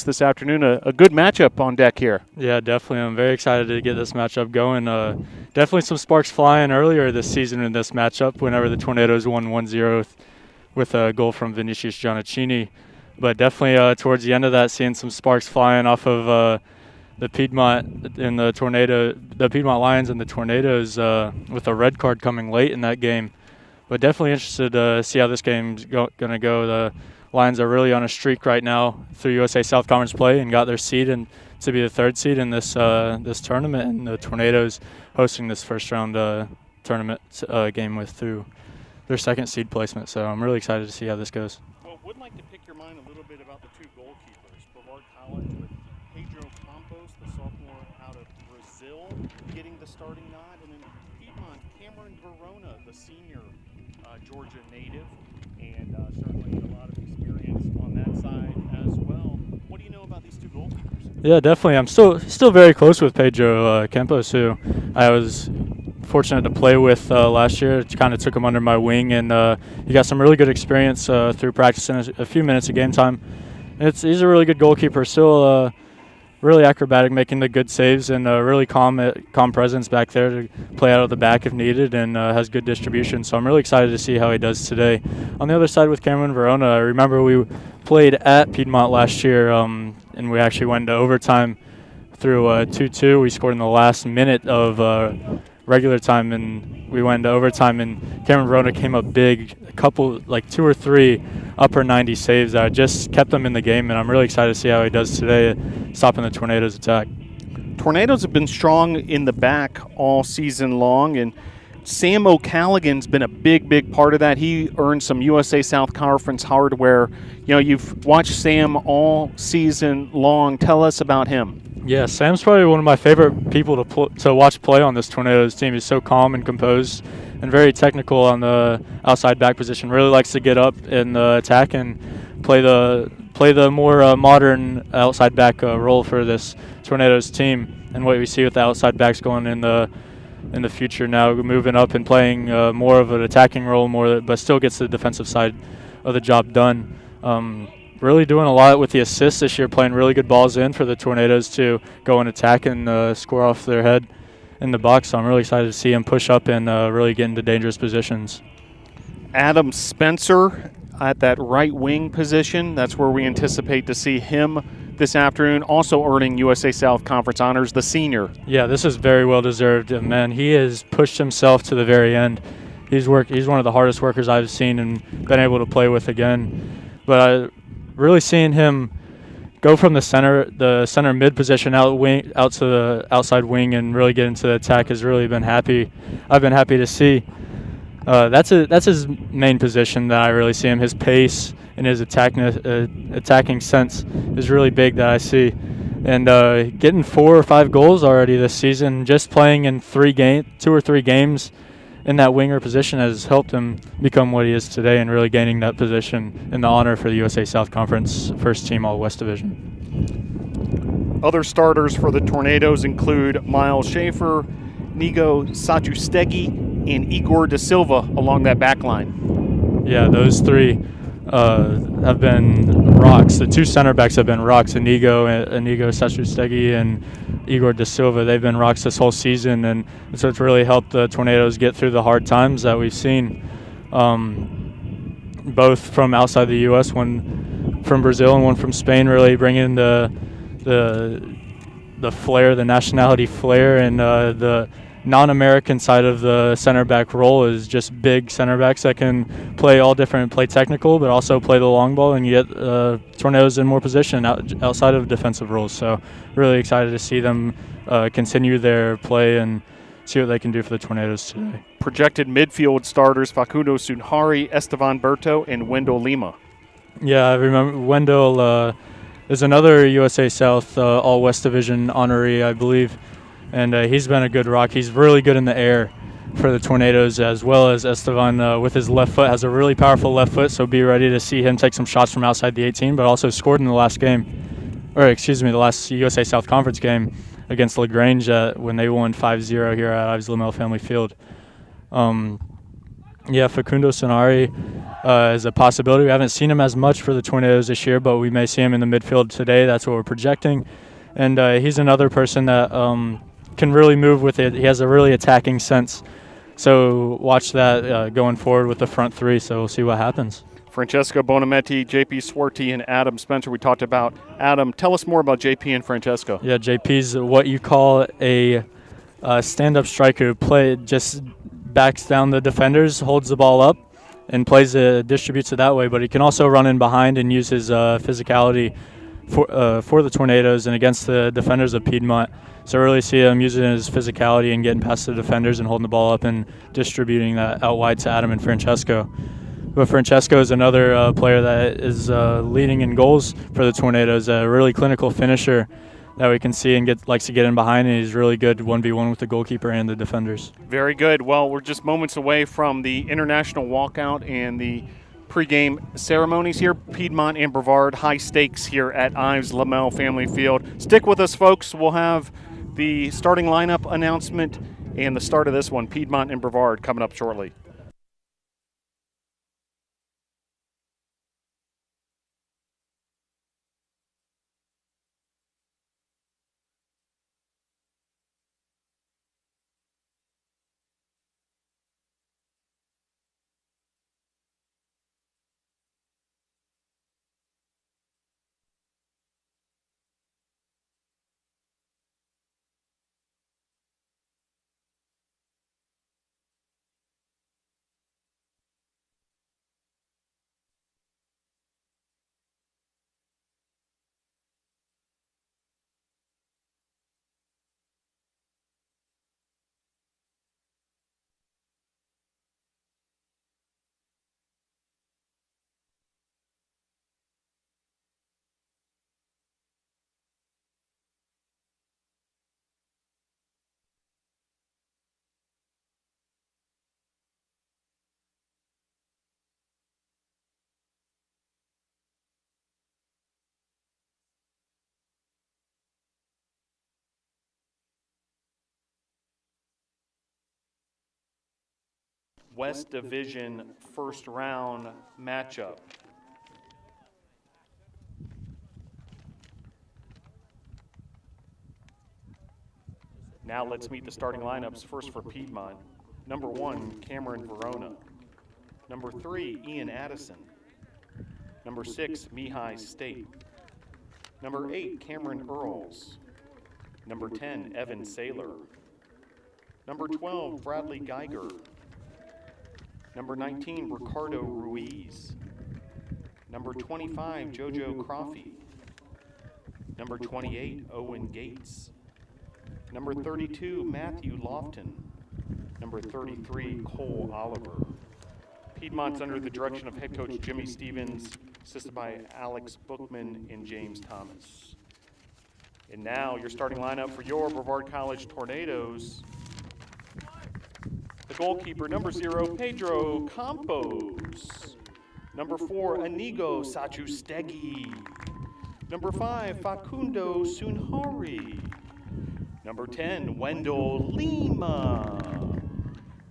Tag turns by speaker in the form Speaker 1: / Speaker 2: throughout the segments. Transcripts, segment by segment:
Speaker 1: this afternoon. A good matchup on deck here.
Speaker 2: Yeah, definitely. I'm very excited to get this matchup going. Definitely some sparks flying earlier this season in this matchup whenever the Tornadoes won 1-0 with a goal from Vinicius Giannichini. But definitely towards the end of that, seeing some sparks flying off of the Piedmont and the Piedmont Lions and the Tornadoes with a red card coming late in that game. But definitely interested to see how this game's going to go. The Lions are really on a streak right now through USA South Conference play and got their seed and to be the third seed in this tournament. And the Tornadoes hosting this first round tournament game with through their second seed placement. So I'm really excited to see how this goes.
Speaker 1: Well, would like to pick your mind a little bit about the two goalkeepers. Brevard College with Pedro Campos, the sophomore out of Brazil, getting the starting nod, and then Piedmont, Cameron Verona, the senior Georgia native, and certainly a lot of experience on that side as well. What do you know about these two goalkeepers?
Speaker 2: Yeah, definitely. I'm still very close with Pedro Campos, who I was fortunate to play with last year. Kind of took him under my wing, and he got some really good experience through practicing a few minutes of game time. He's a really good goalkeeper, still really acrobatic, making the good saves, and really calm presence back there to play out of the back if needed, and has good distribution. So I'm really excited to see how he does today. On the other side with Cameron Verona, I remember we played at Piedmont last year, and we actually went to overtime through 2-2. We scored in the last minute of regular time, and we went into overtime, and Cameron Verona came up big, a couple, like 2 or 3 upper 90 saves that just kept them in the game, and I'm really excited to see how he does today, stopping the Tornadoes' attack.
Speaker 1: Tornadoes have been strong in the back all season long, and Sam O'Callaghan's been a big part of that. He earned some USA South Conference hardware. You know, you've watched Sam all season long. Tell us about him.
Speaker 2: Yeah, Sam's probably one of my favorite people to watch play on this Tornadoes team. He's so calm and composed and very technical on the outside back position. Really likes to get up in the attack and play the more modern outside back role for this Tornadoes team. And what we see with the outside backs going in the future now, moving up and playing more of an attacking role, but still gets the defensive side of the job done. Really doing a lot with the assists this year, playing really good balls in for the Tornadoes to go and attack and score off their head in the box. So I'm really excited to see him push up and really get into dangerous positions.
Speaker 1: Adam Spencer at that right wing position. That's where we anticipate to see him this afternoon, also earning USA South Conference honors, the senior.
Speaker 2: Yeah, this is very well deserved. Man, he has pushed himself to the very end. He's one of the hardest workers I've seen and been able to play with again. But really seeing him go from the center mid position out to the outside wing and really get into the attack has really been happy. I've been happy to see. That's his main position that I really see him. His pace and his attacking sense is really big that I see. And getting 4 or 5 goals already this season, just playing in 2 or 3 games in that winger position has helped him become what he is today and really gaining that position in the honor for the USA South Conference first team All-West Division.
Speaker 1: Other starters for the Tornadoes include Miles Schaefer, Nigo Sajustegi, and Igor Da Silva along that back line.
Speaker 2: Yeah, those 3 have been rocks. The 2 center backs have been rocks, Inigo Sajustegi and Igor Da Silva. They've been rocks this whole season, and so it's really helped the Tornadoes get through the hard times that we've seen, both from outside the U.S., one from Brazil and one from Spain, really bringing the flair, the nationality flair, and the non-American side of the center back role is just big center backs that can play technical, but also play the long ball and get Tornadoes in more position outside of defensive roles. So really excited to see them continue their play and see what they can do for the Tornadoes today.
Speaker 1: Projected midfield starters Facundo Sunhari, Estevan Berto, and Wendell Lima.
Speaker 2: Yeah, I remember Wendell is another USA South All-West Division honoree, I believe. And he's been a good rock. He's really good in the air for the Tornadoes, as well as Estevan with his left foot, has a really powerful left foot, so be ready to see him take some shots from outside the 18, but also scored in the last USA South Conference game against LaGrange when they won 5-0 here at Ives Lamel Family Field. Yeah, Facundo Sonari is a possibility. We haven't seen him as much for the Tornadoes this year, but we may see him in the midfield today. That's what we're projecting. And he's another person that can really move with it. He has a really attacking sense. So watch that going forward with the front three. So we'll see what happens.
Speaker 1: Francesco Bonametti, JP Swarty, and Adam Spencer. We talked about Adam. Tell us more about JP and Francesco.
Speaker 2: Yeah, JP's what you call a stand-up striker. Just backs down the defenders, holds the ball up, and distributes it that way. But he can also run in behind and use his physicality for the Tornadoes and against the defenders of Piedmont. So I really see him using his physicality and getting past the defenders and holding the ball up and distributing that out wide to Adam and Francesco. But Francesco is another player that is leading in goals for the Tornadoes, a really clinical finisher that we can see and likes to get in behind, and he's really good 1v1 with the goalkeeper and the defenders.
Speaker 1: Very good. Well, we're just moments away from the international walkout and the pregame ceremonies here. Piedmont and Brevard, high stakes here at Ives Lamel Family Field. Stick with us, folks. We'll have the starting lineup announcement and the start of this one, Piedmont and Brevard, coming up shortly. West Division first round matchup. Now let's meet the starting lineups. First for Piedmont. Number 1, Cameron Verona. Number 3, Ian Addison. Number 6, Mihai State. Number 8, Cameron Earls. Number 10, Evan Saylor. Number 12, Bradley Geiger. Number 19, Ricardo Ruiz. Number 25, Jojo Croffey. Number 28, Owen Gates. Number 32, Matthew Lofton. Number 33, Cole Oliver. Piedmont's under the direction of head coach Jimmy Stevens, assisted by Alex Bookman and James Thomas. And now your starting lineup for your Brevard College Tornadoes. The goalkeeper, number 0, Pedro Campos. Number 4, Anigo Sachustegi. Number 5, Facundo Sunhari. Number 10, Wendell Lima.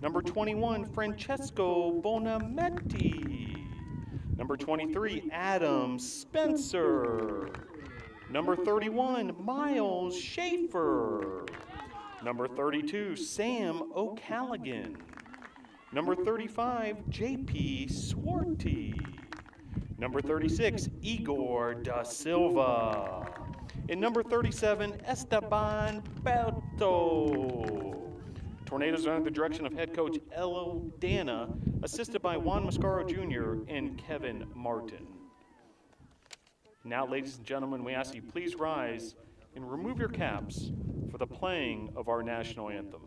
Speaker 1: Number 21, Francesco Bonametti. Number 23, Adam Spencer. Number 31, Miles Schaefer. Number 32, Sam O'Callaghan. Number 35, JP Swarty. Number 36, Igor Da Silva. And number 37, Esteban Berto. Tornadoes are under the direction of head coach Elo Dana, assisted by Juan Mascaro Jr. and Kevin Martin. Now, ladies and gentlemen, we ask you please rise and remove your caps for the playing of our national anthem.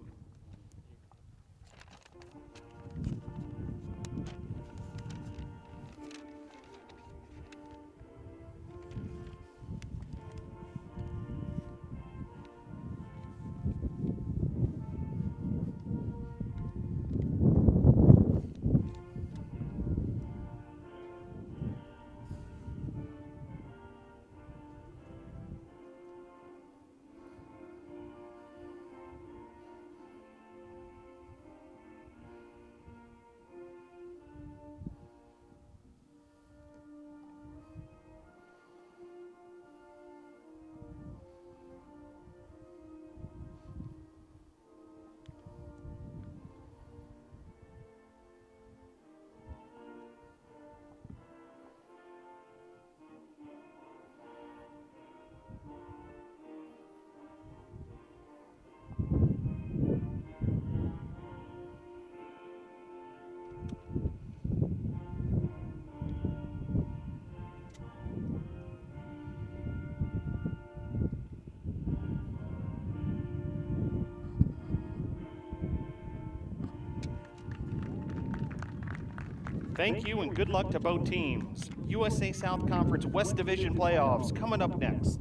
Speaker 1: Thank you and good luck to both teams. USA South Conference West Division playoffs coming up next.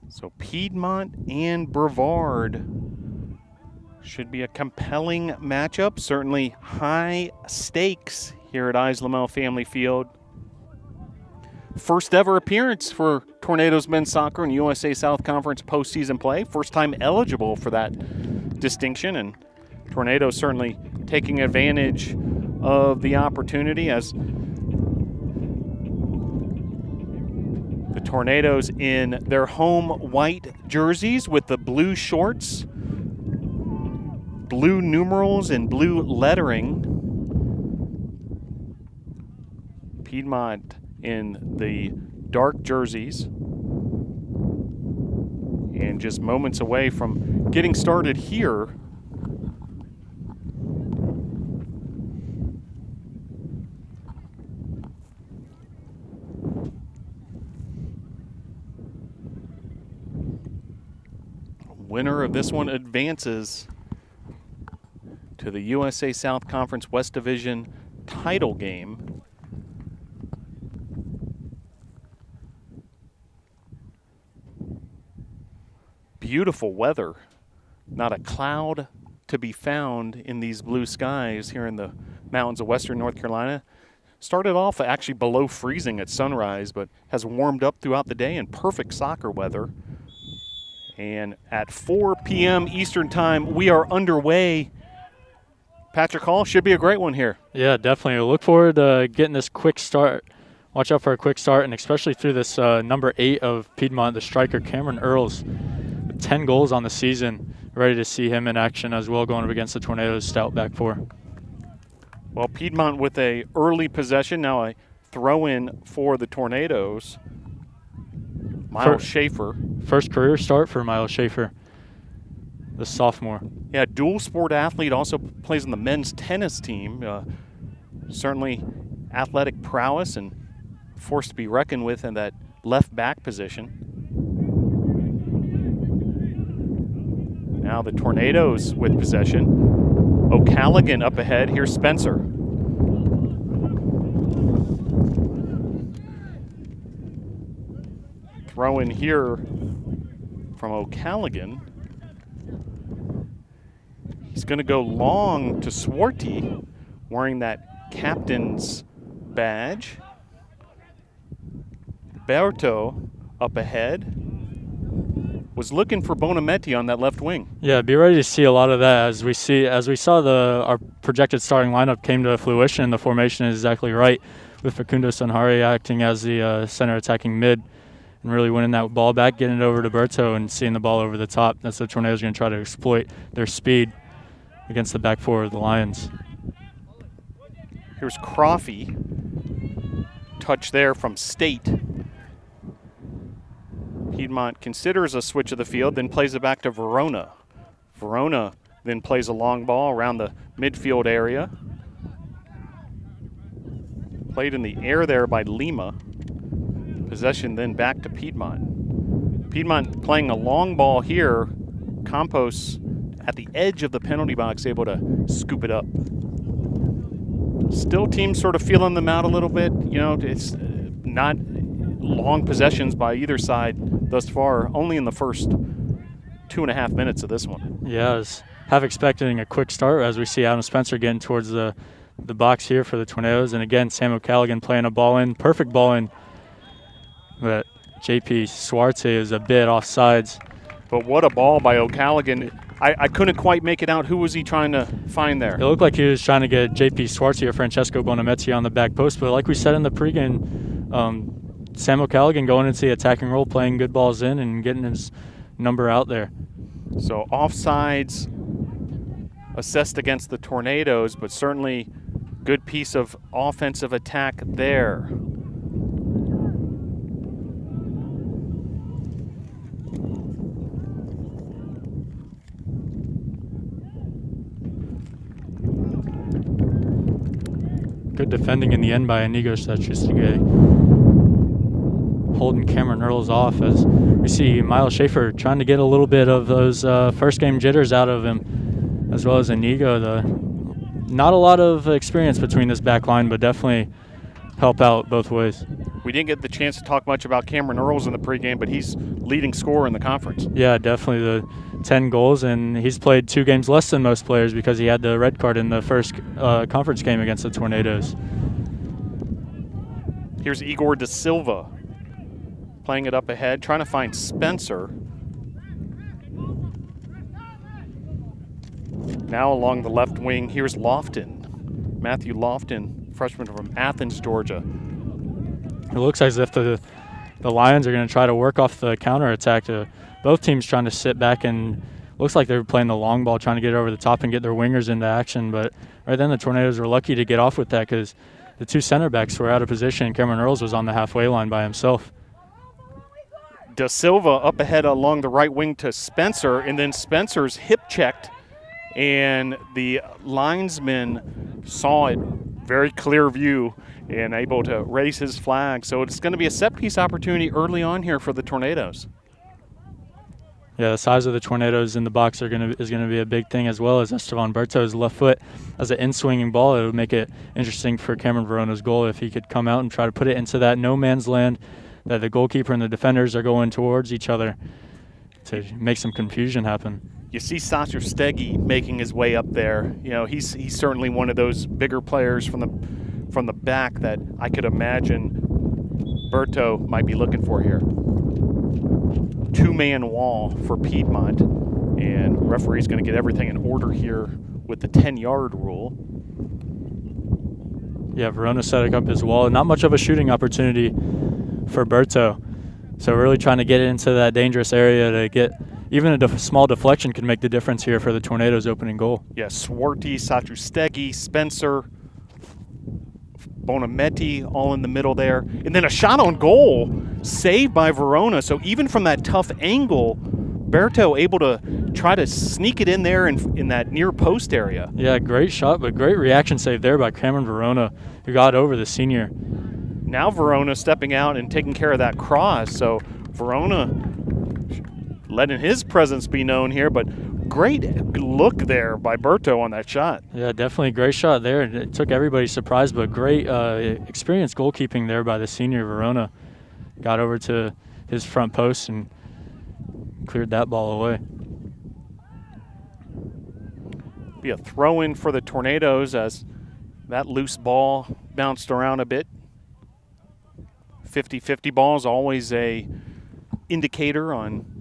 Speaker 1: So Piedmont and Brevard should be a compelling matchup. Certainly high stakes here at Islamel Family Field. First ever appearance for Tornadoes men's soccer in USA South Conference postseason play. First time eligible for that distinction, and Tornadoes certainly taking advantage of the opportunity as the Tornadoes in their home white jerseys with the blue shorts, blue numerals and blue lettering. Piedmont in the dark jerseys. And just moments away from getting started here. Winner of this one advances to the USA South Conference West Division title game. Beautiful weather. Not a cloud to be found in these blue skies here in the mountains of western North Carolina. Started off actually below freezing at sunrise, but has warmed up throughout the day in perfect soccer weather. And at 4 p.m. Eastern Time, we are underway. Patrick Hall, should be a great one here.
Speaker 2: Yeah, definitely. I look forward to getting this quick start. Watch out for a quick start, and especially through this number 8 of Piedmont, the striker Cameron Earls, with 10 goals on the season. Ready to see him in action as well, going up against the Tornadoes' stout back four.
Speaker 1: Well, Piedmont with a early possession. Now a throw-in for the Tornadoes. Miles Schaefer.
Speaker 2: First career start for Miles Schaefer, the sophomore.
Speaker 1: Yeah, dual sport athlete, also plays on the men's tennis team. Certainly athletic prowess and force to be reckoned with in that left back position. Now the Tornadoes with possession. O'Callaghan up ahead. Here's Spencer. Throw in here from O'Callaghan. He's going to go long to Swarty, wearing that captain's badge. Berto up ahead. Was looking for Bonametti on that left wing.
Speaker 2: Yeah, be ready to see a lot of that as we saw our projected starting lineup came to fruition. The formation is exactly right, with Facundo Sanhari acting as the center attacking mid and really winning that ball back, getting it over to Berto and seeing the ball over the top. That's the Tornadoes going to try to exploit their speed against the back four of the Lions.
Speaker 1: Here's Crawfee. Touch there from State. Piedmont considers a switch of the field, then plays it back to Verona. Verona then plays a long ball around the midfield area. Played in the air there by Lima. Possession then back to Piedmont. Piedmont playing a long ball here. Campos at the edge of the penalty box, able to scoop it up. Still teams sort of feeling them out a little bit. You know, it's not long possessions by either side thus far, only in the first 2.5 minutes of this one.
Speaker 2: Yeah, I was half expecting a quick start as we see Adam Spencer getting towards the box here for the Tornadoes. And again, Sam O'Callaghan playing a ball in, perfect ball in. But JP Suarte is a bit offsides.
Speaker 1: But what a ball by O'Callaghan. I couldn't quite make it out. Who was he trying to find there?
Speaker 2: It looked like he was trying to get JP Suarte or Francesco Bonametti on the back post. But like we said in the pregame, Sam O'Callaghan going into the attacking role, playing good balls in and getting his number out there.
Speaker 1: So offsides assessed against the Tornadoes, but certainly good piece of offensive attack there.
Speaker 2: Good defending in the end by Inigo Stachustige. Holding Cameron Earls off as we see Miles Schaefer trying to get a little bit of those first game jitters out of him. as well as Inigo. Not a lot of experience between this back line, but definitely help out both ways.
Speaker 1: We didn't get the chance to talk much about Cameron Earls in the pregame, but he's leading scorer in the conference.
Speaker 2: Yeah, definitely the 10 goals, and he's played 2 games less than most players because he had the red card in the first conference game against the Tornadoes.
Speaker 1: Here's Igor Da Silva playing it up ahead, trying to find Spencer. Now along the left wing, here's Lofton. Matthew Lofton, freshman from Athens, Georgia.
Speaker 2: It looks as if the Lions are going to try to work off the counterattack. Both teams trying to sit back, and looks like they're playing the long ball, trying to get over the top and get their wingers into action. But right then the Tornadoes were lucky to get off with that because the 2 center backs were out of position. Cameron Earls was on the halfway line by himself.
Speaker 1: Da Silva up ahead along the right wing to Spencer, and then Spencer's hip checked, and the linesman saw it, very clear view, and able to raise his flag. So it's going to be a set-piece opportunity early on here for the Tornadoes.
Speaker 2: Yeah, the size of the Tornadoes in the box is going to be a big thing, as well as Esteban Berto's left foot as an in-swinging ball. It would make it interesting for Cameron Verona's goal if he could come out and try to put it into that no-man's land that the goalkeeper and the defenders are going towards each other to make some confusion happen.
Speaker 1: You see Sasha Stegi making his way up there. You know, he's certainly one of those bigger players from the back that I could imagine Berto might be looking for here. 2-man wall for Piedmont, and referee's going to get everything in order here with the 10-yard rule.
Speaker 2: Yeah, Verona setting up his wall. Not much of a shooting opportunity for Berto. So really trying to get it into that dangerous area to get even a small deflection could make the difference here for the Tornadoes' opening goal.
Speaker 1: Yeah, Swarty, Satrustegi, Spencer, Bonametti all in the middle there. And then a shot on goal saved by Verona. So even from that tough angle, Berto able to try to sneak it in there in that near post area.
Speaker 2: Yeah, great shot, but great reaction save there by Cameron Verona, who got over the senior.
Speaker 1: Now Verona stepping out and taking care of that cross. So Verona letting his presence be known here, but great look there by Berto on that shot.
Speaker 2: Yeah, definitely a great shot there. It took everybody surprised, but great experienced goalkeeping there by the senior Verona. Got over to his front post and cleared that ball away.
Speaker 1: Be a throw-in for the Tornadoes as that loose ball bounced around a bit. 50-50 ball is always a indicator on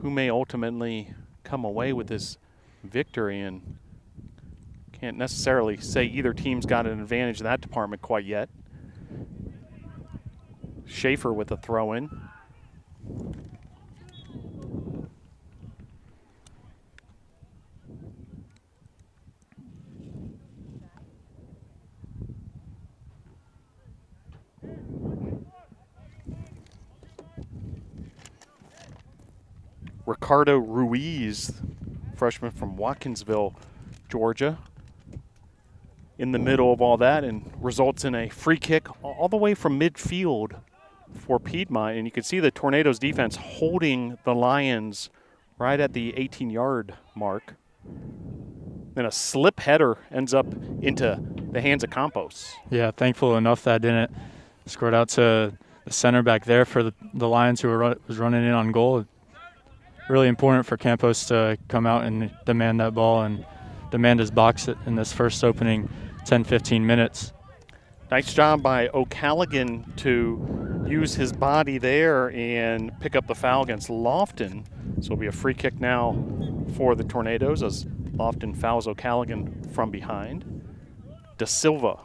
Speaker 1: who may ultimately come away with this victory, and can't necessarily say either team's got an advantage in that department quite yet. Schaefer with a throw-in. Ricardo Ruiz, freshman from Watkinsville, Georgia, in the middle of all that, and results in a free kick all the way from midfield for Piedmont. And you can see the Tornadoes defense holding the Lions right at the 18-yard mark. Then a slip header ends up into the hands of Campos.
Speaker 2: Yeah, thankful enough that didn't squirt out to the center back there for the Lions, who was running in on goal. Really important for Campos to come out and demand that ball and demand his box in this first opening 10-15 minutes.
Speaker 1: Nice job by O'Callaghan to use his body there and pick up the foul against Lofton. So it'll be a free kick now for the Tornadoes as Lofton fouls O'Callaghan from behind. Da Silva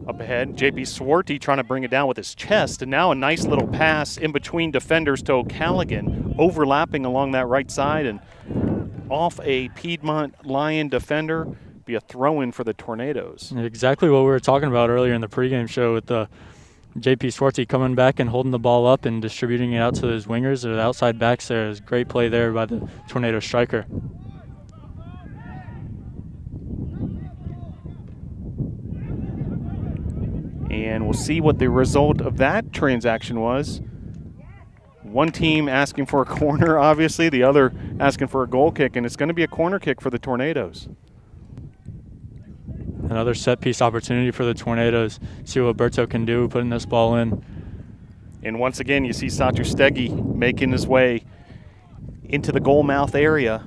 Speaker 1: up ahead. JP Swarty trying to bring it down with his chest, and now a nice little pass in between defenders to O'Callaghan, overlapping along that right side and off a Piedmont Lion defender. Be a throw-in for the Tornadoes.
Speaker 2: Exactly what we were talking about earlier in the pregame show with the JP Swarty coming back and holding the ball up and distributing it out to his wingers or the outside backs there. Is great play there by the Tornado striker. And we'll see what the result of that transaction was.
Speaker 1: One team asking for a corner, obviously, the other asking for a goal kick, and it's going to be a corner kick for the Tornadoes.
Speaker 2: Another set-piece opportunity for the Tornadoes. See what Berto can do putting this ball in.
Speaker 1: And once again, you see Satrustegi making his way into the goal mouth area.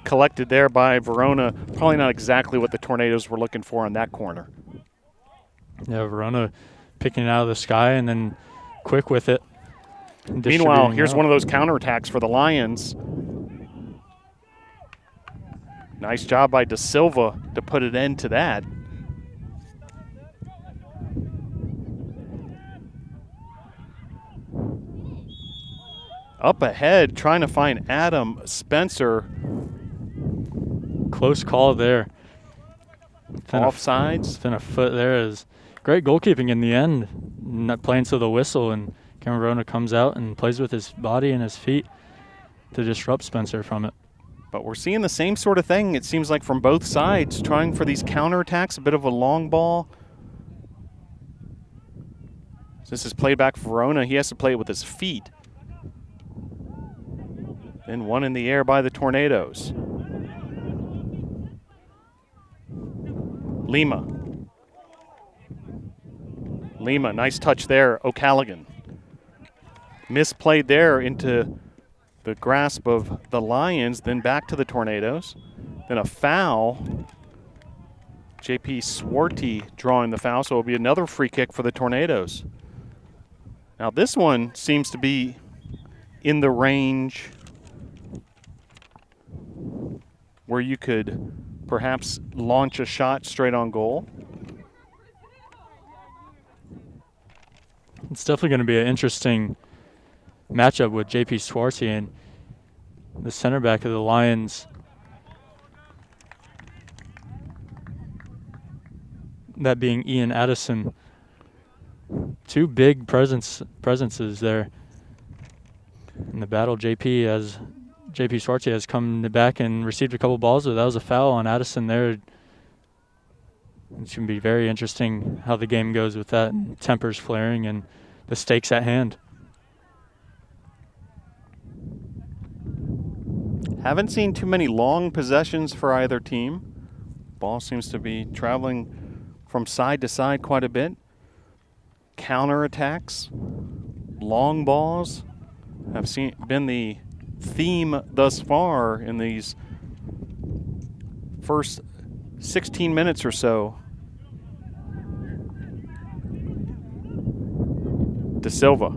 Speaker 1: Collected there by Verona. Probably not exactly what the Tornadoes were looking for on that corner.
Speaker 2: Yeah, Verona picking it out of the sky and then quick with it.
Speaker 1: Meanwhile, here's one of those counterattacks for the Lions. Nice job by Da Silva to put an end to that. Up ahead, trying to find Adam Spencer.
Speaker 2: Close call there.
Speaker 1: Offsides.
Speaker 2: Within a foot there is great goalkeeping in the end. Not playing to the whistle, and Camerona comes out and plays with his body and his feet to disrupt Spencer from it.
Speaker 1: But we're seeing the same sort of thing, it seems like, from both sides, trying for these counterattacks, a bit of a long ball. This is played back for Verona. He has to play it with his feet. Then one in the air by the Tornadoes. Lima, nice touch there. O'Callaghan. Misplayed there into the grasp of the Lions, then back to the Tornadoes. Then a foul. JP Swarty drawing the foul, so it'll be another free kick for the Tornadoes. Now this one seems to be in the range where you could perhaps launch a shot straight on goal.
Speaker 2: It's definitely going to be an interesting matchup with JP Swarty and the center back of the Lions. That being Ian Addison. Two big presences there in the battle. JP Swarty has come back and received a couple balls, but that was a foul on Addison there. It's going to be very interesting how the game goes with that. Tempers flaring and the stakes at hand.
Speaker 1: Haven't seen too many long possessions for either team. Ball seems to be traveling from side to side quite a bit. Counterattacks, long balls have been the theme thus far in these first 16 minutes or so. Da Silva.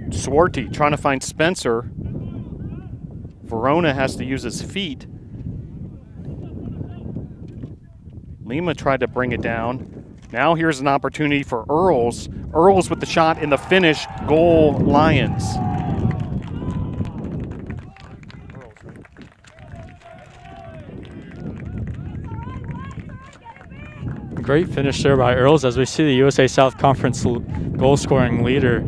Speaker 1: Swarty trying to find Spencer. Verona has to use his feet. Lima tried to bring it down. Now here's an opportunity for Earls. Earls with the shot in the finish. Goal, Lions.
Speaker 2: Great finish there by Earls as we see the USA South Conference goal-scoring leader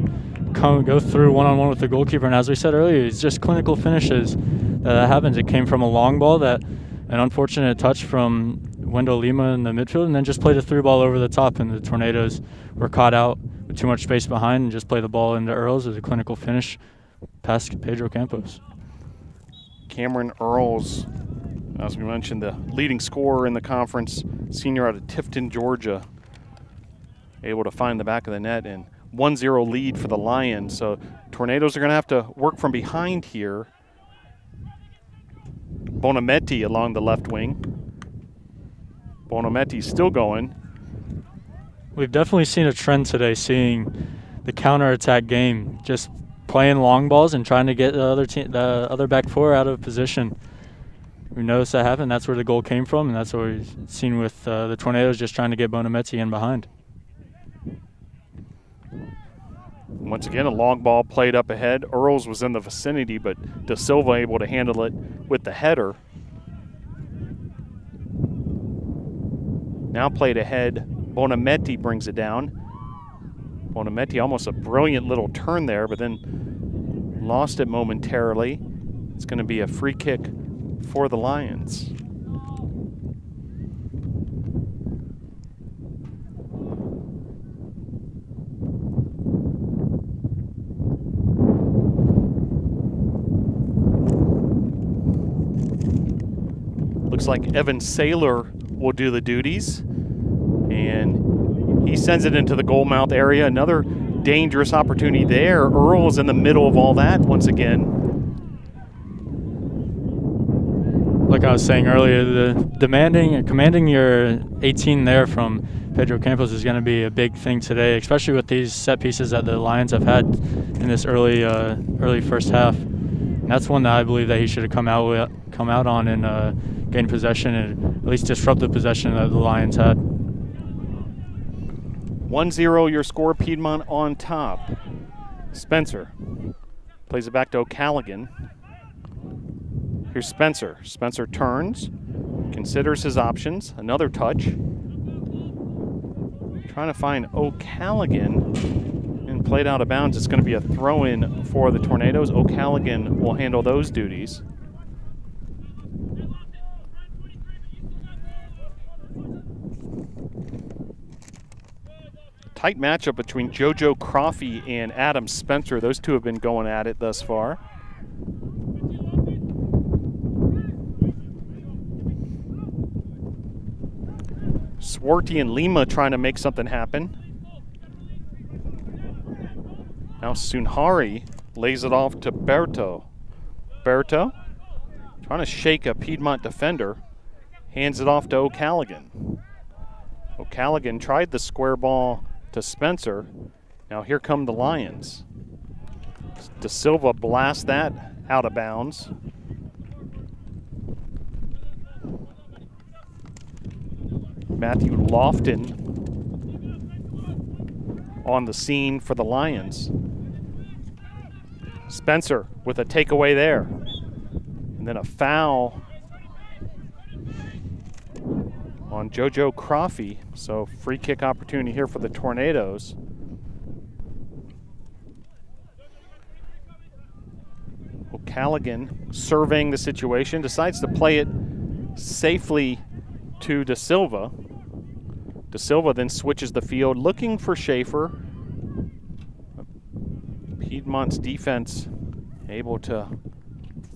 Speaker 2: go through one-on-one with the goalkeeper. And as we said earlier, it's just clinical finishes that happens. It came from a long ball, that an unfortunate touch from Wendell Lima in the midfield, and then just played a through ball over the top, and the Tornadoes were caught out with too much space behind and just play the ball into Earls as a clinical finish past Pedro Campos.
Speaker 1: Cameron Earls, as we mentioned, the leading scorer in the conference, senior out of Tifton, Georgia, able to find the back of the net, and 1-0 lead for the Lions. So Tornadoes are going to have to work from behind here. Bonametti along the left wing. Bonametti's still going.
Speaker 2: We've definitely seen a trend today, seeing the counterattack game, just playing long balls and trying to get the other back four out of position. We noticed that happen. That's where the goal came from, and that's what we've seen with the Tornadoes just trying to get Bonametti in behind.
Speaker 1: Once again, a long ball played up ahead. Earls was in the vicinity, but Da Silva able to handle it with the header. Now played ahead. Bonametti brings it down. Bonametti almost a brilliant little turn there, but then lost it momentarily. It's going to be a free kick for the Lions. Looks like Evan Saylor will do the duties. And he sends it into the goal mouth area. Another dangerous opportunity there. Earl is in the middle of all that once again.
Speaker 2: Like I was saying earlier, the commanding your 18 there from Pedro Campos is going to be a big thing today, especially with these set pieces that the Lions have had in this early first half. And that's one that I believe that he should have come out on and gain possession and at least disrupt the possession that the Lions had.
Speaker 1: 1-0 your score, Piedmont on top. Spencer plays it back to O'Callaghan. Here's Spencer. Spencer turns, considers his options. Another touch. Trying to find O'Callaghan and played out of bounds. It's going to be a throw-in for the Tornadoes. O'Callaghan will handle those duties. Tight matchup between JoJo Coffey and Adam Spencer. Those two have been going at it thus far. Swarty and Lima trying to make something happen. Now Sunhari lays it off to Berto. Berto trying to shake a Piedmont defender. Hands it off to O'Callaghan. O'Callaghan tried the square ball to Spencer. Now here come the Lions. De Silva blasts that out of bounds. Matthew Lofton on the scene for the Lions. Spencer with a takeaway there. And then a foul on JoJo Coffey. So free kick opportunity here for the Tornadoes. O'Callaghan surveying the situation, decides to play it safely to De Silva. De Silva then switches the field, looking for Schaefer. Piedmont's defense able to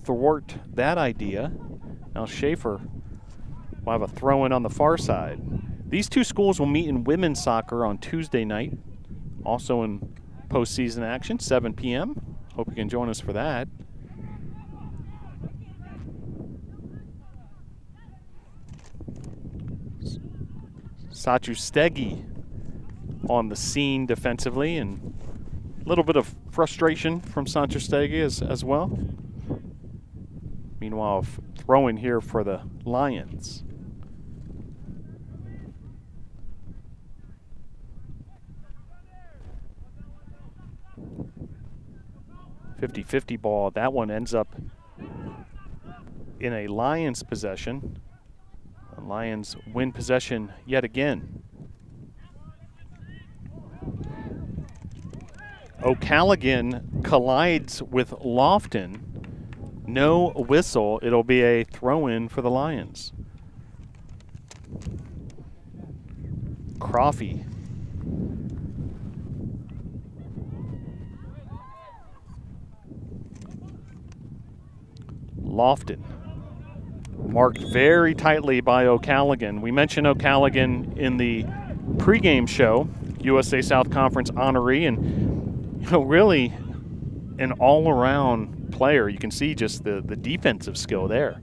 Speaker 1: thwart that idea. Now Schaefer will have a throw-in on the far side. These two schools will meet in women's soccer on Tuesday night, also in postseason action, 7 p.m. Hope you can join us for that. Sachu Stegi on the scene defensively, and a little bit of frustration from Sachu Stegi as well. Meanwhile, throw-in here for the Lions. .50-50 ball. That one ends up in a Lions possession. The Lions win possession yet again. O'Callaghan collides with Lofton. No whistle. It'll be a throw-in for the Lions. Coffey. Lofton. Marked very tightly by O'Callaghan. We mentioned O'Callaghan in the pregame show, USA South Conference honoree, and really an all-around player. You can see just the defensive skill there.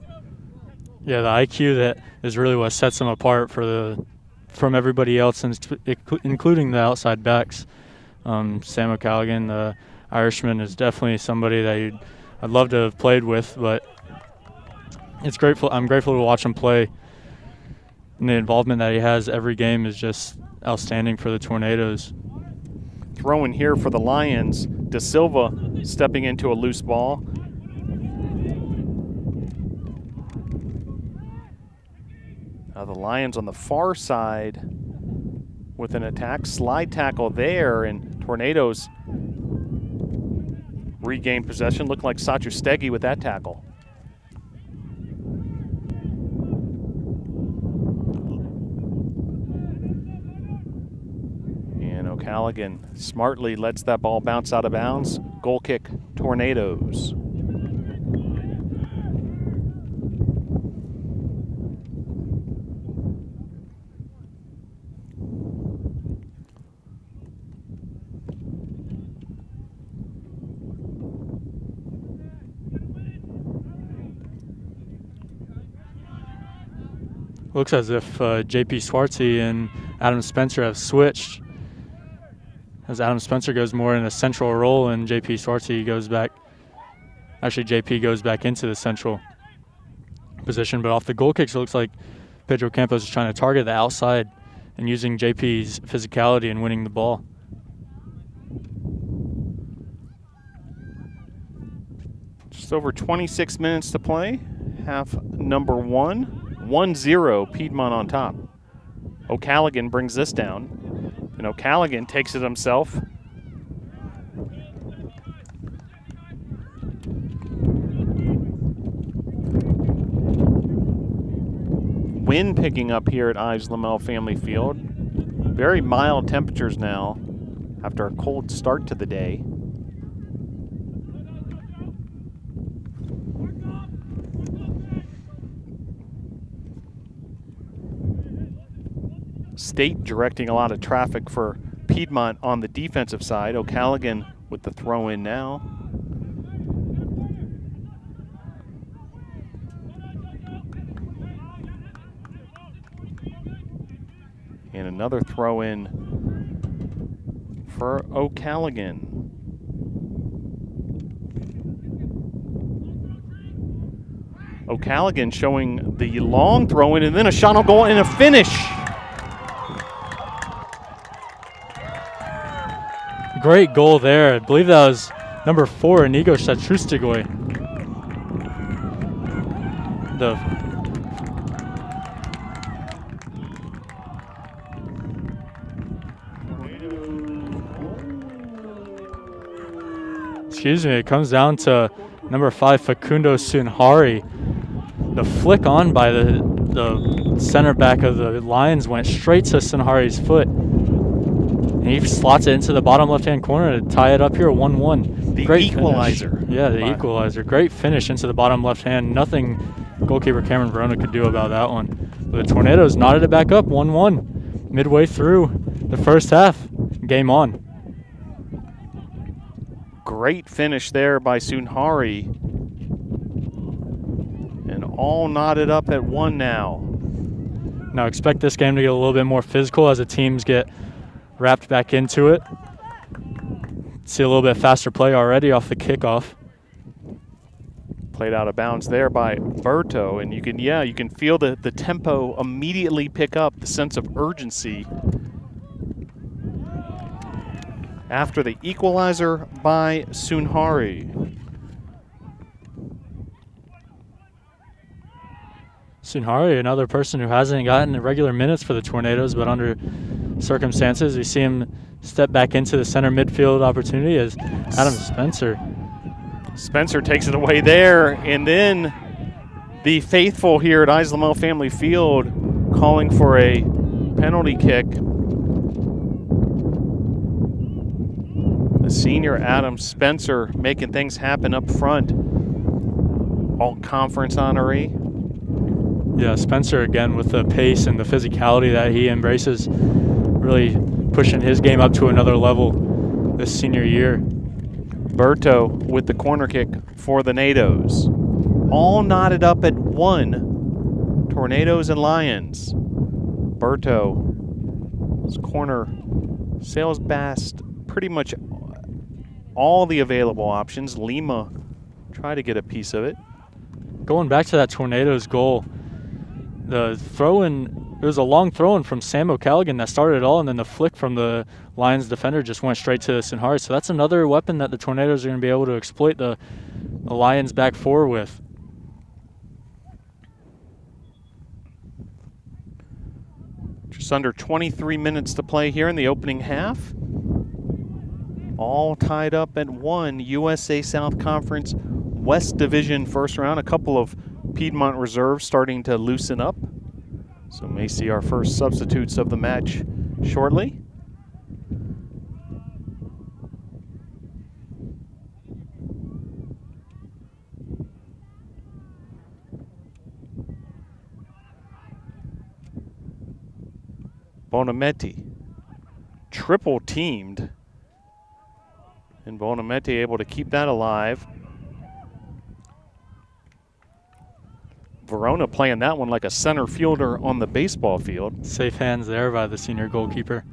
Speaker 2: Yeah, the IQ that is really what sets him apart from everybody else, including the outside backs. Sam O'Callaghan, the Irishman, is definitely somebody that I'd love to have played with, but I'm grateful to watch him play. And the involvement that he has every game is just outstanding for the Tornadoes.
Speaker 1: Throw-in here for the Lions. De Silva stepping into a loose ball. Now the Lions on the far side with an attack. Slide tackle there, and Tornadoes regain possession. Looked like Sachustegi with that tackle. And O'Callaghan smartly lets that ball bounce out of bounds. Goal kick, Tornadoes.
Speaker 2: Looks as if JP Swartzy and Adam Spencer have switched, as Adam Spencer goes more in a central role and JP Swartzy goes back. Actually, JP goes back into the central position, but off the goal kicks, it looks like Pedro Campos is trying to target the outside and using JP's physicality and winning the ball.
Speaker 1: Just over 26 minutes to play. Half number one. 1-0, Piedmont on top. O'Callaghan brings this down, and O'Callaghan takes it himself. Wind picking up here at Ives Lamel Family Field. Very mild temperatures now after a cold start to the day. State directing a lot of traffic for Piedmont on the defensive side. O'Callaghan with the throw in now. And another throw in for O'Callaghan. O'Callaghan showing the long throw in and then a shot on goal and a finish.
Speaker 2: Great goal there. I believe that was number 4, Inigo Shatrustigoy. Excuse me, it comes down to number 5, Facundo Sunhari. The flick on by the center back of the Lions went straight to Sunhari's foot. And he slots it into the bottom left-hand corner to tie it up here, 1-1.
Speaker 1: The
Speaker 2: Great
Speaker 1: equalizer.
Speaker 2: Finish. Yeah, the equalizer. Great finish into the bottom left-hand. Nothing goalkeeper Cameron Verona could do about that one. But the Tornadoes knotted it back up, 1-1. Midway through the first half. Game on.
Speaker 1: Great finish there by Sunhari. And all knotted up at 1 now.
Speaker 2: Now expect this game to get a little bit more physical as the teams get wrapped back into it. See a little bit faster play already off the kickoff.
Speaker 1: Played out of bounds there by Berto, and you can feel the tempo immediately pick up, the sense of urgency after the equalizer by Sunhari.
Speaker 2: Sunhari, another person who hasn't gotten regular minutes for the Tornadoes, but under circumstances, we see him step back into the center midfield opportunity as Adam Spencer.
Speaker 1: Spencer takes it away there, and then the faithful here at Ives Lamel Family Field calling for a penalty kick. The senior Adam Spencer making things happen up front. All-conference honoree.
Speaker 2: Yeah, Spencer again with the pace and the physicality that he embraces, really pushing his game up to another level this senior year.
Speaker 1: Berto with the corner kick for the Nados. All knotted up at 1. Tornadoes and Lions. Berto's corner sails past pretty much all the available options. Lima try to get a piece of it.
Speaker 2: Going back to that Tornadoes goal, the throw-in, it was a long throw-in from Sam O'Callaghan that started it all, and then the flick from the Lions defender just went straight to Sunhari. So that's another weapon that the Tornadoes are going to be able to exploit the Lions back four with.
Speaker 1: Just under 23 minutes to play here in the opening half.
Speaker 3: all tied up at 1. USA South Conference West Division first round. A couple of Piedmont reserves starting to loosen up. So may see our first substitutes of the match shortly. Bonametti triple teamed, and Bonametti able to keep that alive. Verona playing that one like a center fielder on the baseball field.
Speaker 2: Safe hands there by the senior goalkeeper.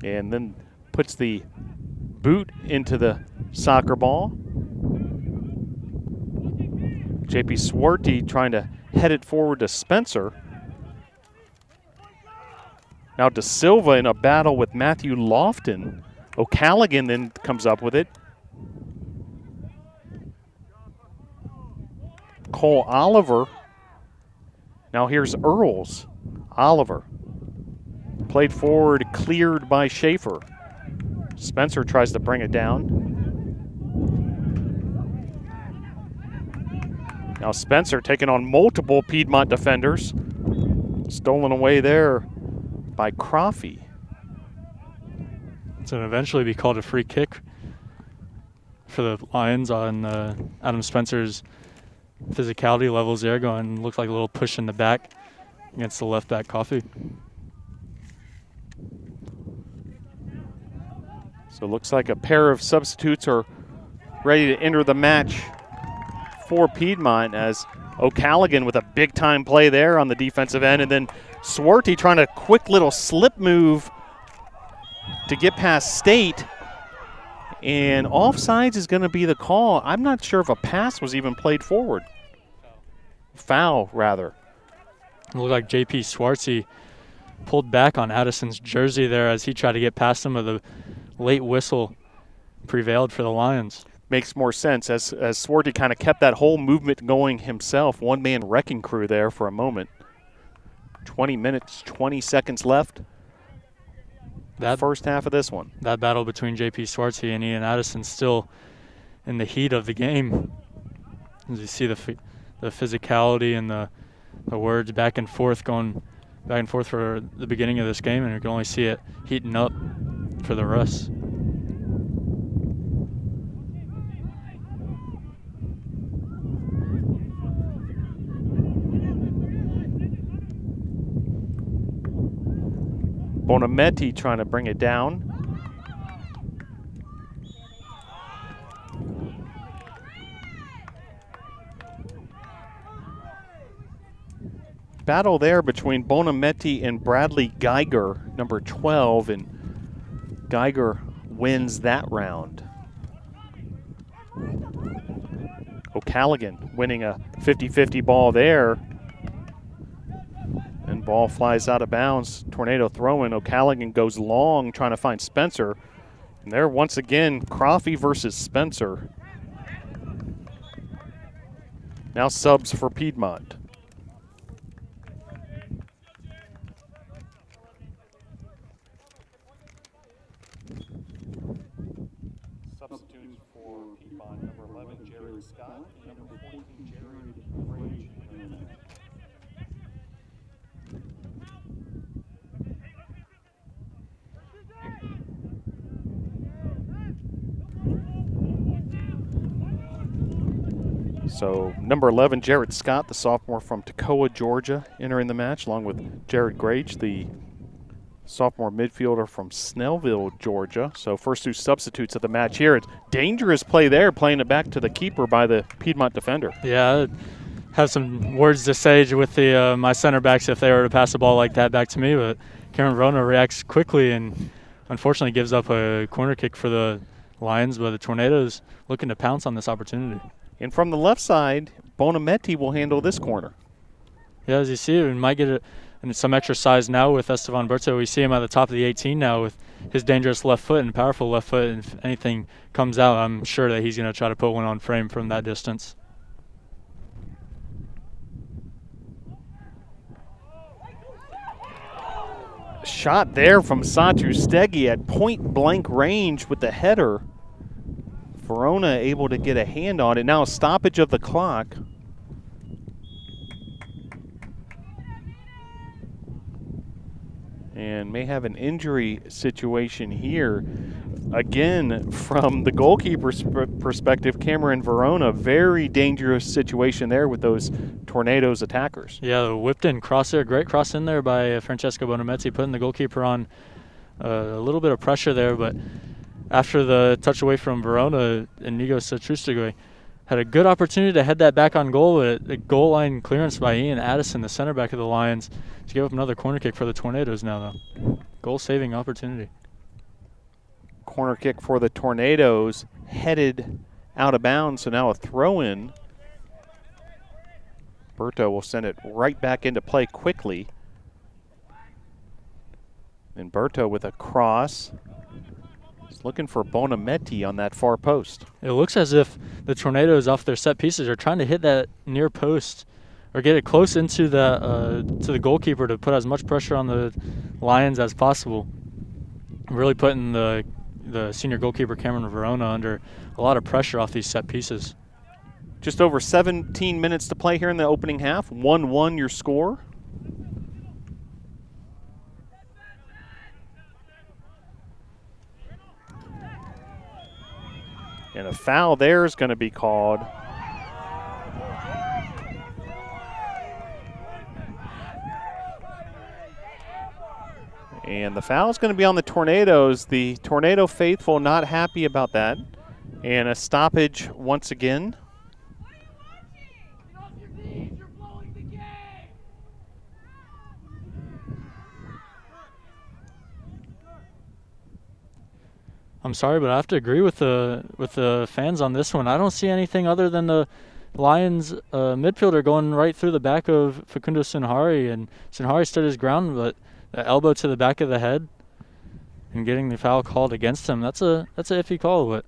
Speaker 3: And then puts the boot into the soccer ball. JP Swarty trying to head it forward to Spencer. Now De Silva in a battle with Matthew Lofton. O'Callaghan then comes up with it. Cole Oliver. Now here's Earls. Oliver. Played forward, cleared by Schaefer. Spencer tries to bring it down. Now Spencer taking on multiple Piedmont defenders. Stolen away there by Croffey.
Speaker 2: It's going to eventually be called a free kick for the Lions on Adam Spencer's physicality levels there, going, looked like a little push in the back against the left back Coffey.
Speaker 3: So it looks like a pair of substitutes are ready to enter the match for Piedmont, as O'Callaghan with a big time play there on the defensive end, and then Swarty trying a quick little slip move to get past State. And offsides is going to be the call. I'm not sure if a pass was even played forward. Foul, rather.
Speaker 2: It looked like JP Swartzy pulled back on Addison's jersey there as he tried to get past him, but the late whistle prevailed for the Lions.
Speaker 3: Makes more sense as Swarty kind of kept that whole movement going himself. One-man wrecking crew there for a moment. 20 minutes, 20 seconds left. That first half of this one.
Speaker 2: That battle between JP Swartzy and Ian Addison still in the heat of the game. As you see the physicality and the words back and forth going back and forth for the beginning of this game, and you can only see it heating up for the rest.
Speaker 3: Bonametti trying to bring it down. Battle there between Bonametti and Bradley Geiger, number 12, and Geiger wins that round. O'Callaghan winning a 50-50 ball there. And ball flies out of bounds. Tornado throw-in. O'Callaghan goes long trying to find Spencer. And there once again, Croffey versus Spencer. Now subs for Piedmont.
Speaker 1: Substitutes for Piedmont, number 11, Jared Scott, and number 14, Jared Brage.
Speaker 3: So number 11, Jared Scott, the sophomore from Toccoa, Georgia, entering the match, along with Jared Grage, the sophomore midfielder from Snellville, Georgia. So first two substitutes of the match here. It's dangerous play there, playing it back to the keeper by the Piedmont defender.
Speaker 2: Yeah, I have some words to say with the my center backs if they were to pass the ball like that back to me, but Cameron Verona reacts quickly and unfortunately gives up a corner kick for the Lions, but the Tornadoes looking to pounce on this opportunity.
Speaker 3: And from the left side, Bonametti will handle this corner.
Speaker 2: Yeah, as you see, we might get it and some exercise now with Estevan Berto. We see him at the top of the 18 now with his dangerous left foot and powerful left foot. And if anything comes out, I'm sure that he's going to try to put one on frame from that distance.
Speaker 3: shot there from Satu Stegi at point blank range with the header. Verona able to get a hand on it. Now a stoppage of the clock. And may have an injury situation here. Again, from the goalkeeper's perspective, Cameron Verona, very dangerous situation there with those Tornadoes attackers.
Speaker 2: Yeah, the whipped in cross there, great cross in there by Francesco Bonametti, putting the goalkeeper on a little bit of pressure there, but after the touch away from Verona, Inigo Satrustegui had a good opportunity to head that back on goal, but a goal line clearance by Ian Addison, the center back of the Lions, to give up another corner kick for the Tornadoes now, though. Goal-saving opportunity.
Speaker 3: Corner kick for the Tornadoes, headed out of bounds, so now a throw-in. Berto will send it right back into play quickly. And Berto with a cross. He's looking for Bonametti on that far post.
Speaker 2: It looks as if the Tornadoes off their set pieces are trying to hit that near post or get it close into the to the goalkeeper to put as much pressure on the Lions as possible. Really putting the senior goalkeeper Cameron Verona under a lot of pressure off these set pieces.
Speaker 3: Just over 17 minutes to play here in the opening half. 1-1 your score. And a foul there is going to be called. And the foul is going to be on the Tornadoes. The Tornado faithful not happy about that. And a stoppage once again.
Speaker 2: I'm sorry, but I have to agree with the fans on this one. I don't see anything other than the Lions midfielder going right through the back of Facundo Sinhari, and Sinhari stood his ground, but the elbow to the back of the head and getting the foul called against him. That's a iffy call, but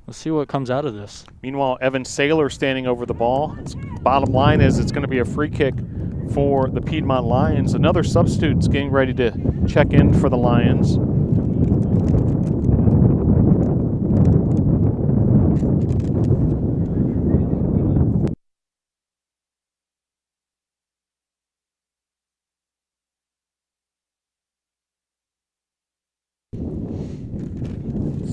Speaker 2: we'll see what comes out of this.
Speaker 3: Meanwhile, Evan Saylor standing over the ball. Bottom line is it's going to be a free kick for the Piedmont Lions. Another substitute's getting ready to check in for the Lions.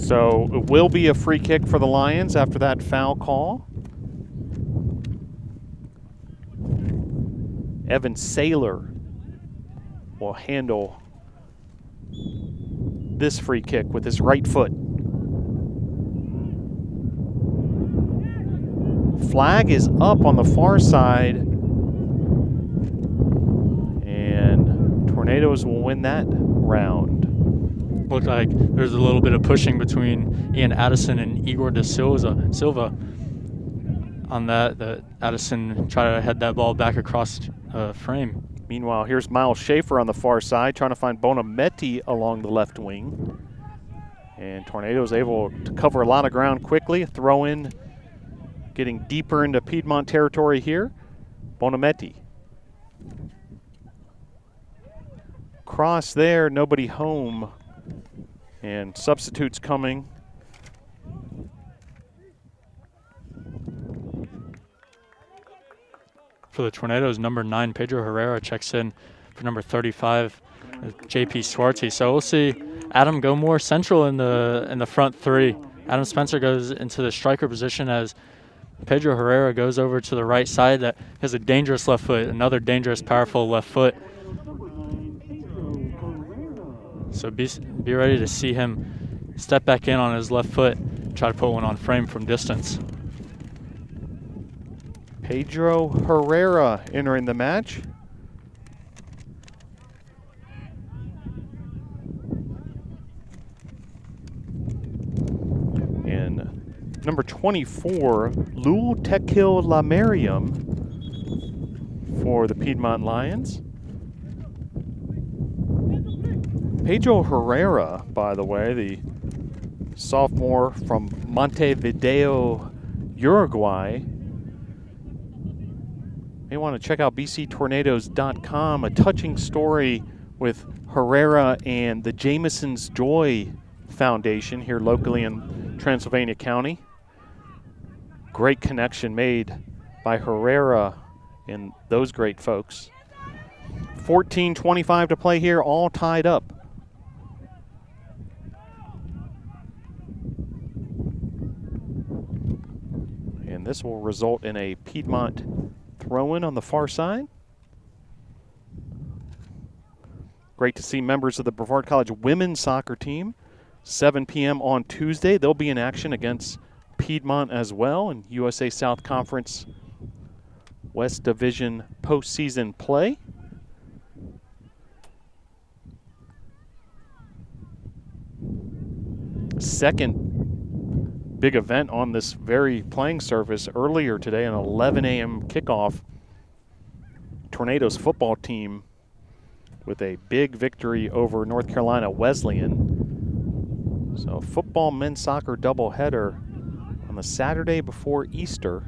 Speaker 3: So it will be a free kick for the Lions after that foul call. Evan Saylor will handle this free kick with his right foot. Flag is up on the far side, and Tornadoes will win that round.
Speaker 2: Looked like there's a little bit of pushing between Ian Addison and Igor de Silva on that Addison tried to head that ball back across frame.
Speaker 3: Meanwhile, here's Miles Schaefer on the far side trying to find Bonametti along the left wing. And Tornadoes able to cover a lot of ground quickly. Throw in, getting deeper into Piedmont territory here. Bonametti. Cross there, nobody home. And substitutes coming.
Speaker 2: For the Tornadoes, number 9, Pedro Herrera checks in for number 35, JP Swarty. So we'll see Adam go more central in the front three. Adam Spencer goes into the striker position as Pedro Herrera goes over to the right side. That has a dangerous left foot, another dangerous, powerful left foot. So be ready to see him step back in on his left foot, try to put one on frame from distance.
Speaker 3: Pedro Herrera entering the match. And number 24, Lul Tekil Lamariam for the Piedmont Lions. Pedro Herrera, by the way, the sophomore from Montevideo, Uruguay. You may want to check out bctornadoes.com, a touching story with Herrera and the Jameson's Joy Foundation here locally in Transylvania County. Great connection made by Herrera and those great folks. 14:25 to play here, all tied up. And this will result in a Piedmont throw-in on the far side. Great to see members of the Brevard College women's soccer team. 7 p.m. on Tuesday. They'll be in action against Piedmont as well in USA South Conference West Division postseason play. Second big event on this very playing surface earlier today, an 11 a.m. kickoff. Tornadoes football team with a big victory over North Carolina Wesleyan. So football, men's soccer doubleheader on the Saturday before Easter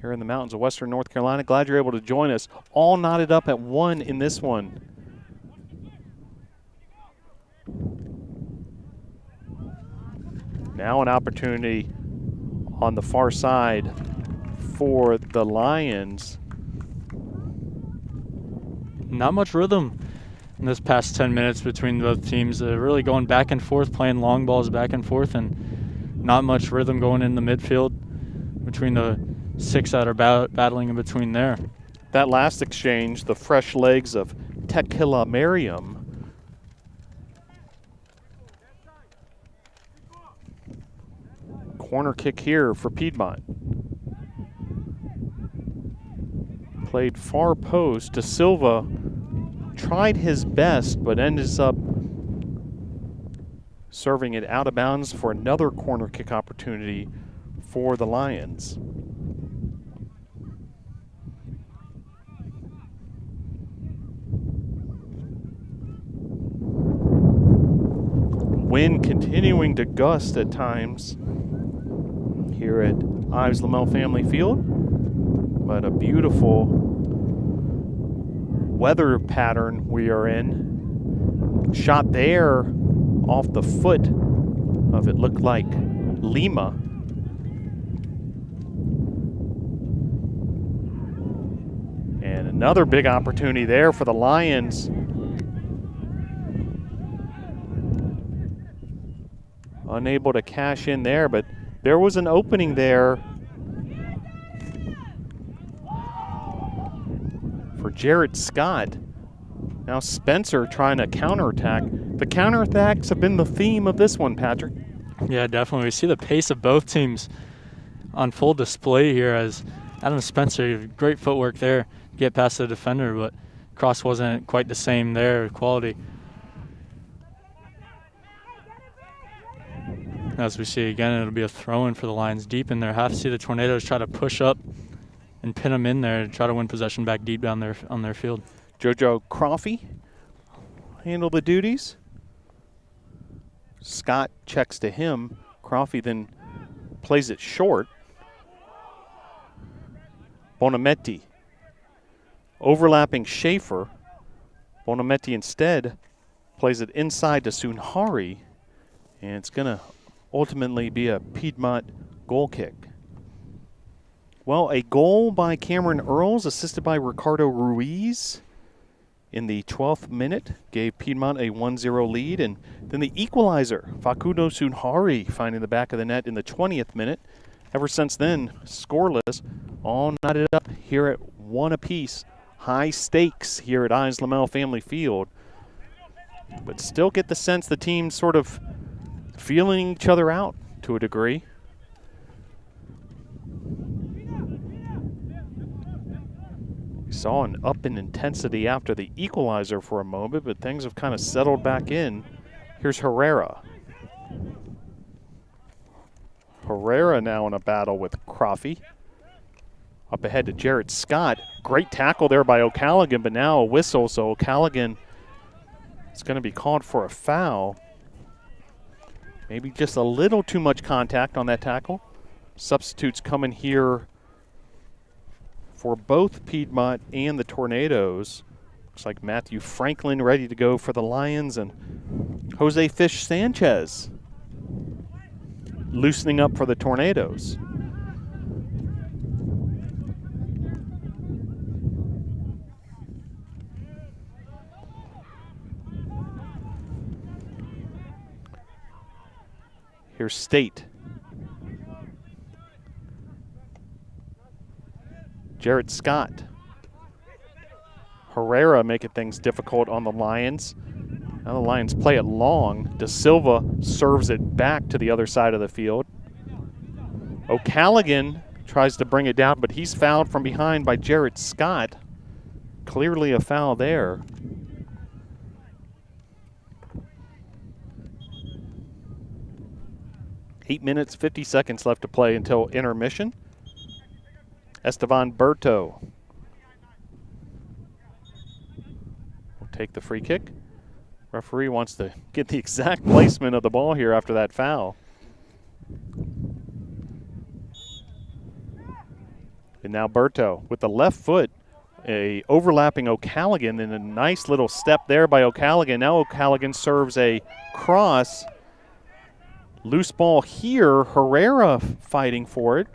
Speaker 3: here in the mountains of western North Carolina. Glad you're able to join us. All knotted up at 1 in this one. Now an opportunity on the far side for the Lions.
Speaker 2: Not much rhythm in this past 10 minutes between both teams. Really going back and forth, playing long balls back and forth, and not much rhythm going in the midfield between the 6 that are battling in between there.
Speaker 3: That last exchange, the fresh legs of Tequila Merriam. Corner kick here for Piedmont. Played far post. De Silva tried his best, but ends up serving it out of bounds for another corner kick opportunity for the Lions. Wind continuing to gust at times here at Ives Lamel Family Field, but a beautiful weather pattern we are in. Shot there off the foot of, it looked like, Lima. And another big opportunity there for the Lions. Unable to cash in there, but there was an opening there for Jarrett Scott. Now Spencer trying to counterattack. The counterattacks have been the theme of this one, Patrick.
Speaker 2: Yeah, definitely. We see the pace of both teams on full display here as Adam Spencer, great footwork there, get past the defender, but cross wasn't quite the same there, quality. As we see again, it'll be a throw-in for the Lions deep in their half. See the Tornadoes try to push up and pin them in there to try to win possession back deep down there on their field.
Speaker 3: JoJo Crawfie handle the duties. Scott checks to him. Crawfie then plays it short. Bonametti overlapping Schaefer. Bonametti instead plays it inside to Sunhari, and it's going to ultimately be a Piedmont goal kick. Well, a goal by Cameron Earls, assisted by Ricardo Ruiz in the 12th minute, gave Piedmont a 1-0 lead. And then the equalizer, Facundo Sunhari, finding the back of the net in the 20th minute. Ever since then, scoreless, all knotted up here at 1 apiece. High stakes here at Ives Lamel Family Field. But still get the sense the team's sort of feeling each other out to a degree. We saw an up in intensity after the equalizer for a moment, but things have kind of settled back in. Here's Herrera. Herrera now in a battle with Crawfie. Up ahead to Jarrett Scott. Great tackle there by O'Callaghan, but now a whistle, so O'Callaghan is going to be called for a foul. Maybe just a little too much contact on that tackle. Substitutes coming here for both Piedmont and the Tornadoes. Looks like Matthew Franklin ready to go for the Lions, and Jose Fish Sanchez loosening up for the Tornadoes. Here's State. Jarrett Scott. Herrera making things difficult on the Lions. Now the Lions play it long. Da Silva serves it back to the other side of the field. O'Callaghan tries to bring it down, but he's fouled from behind by Jarrett Scott. Clearly a foul there. Eight minutes, 50 seconds left to play until intermission. Estevan Berto will take the free kick. Referee wants to get the exact placement of the ball here after that foul. And now Berto with the left foot, a overlapping O'Callaghan, and a nice little step there by O'Callaghan. Now O'Callaghan serves a cross. Loose ball here, Herrera fighting for it.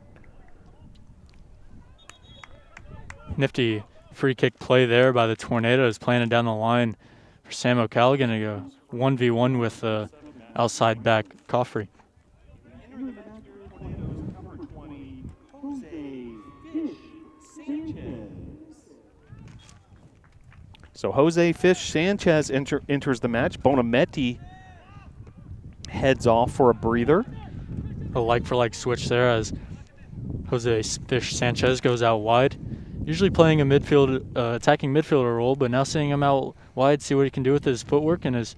Speaker 2: Nifty free kick play there by the Tornadoes, playing it down the line for Sam O'Callaghan to go 1v1 with outside back Coffrey.
Speaker 3: So Jose Fish Sanchez enters the match. Bonametti heads off for a breather.
Speaker 2: A like-for-like switch there as Jose Fish Sanchez goes out wide. Usually playing a midfield, attacking midfielder role, but now seeing him out wide, see what he can do with his footwork and his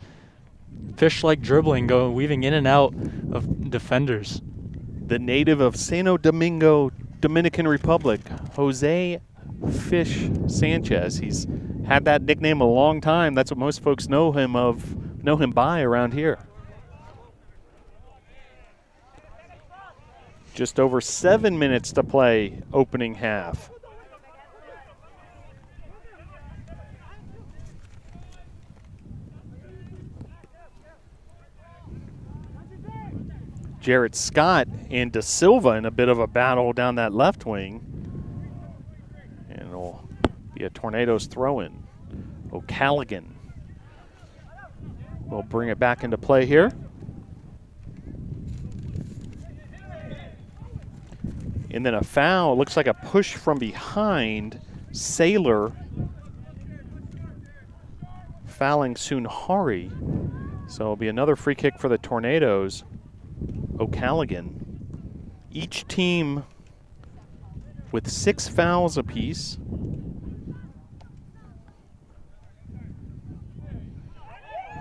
Speaker 2: fish-like dribbling, weaving in and out of defenders.
Speaker 3: The native of Santo Domingo, Dominican Republic, Jose Fish Sanchez. He's had that nickname a long time. That's what most folks know him by around here. Just over 7 minutes to play opening half. Jarrett Scott and Da Silva in a bit of a battle down that left wing. And it'll be a Tornadoes throw-in. O'Callaghan will bring it back into play here. And then a foul, looks like a push from behind. Saylor fouling Sunhari. So it'll be another free kick for the Tornadoes. O'Callaghan. Each team with 6 fouls apiece.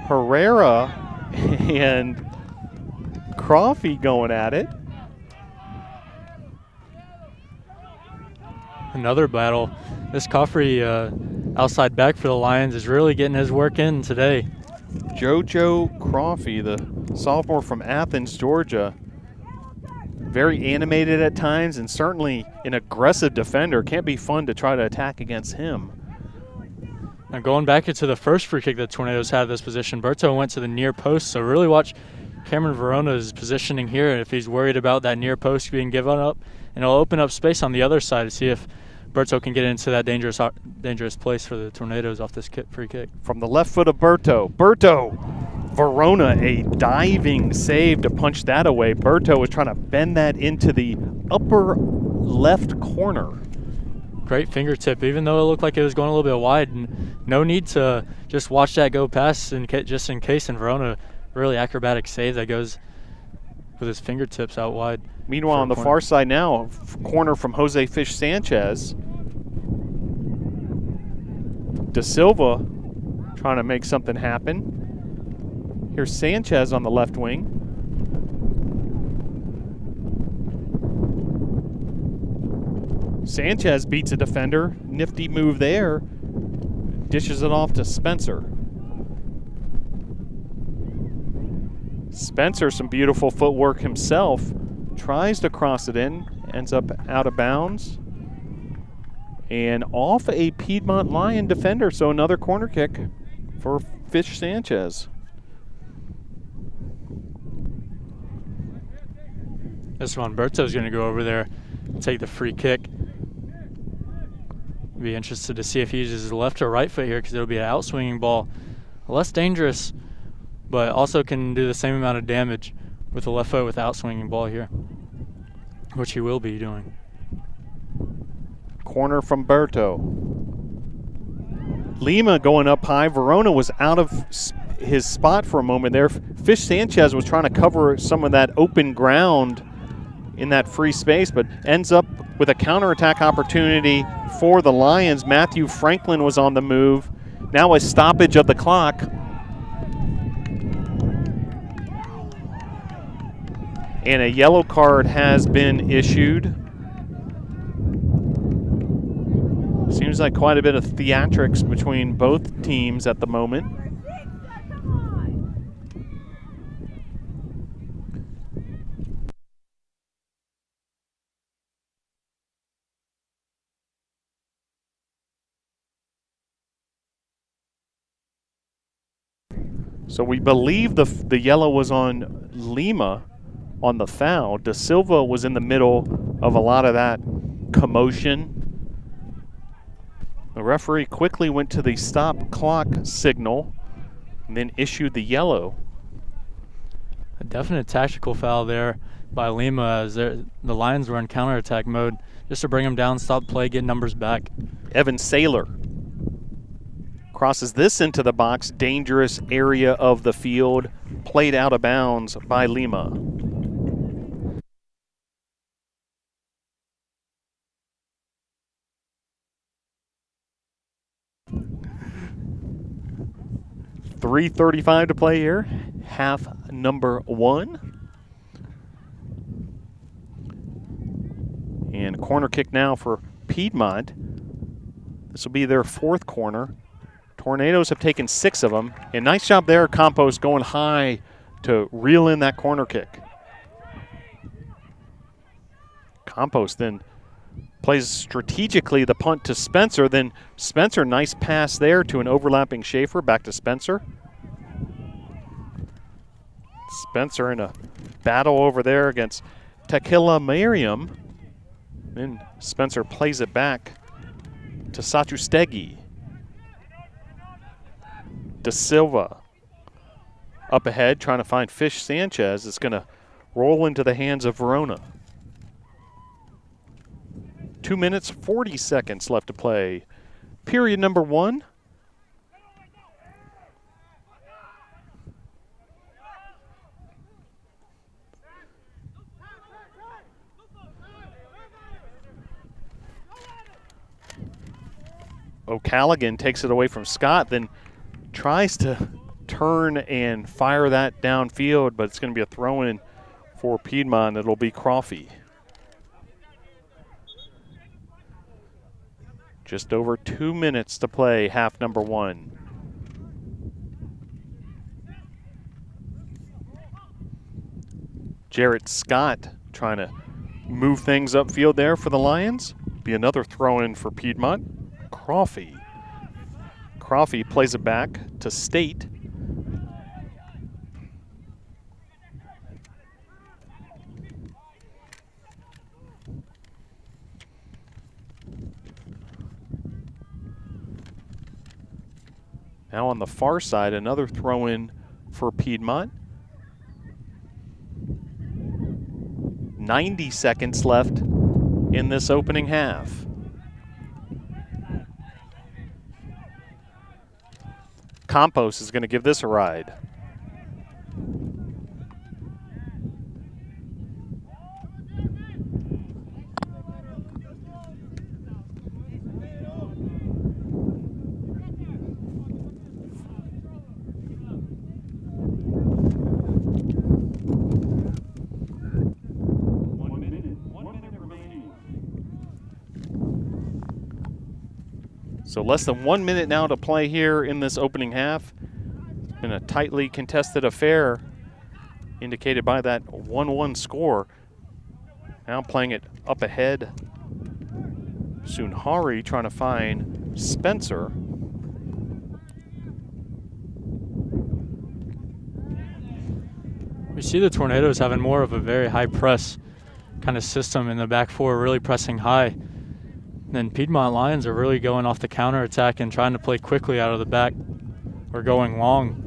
Speaker 3: Herrera and Crawfey going at it.
Speaker 2: Another battle. This Coffrey outside back for the Lions is really getting his work in today.
Speaker 3: JoJo Crawfey, the sophomore from Athens, Georgia. Very animated at times and certainly an aggressive defender. Can't be fun to try to attack against him.
Speaker 2: Now going back into the first free kick that Tornadoes had this position, Berto went to the near post, so really watch Cameron Verona's positioning here if he's worried about that near post being given up, and it'll open up space on the other side to see if Berto can get into that dangerous place for the Tornadoes off this free kick.
Speaker 3: From the left foot of Berto. Verona, a diving save to punch that away. Berto was trying to bend that into the upper left corner.
Speaker 2: Great fingertip, even though it looked like it was going a little bit wide. No need to just watch that go past just in case. And Verona, really acrobatic save that goes with his fingertips out wide.
Speaker 3: Meanwhile, on the far side now, corner from Jose Fish Sanchez. Da Silva trying to make something happen. Here's Sanchez on the left wing. Sanchez beats a defender. Nifty move there. Dishes it off to Spencer. Spencer, some beautiful footwork himself. Tries to cross it in. Ends up out of bounds. and off a Piedmont Lion defender. So another corner kick for Fish Sanchez.
Speaker 2: This one, Berto's going to go over there and take the free kick. Be interested to see if he uses his left or right foot here, because it'll be an outswinging ball. Less dangerous, but also can do the same amount of damage with the left foot with the outswinging ball here, which he will be doing.
Speaker 3: Corner from Berto. Lima going up high. Verona was out of his spot for a moment there. Fish Sanchez was trying to cover some of that open ground in that free space, but ends up with a counterattack opportunity for the Lions. Matthew Franklin was on the move. Now a stoppage of the clock. And a yellow card has been issued. Seems like quite a bit of theatrics between both teams at the moment. So we believe the yellow was on Lima on the foul. Da Silva was in the middle of a lot of that commotion. The referee quickly went to the stop clock signal and then issued the yellow.
Speaker 2: A definite tactical foul there by Lima, as the Lions were in counterattack mode, just to bring them down, stop play, get numbers back.
Speaker 3: Evan Saylor crosses this into the box. Dangerous area of the field, played out of bounds by Lima. .335 to play here, half number one. And corner kick now for Piedmont. This will be their fourth corner. Tornadoes have taken 6 of them. And nice job there, Campos going high to reel in that corner kick. Campos then plays strategically the punt to Spencer. Then Spencer, nice pass there to an overlapping Schaefer. Back to Spencer. Spencer in a battle over there against Tequila Miriam. Then Spencer plays it back to Satustegi. Da Silva up ahead trying to find Fish Sanchez. It's going to roll into the hands of Verona. 2 minutes, 40 seconds left to play. Period number one. O'Callaghan takes it away from Scott, then tries to turn and fire that downfield, but it's going to be a throw-in for Piedmont. It'll be Crawfie. Just over 2 minutes to play, half number one. Jarrett Scott trying to move things upfield there for the Lions. Be another throw-in for Piedmont. Crawfie. Crawfie plays it back to State. Now on the far side, another throw-in for Piedmont. 90 seconds left in this opening half. Campos is going to give this a ride. So less than 1 minute now to play here in this opening half. It's been a tightly contested affair, indicated by that 1-1 score. Now playing it up ahead. Sunhari trying to find Spencer.
Speaker 2: We see the Tornadoes having more of a very high press kind of system in the back four, really pressing high. Then Piedmont Lions are really going off the counterattack and trying to play quickly out of the back or going long.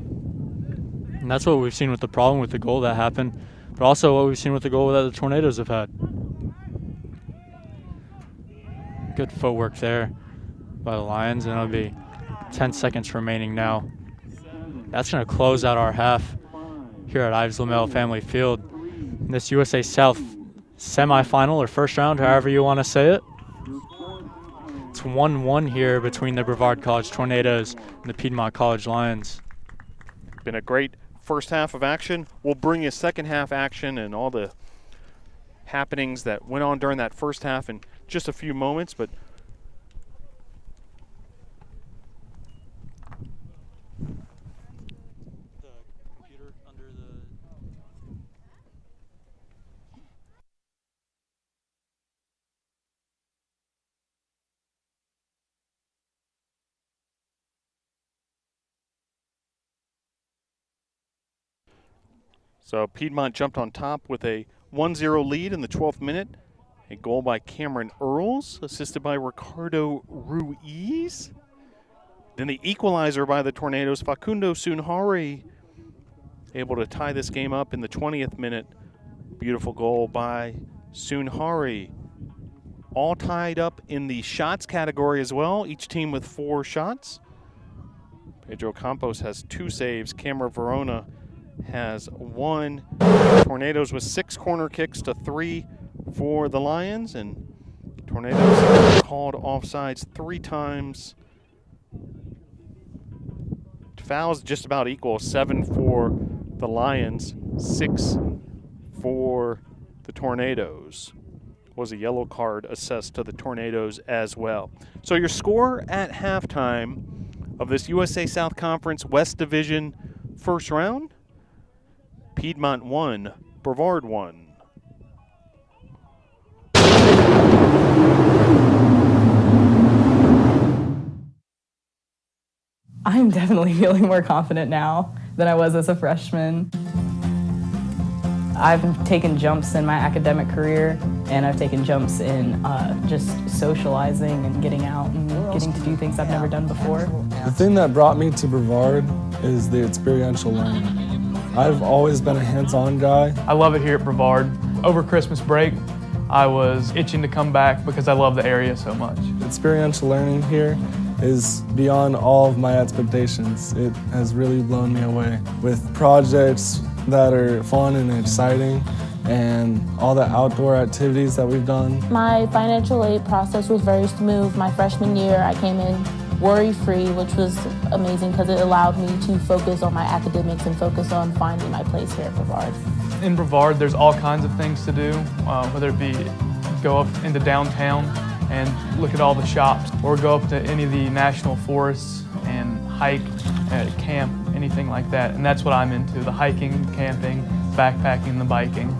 Speaker 2: And that's what we've seen with the problem with the goal that happened, but also what we've seen with the goal that the Tornadoes have had. Good footwork there by the Lions, and it'll be 10 seconds remaining now. That's going to close out our half here at Ives Lamel Family Field. In this USA South semifinal or first round, however you want to say it. It's 1-1 here between the Brevard College Tornadoes and the Piedmont College Lions.
Speaker 3: Been a great first half of action. We'll bring you second half action and all the happenings that went on during that first half in just a few moments, but so Piedmont jumped on top with a 1-0 lead in the 12th minute. A goal by Cameron Earls, assisted by Ricardo Ruiz. Then the equalizer by the Tornadoes, Facundo Sunhari, able to tie this game up in the 20th minute. Beautiful goal by Sunhari. All tied up in the shots category as well, each team with 4 shots. Pedro Campos has 2 saves. Cameron Verona has 1. Tornadoes with 6 corner kicks to 3 for the Lions, and Tornadoes called offsides 3 times. Fouls just about equal, 7 for the Lions, 6 for the Tornadoes. Was a yellow card assessed to the Tornadoes as well. So your score at halftime of this USA South Conference West Division first round: Piedmont 1, Brevard 1.
Speaker 4: I'm definitely feeling more confident now than I was as a freshman. I've taken jumps in my academic career, and I've taken jumps in just socializing and getting out and getting to do things I've never done before.
Speaker 5: The thing that brought me to Brevard is the experiential learning. I've always been a hands-on guy.
Speaker 6: I love it here at Brevard. Over Christmas break, I was itching to come back because I love the area so much.
Speaker 5: Experiential learning here is beyond all of my expectations. It has really blown me away with projects that are fun and exciting and all the outdoor activities that we've done.
Speaker 7: My financial aid process was very smooth. My freshman year, I came in worry-free, which was amazing because it allowed me to focus on my academics and focus on finding my place here at Brevard.
Speaker 6: In Brevard, there's all kinds of things to do, whether it be go up into downtown and look at all the shops, or go up to any of the national forests and hike, camp, anything like that. And that's what I'm into, the hiking, camping, backpacking, the biking.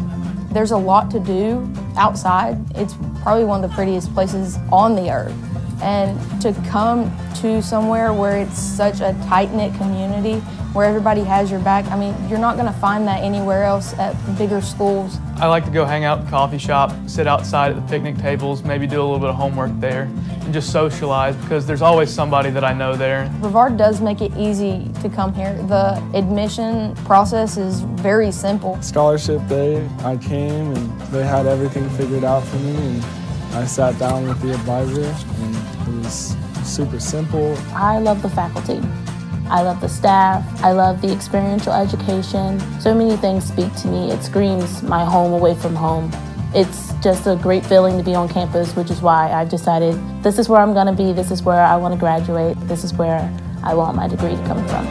Speaker 7: There's a lot to do outside. It's probably one of the prettiest places on the earth. And to come to somewhere where it's such a tight-knit community, where everybody has your back, I mean, you're not gonna find that anywhere else at bigger schools.
Speaker 6: I like to go hang out in the coffee shop, sit outside at the picnic tables, maybe do a little bit of homework there, and just socialize because there's always somebody that I know there.
Speaker 7: Brevard does make it easy to come here. The admission process is very simple.
Speaker 5: Scholarship day, I came and they had everything figured out for me, and I sat down with the advisor and it was super simple.
Speaker 7: I love the faculty. I love the staff. I love the experiential education. So many things speak to me. It screams my home away from home. It's just a great feeling to be on campus, which is why I've decided this is where I'm gonna be, this is where I wanna graduate, this is where I want my degree to come from.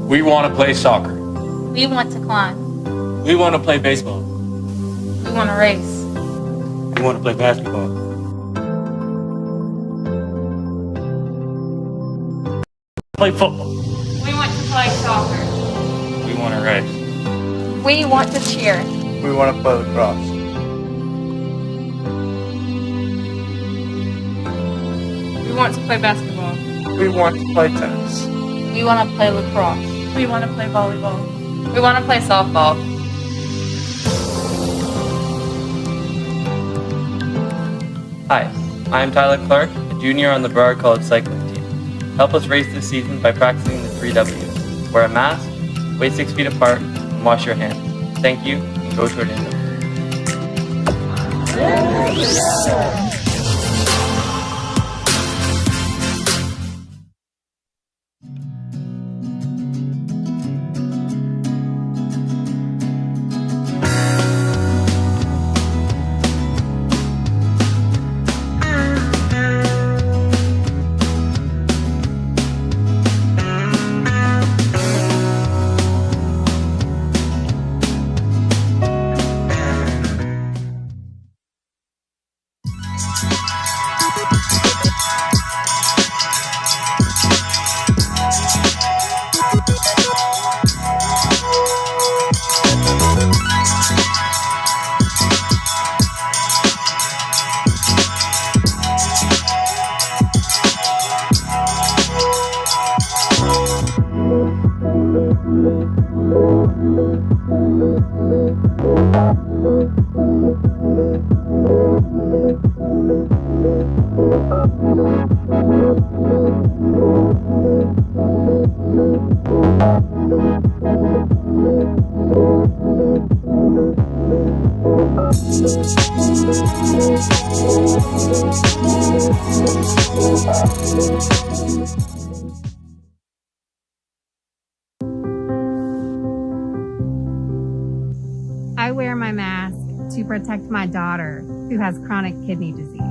Speaker 8: We want to play soccer.
Speaker 9: We want to climb.
Speaker 8: We want to play baseball.
Speaker 9: We want to race.
Speaker 8: We want to play basketball. play football.
Speaker 9: We want to play soccer.
Speaker 8: We want to race.
Speaker 9: We want to cheer.
Speaker 10: We want to play lacrosse.
Speaker 9: We want to play basketball.
Speaker 10: We want to play tennis.
Speaker 9: We want to play lacrosse.
Speaker 4: We want to play volleyball.
Speaker 9: We want to play softball.
Speaker 11: Hi, I'm Tyler Clark, a junior on the Brevard College cycling team. Help us race this season by practicing the 3 W's. Wear a mask, wait 6 feet apart, and wash your hands. Thank you, and go Tornado.
Speaker 12: I wear my mask to protect my daughter who has chronic kidney disease.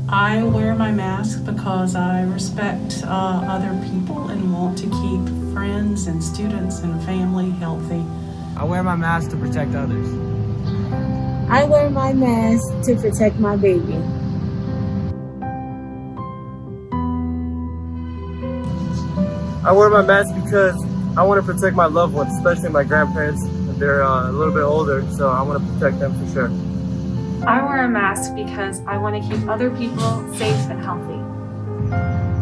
Speaker 13: I wear my mask because I respect other people and want to keep friends and students and family healthy.
Speaker 14: I wear my mask to protect others.
Speaker 15: I wear my mask to protect my baby.
Speaker 14: I wear my mask because I want to protect my loved ones, especially my grandparents. They're a little bit older, so I want to protect them for sure.
Speaker 16: I wear a mask because I want to keep other people safe and healthy.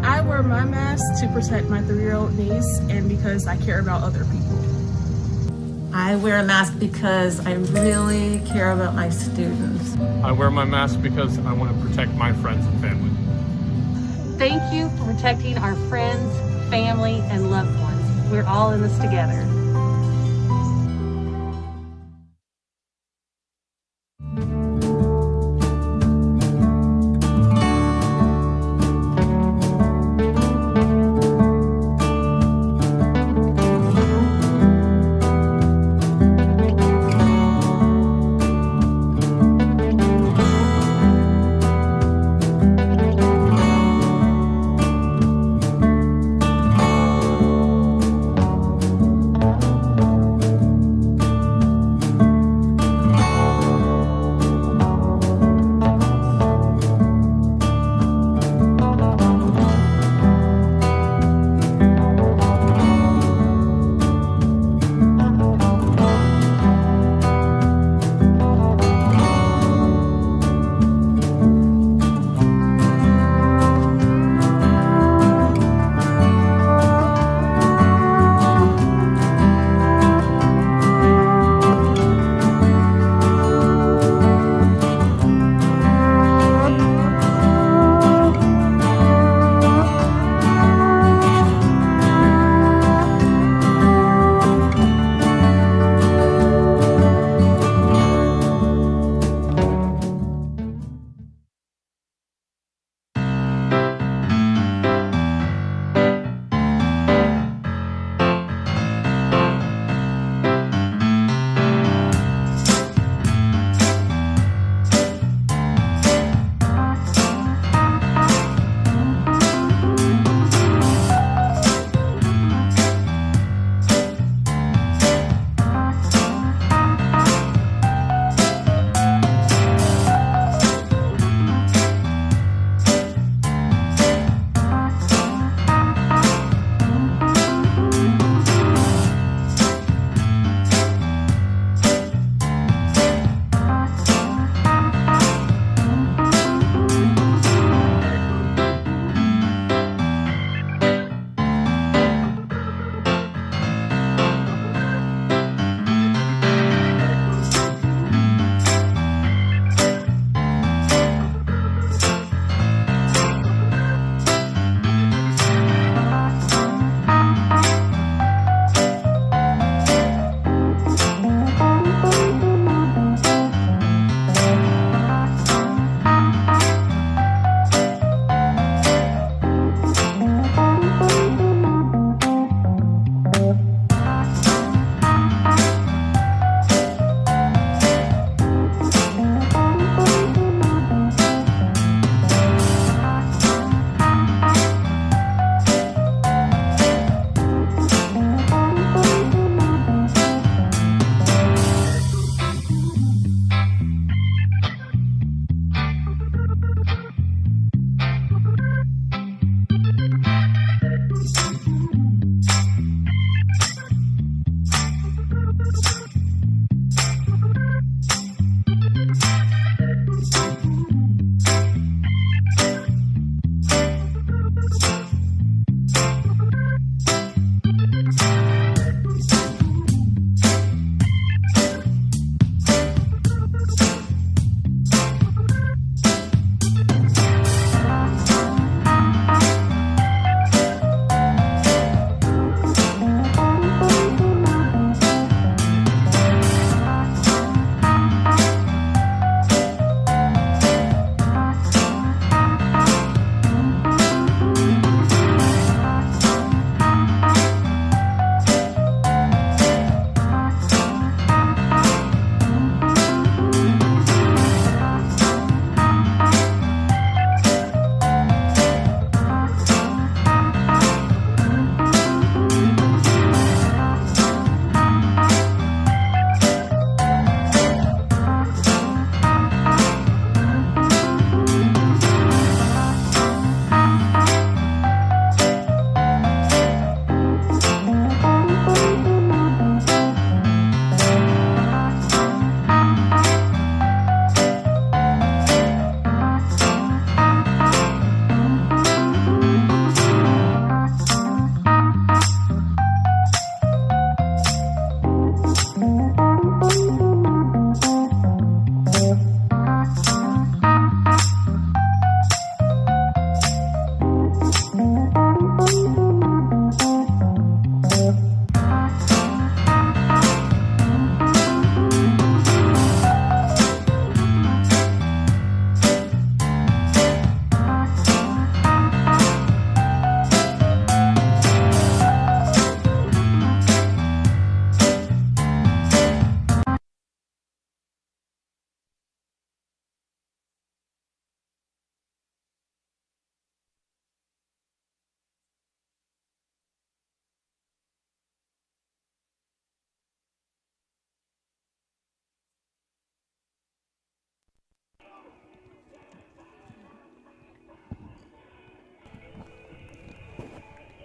Speaker 17: I wear my mask to protect my 3-year-old niece and because I care about other people.
Speaker 18: I wear a mask because I really care about my students.
Speaker 19: I wear my mask because I want to protect my friends and family.
Speaker 16: Thank you for protecting our friends, family, and loved ones. We're all in this together.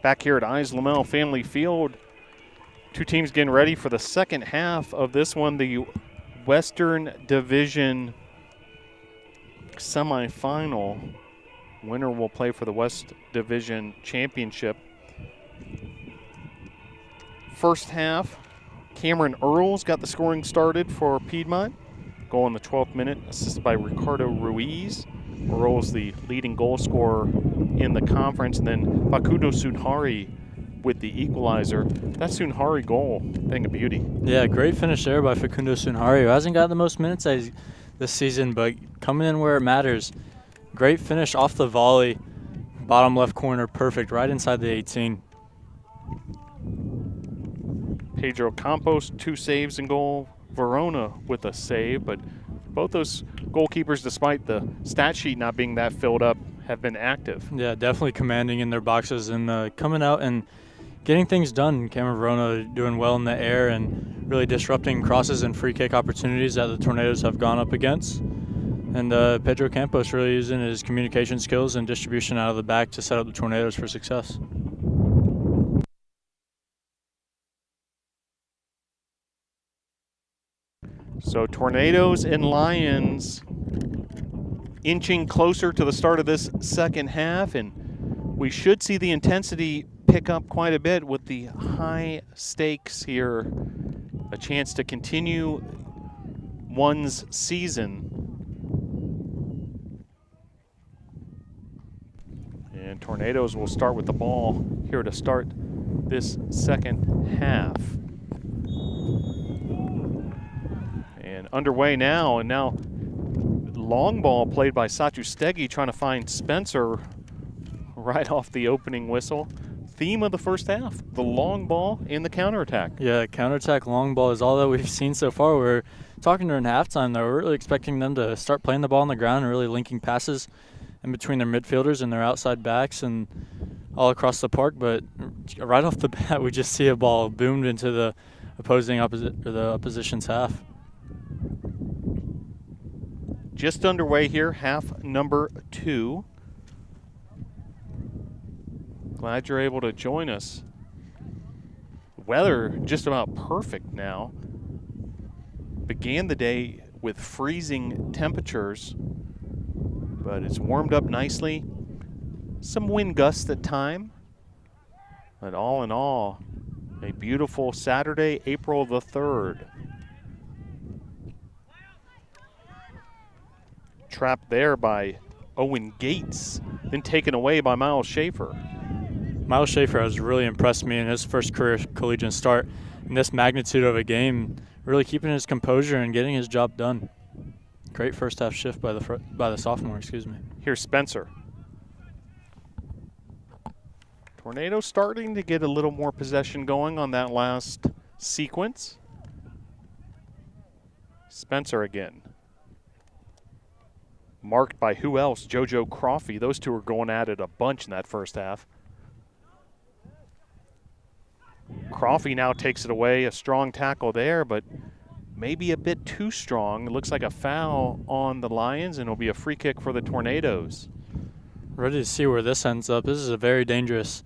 Speaker 3: back here at Eyes Lamel Family Field. Two teams getting ready for the second half of this one, the Western Division semifinal. Winner will play for the West Division Championship. First half, Cameron Earls got the scoring started for Piedmont. Goal in the 12th minute, assisted by Ricardo Ruiz. Earls the leading goal scorer in the conference, and then Facundo Sunhari with the equalizer. That Sunhari goal, thing of beauty.
Speaker 2: Yeah, great finish there by Facundo Sunhari, who hasn't got the most minutes this season, but coming in where it matters. Great finish off the volley, bottom left corner, perfect, right inside the 18.
Speaker 3: Pedro Campos, 2 saves in goal. Verona with a save, but both those goalkeepers, despite the stat sheet not being that filled up, have been active.
Speaker 2: Yeah, definitely commanding in their boxes and coming out and getting things done. Cameron Verona doing well in the air and really disrupting crosses and free kick opportunities that the Tornadoes have gone up against. And Pedro Campos really using his communication skills and distribution out of the back to set up the Tornadoes for success.
Speaker 3: So Tornadoes and Lions inching closer to the start of this second half, and we should see the intensity pick up quite a bit with the high stakes here. A chance to continue one's season. And Tornadoes will start with the ball here to start this second half. And underway now, and now long ball played by Satu Stegi trying to find Spencer right off the opening whistle. Theme of the first half, the long ball in the counterattack.
Speaker 2: Yeah, counterattack long ball is all that we've seen so far. We're talking during halftime, though. We're really expecting them to start playing the ball on the ground and really linking passes in between their midfielders and their outside backs and all across the park. But right off the bat, we just see a ball boomed into the opposition's half.
Speaker 3: Just underway here, half number 2. Glad you're able to join us. Weather just about perfect now. Began the day with freezing temperatures, but it's warmed up nicely. Some wind gusts at time, but all in all, a beautiful Saturday, April the 3rd. Trapped there by Owen Gates, then taken away by Miles Schaefer.
Speaker 2: Miles Schaefer has really impressed me in his first career collegiate start. In this magnitude of a game, really keeping his composure and getting his job done. Great first half shift by the sophomore,
Speaker 3: Here's Spencer. Tornado starting to get a little more possession going on that last sequence. Spencer again. Marked by who else? JoJo Crawfey. Those two are going at it a bunch in that first half. Crawfey now takes it away. A strong tackle there, but maybe a bit too strong. It looks like a foul on the Lions, and it'll be a free kick for the Tornadoes.
Speaker 2: Ready to see where this ends up. This is a very dangerous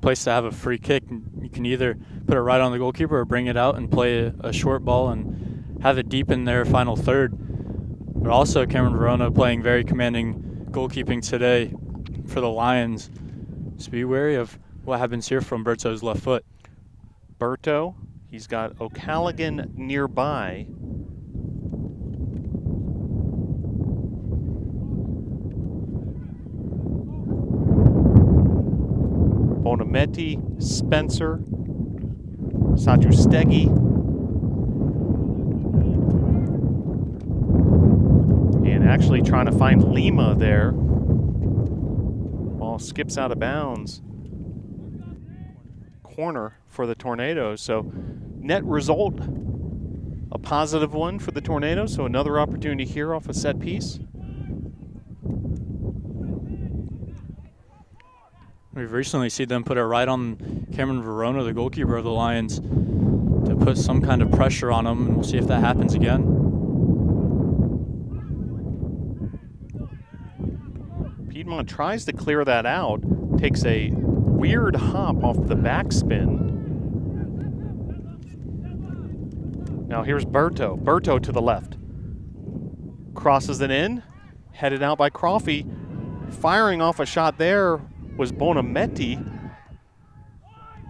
Speaker 2: place to have a free kick. You can either put it right on the goalkeeper or bring it out and play a short ball and have it deep in their final third. But also Cameron Verona playing very commanding goalkeeping today for the Lions. Just be wary of what happens here from Berto's left foot.
Speaker 3: Berto, he's got O'Callaghan nearby. Bonametti, Spencer, Satu Stegi. And actually trying to find Lima there. Ball skips out of bounds. Corner for the Tornadoes. So net result, a positive one for the Tornadoes. So another opportunity here off a set piece.
Speaker 2: We've recently seen them put it right on Cameron Verona, the goalkeeper of the Lions, to put some kind of pressure on him, and we'll see if that happens again.
Speaker 3: Piedmont tries to clear that out, takes a weird hop off the backspin. Now here's Berto. Berto to the left. Crosses it in, headed out by Crawfie. Firing off a shot there was Bonametti.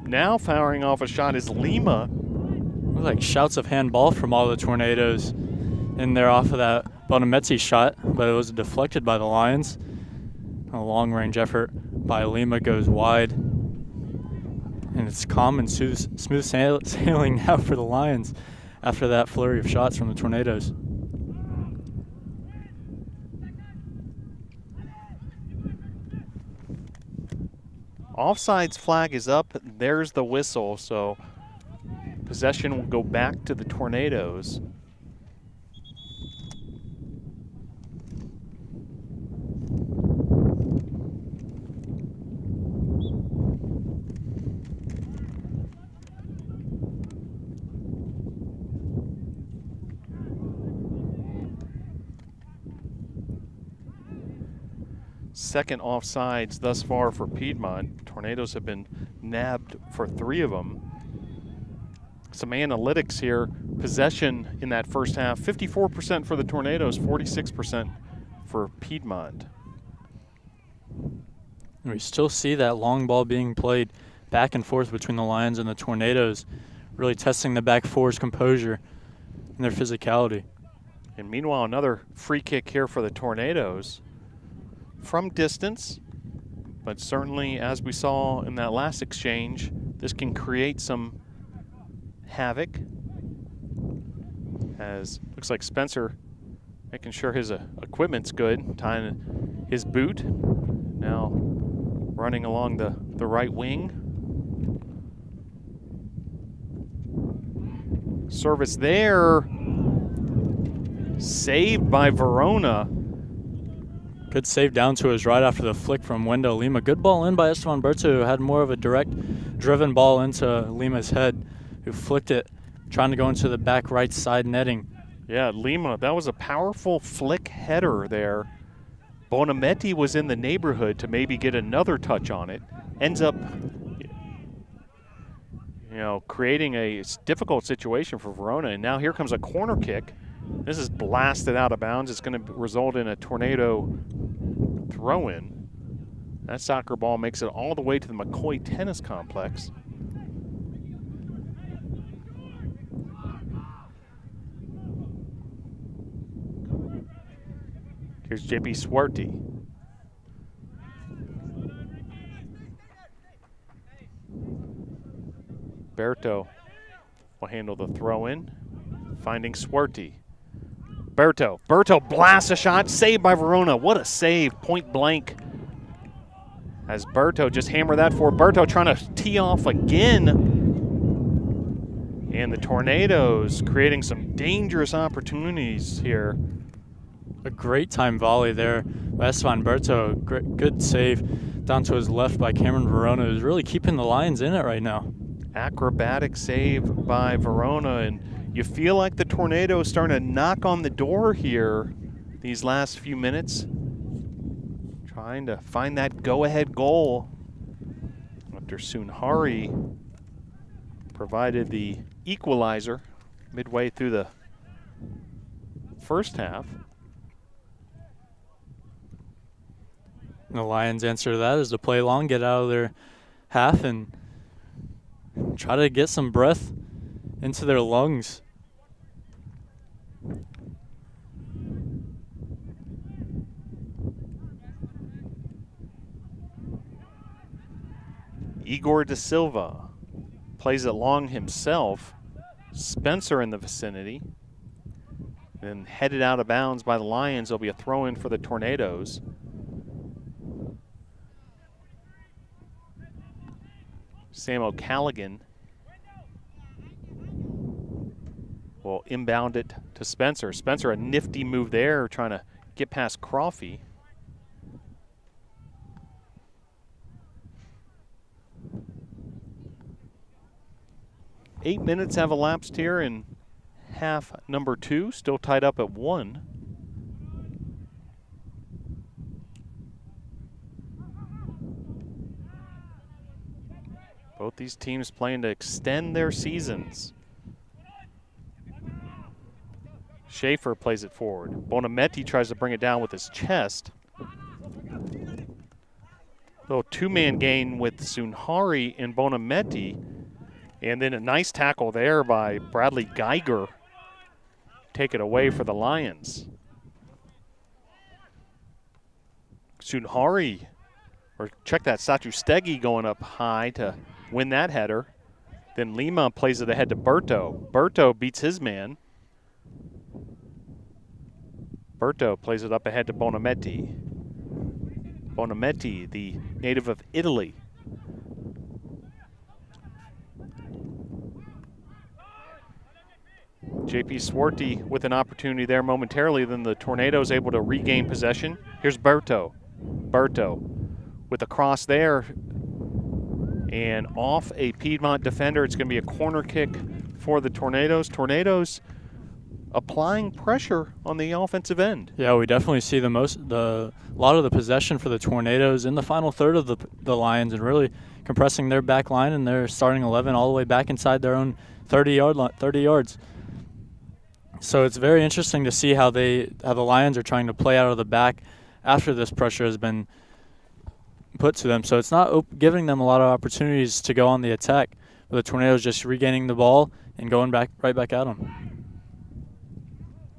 Speaker 3: Now firing off a shot is Lima.
Speaker 2: Like shouts of handball from all the Tornadoes in there off of that Bonametti shot, but it was deflected by the Lions. A long-range effort by Lima goes wide. And it's calm and smooth sailing now for the Lions after that flurry of shots from the Tornadoes.
Speaker 3: Offsides flag is up. There's the whistle, so possession will go back to the Tornadoes. Second offsides thus far for Piedmont. Tornadoes have been nabbed for 3 of them. Some analytics here. Possession in that first half, 54% for the Tornadoes, 46% for Piedmont.
Speaker 2: We still see that long ball being played back and forth between the Lions and the Tornadoes, really testing the back four's composure and their physicality.
Speaker 3: And meanwhile, another free kick here for the Tornadoes. From distance, but certainly as we saw in that last exchange, this can create some havoc. As looks like Spencer making sure his equipment's good, tying his boot. Now running along the right wing. Service there, saved by Verona.
Speaker 2: Good save down to his right after the flick from Wendell Lima. Good ball in by Esteban Berto, who had more of a direct driven ball into Lima's head, who flicked it, trying to go into the back right side netting.
Speaker 3: Yeah, Lima, that was a powerful flick header there. Bonametti was in the neighborhood to maybe get another touch on it. Ends up, creating a difficult situation for Verona. And now here comes a corner kick. This is blasted out of bounds. It's going to result in a Tornado throw-in. That soccer ball makes it all the way to the McCoy Tennis Complex. Here's JP Swarty. Berto will handle the throw-in, finding Swarty. Berto blasts a shot, saved by Verona. What a save, point blank. As Berto just hammered that for Berto, trying to tee off again. And the Tornadoes creating some dangerous opportunities here.
Speaker 2: A great time volley there by Esteban Berto. Good save down to his left by Cameron Verona, who's really keeping the Lions in it right now.
Speaker 3: Acrobatic save by Verona, and you feel like the Tornadoes starting to knock on the door here these last few minutes. Trying to find that go-ahead goal after Sunhari provided the equalizer midway through the first half.
Speaker 2: And the Lions' answer to that is to play long, get out of their half, and try to get some breath into their lungs.
Speaker 3: Igor Da Silva plays it long himself. Spencer in the vicinity. Then headed out of bounds by the Lions. There'll be a throw-in for the Tornadoes. Sam O'Callaghan will inbound it to Spencer. Spencer, a nifty move there, trying to get past Crawfie. Eight minutes have elapsed here in half number 2, still tied up at 1. Both these teams playing to extend their seasons. Schaefer plays it forward. Bonametti tries to bring it down with his chest. Little two-man gain with Sunhari and Bonametti. And then a nice tackle there by Bradley Geiger. Take it away for the Lions. Sunhari, or check that, Satustegi going up high to win that header. Then Lima plays it ahead to Berto. Berto beats his man. Berto plays it up ahead to Bonametti. Bonametti, the native of Italy. JP Swarty with an opportunity there momentarily, then the Tornadoes able to regain possession. Here's Berto. Berto with a cross there. And off a Piedmont defender. It's going to be a corner kick for the Tornadoes. Tornadoes applying pressure on the offensive end.
Speaker 2: Yeah, we definitely see a lot of the possession for the Tornadoes in the final third of the Lions, and really compressing their back line and their starting 11 all the way back inside their own 30 yards. So it's very interesting to see how the Lions are trying to play out of the back after this pressure has been put to them. So it's not giving them a lot of opportunities to go on the attack, but the Tornadoes just regaining the ball and going right back at them.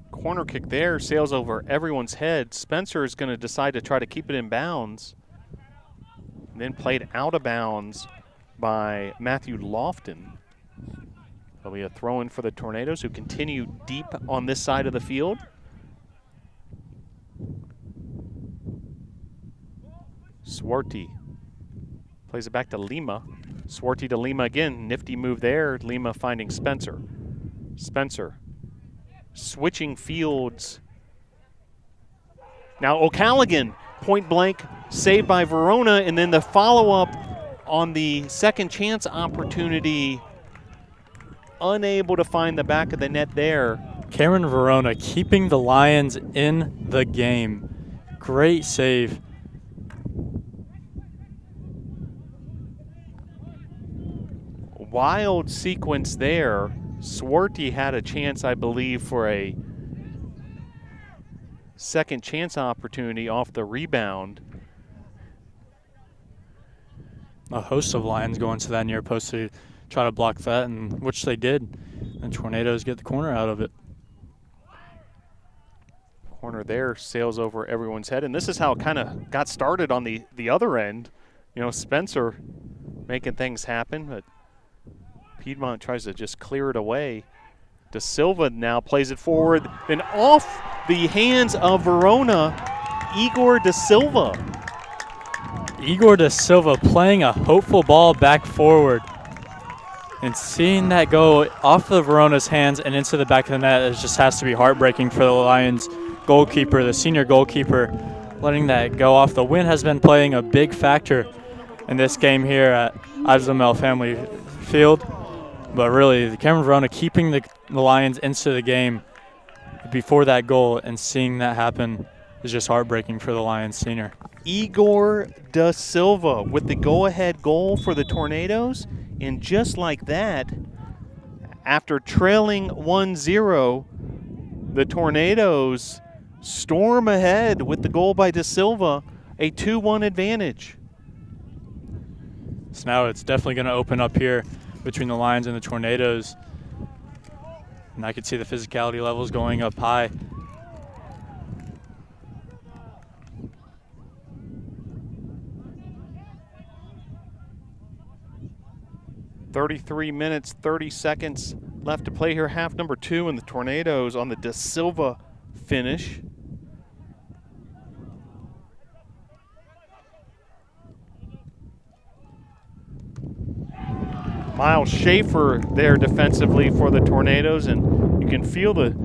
Speaker 3: Corner kick there, sails over everyone's head. Spencer is going to decide to try to keep it in bounds. And then played out of bounds by Matthew Lofton. There'll be a throw-in for the Tornadoes, who continue deep on this side of the field. Swarty plays it back to Lima. Swarty to Lima again. Nifty move there. Lima finding Spencer. Spencer switching fields. Now O'Callaghan, point blank, saved by Verona, and then the follow-up on the second chance opportunity, unable to find the back of the net there.
Speaker 2: Cameron Verona keeping the Lions in the game. Great save.
Speaker 3: Wild sequence there. Swarty had a chance, I believe, for a second chance opportunity off the rebound.
Speaker 2: A host of Lions going to that near post to try to block that, and which they did. And Tornadoes get the corner out of it.
Speaker 3: Corner there sails over everyone's head, and this is how it kind of got started on the other end. You know, Spencer making things happen, but Piedmont tries to just clear it away. Da Silva now plays it forward, then off the hands of Verona, Igor Da Silva.
Speaker 2: Igor Da Silva playing a hopeful ball back forward. And seeing that go off of Verona's hands and into the back of the net, it just has to be heartbreaking for the Lions goalkeeper, the senior goalkeeper, letting that go off. The wind has been playing a big factor in this game here at Azamel Family Field. But really, Cameron Verona keeping the Lions into the game before that goal, and seeing that happen is just heartbreaking for the Lions senior.
Speaker 3: Igor Da Silva with the go-ahead goal for the Tornadoes. And just like that, after trailing 1-0, the Tornadoes storm ahead with the goal by Da Silva, a 2-1 advantage.
Speaker 2: So now it's definitely going to open up here between the Lions and the Tornadoes. And I could see the physicality levels going up high.
Speaker 3: .33 minutes, 30 seconds left to play here. Half number 2, and the Tornadoes on the Da Silva finish. Miles Schaefer there defensively for the Tornadoes, and you can feel the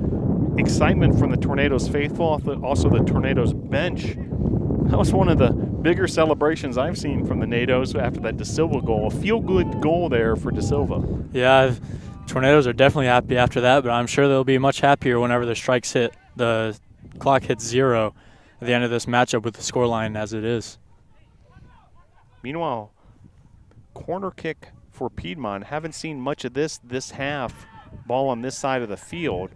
Speaker 3: excitement from the Tornadoes faithful, also the Tornadoes bench. That was one of the bigger celebrations I've seen from the NATOs after that Da Silva goal. A feel-good goal there for Da Silva.
Speaker 2: Yeah, Tornadoes are definitely happy after that, but I'm sure they'll be much happier whenever the strikes hit. The clock hits 0 at the end of this matchup with the scoreline as it is.
Speaker 3: Meanwhile, corner kick for Piedmont. Haven't seen much of this half. Ball on this side of the field.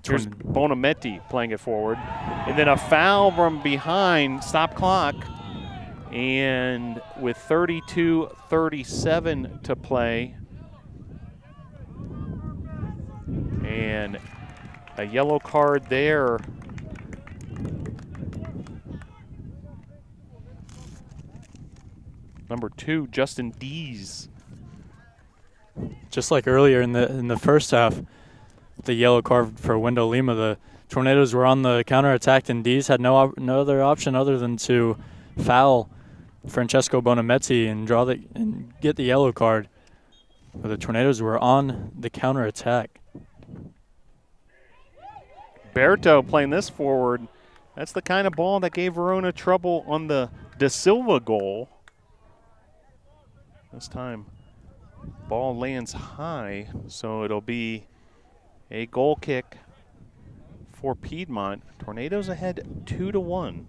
Speaker 3: Here's Bonametti playing it forward. And then a foul from behind, stop clock. And with 32:37 to play, and a yellow card there. Number 2, Justin Dees.
Speaker 2: Just like earlier in the first half, the yellow card for Wendell Lima, the Tornadoes were on the counterattack, and Dees had no other option other than to foul Francesco Bonametti and get the yellow card. But the Tornadoes were on the counterattack.
Speaker 3: Berto playing this forward. That's the kind of ball that gave Verona trouble on the De Silva goal. This time, ball lands high, so it'll be a goal kick for Piedmont. Tornadoes ahead 2-1.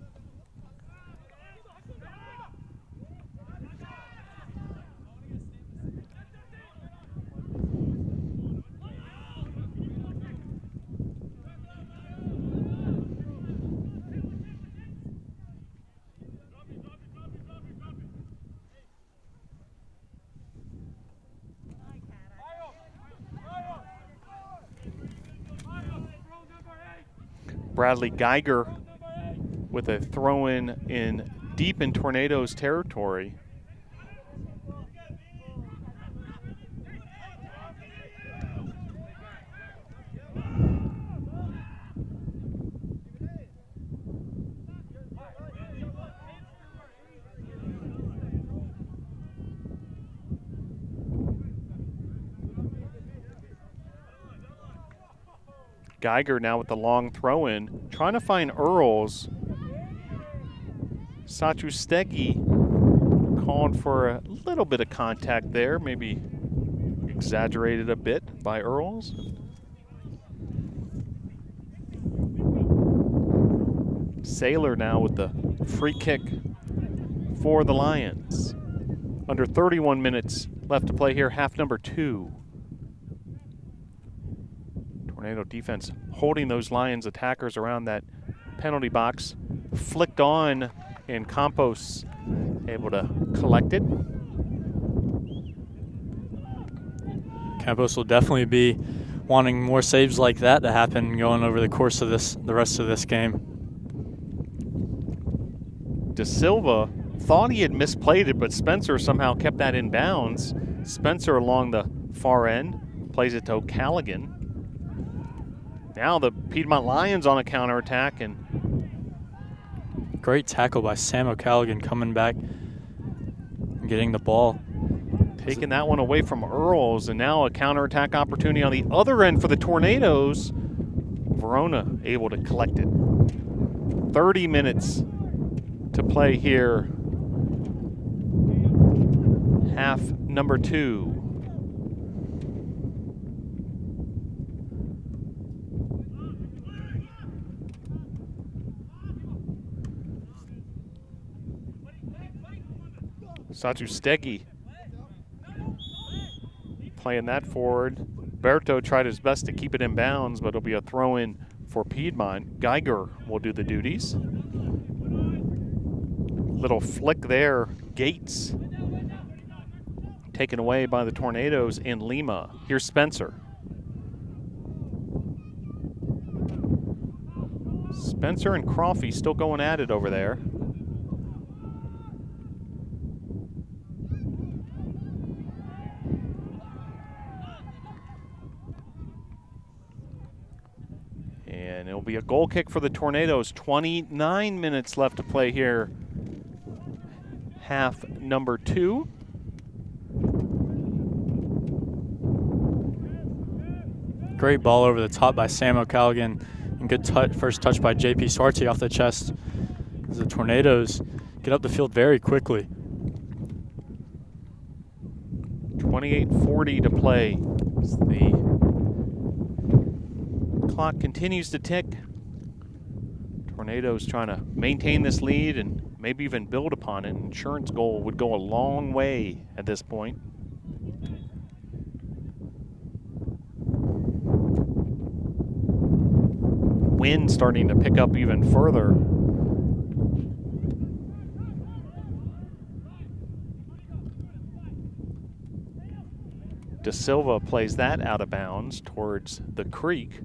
Speaker 3: Bradley Geiger with a throw-in deep in Tornadoes territory. Geiger now with the long throw-in, trying to find Earls. Satrustegi called for a little bit of contact there, maybe exaggerated a bit by Earls. Saylor now with the free kick for the Lions. Under 31 minutes left to play here, half number 2. Tornado defense holding those Lions attackers around that penalty box. Flicked on, and Campos able to collect it.
Speaker 2: Campos will definitely be wanting more saves like that to happen going over the course of the rest of this game.
Speaker 3: De Silva thought he had misplayed it, but Spencer somehow kept that in bounds. Spencer along the far end plays it to O'Callaghan. Now the Piedmont Lions on a counterattack, and
Speaker 2: great tackle by Sam O'Callaghan coming back and getting the ball.
Speaker 3: Taking that one away from Earls, and now a counterattack opportunity on the other end for the Tornadoes. Verona able to collect it. 30 minutes to play here. Half number 2. Satrustegi playing that forward. Berto tried his best to keep it in bounds, but it'll be a throw-in for Piedmont. Geiger will do the duties. Little flick there. Gates taken away by the Tornadoes in Lima. Here's Spencer. Spencer and Crawfie still going at it over there. And it'll be a goal kick for the Tornadoes. 29 minutes left to play here. Half number 2.
Speaker 2: Great ball over the top by Sam O'Callaghan, and good first touch by JP Swarty off the chest as the Tornadoes get up the field very quickly.
Speaker 3: 28:40 to play. As the clock continues to tick. Tornadoes trying to maintain this lead and maybe even build upon it. Insurance goal would go a long way at this point. wind starting to pick up even further. De Silva plays that out of bounds towards the creek.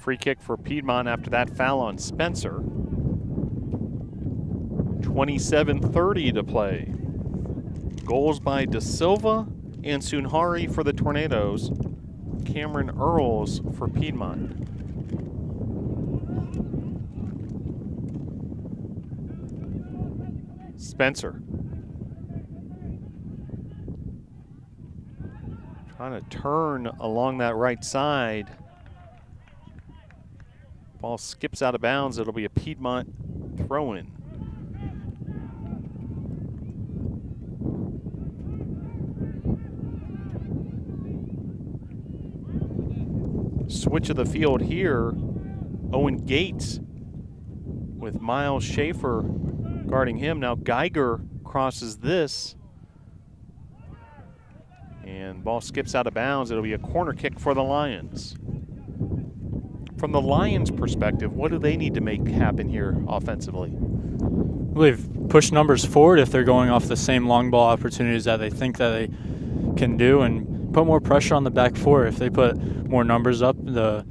Speaker 3: Free kick for Piedmont after that foul on Spencer. 27:30 to play. Goals by De Silva and Sunhari for the Tornadoes. Cameron Earls for Piedmont. Spencer. Trying to turn along that right side. Ball skips out of bounds. It'll be a Piedmont throw-in. Switch of the field here. Owen Gates with Miles Schaefer guarding him. Now Geiger crosses this. And ball skips out of bounds. It'll be a corner kick for the Lions. From the Lions' perspective, what do they need to make happen here offensively?
Speaker 2: They've pushed numbers forward if they're going off the same long ball opportunities that they think that they can do, and put more pressure on the back four. If they put more numbers up, the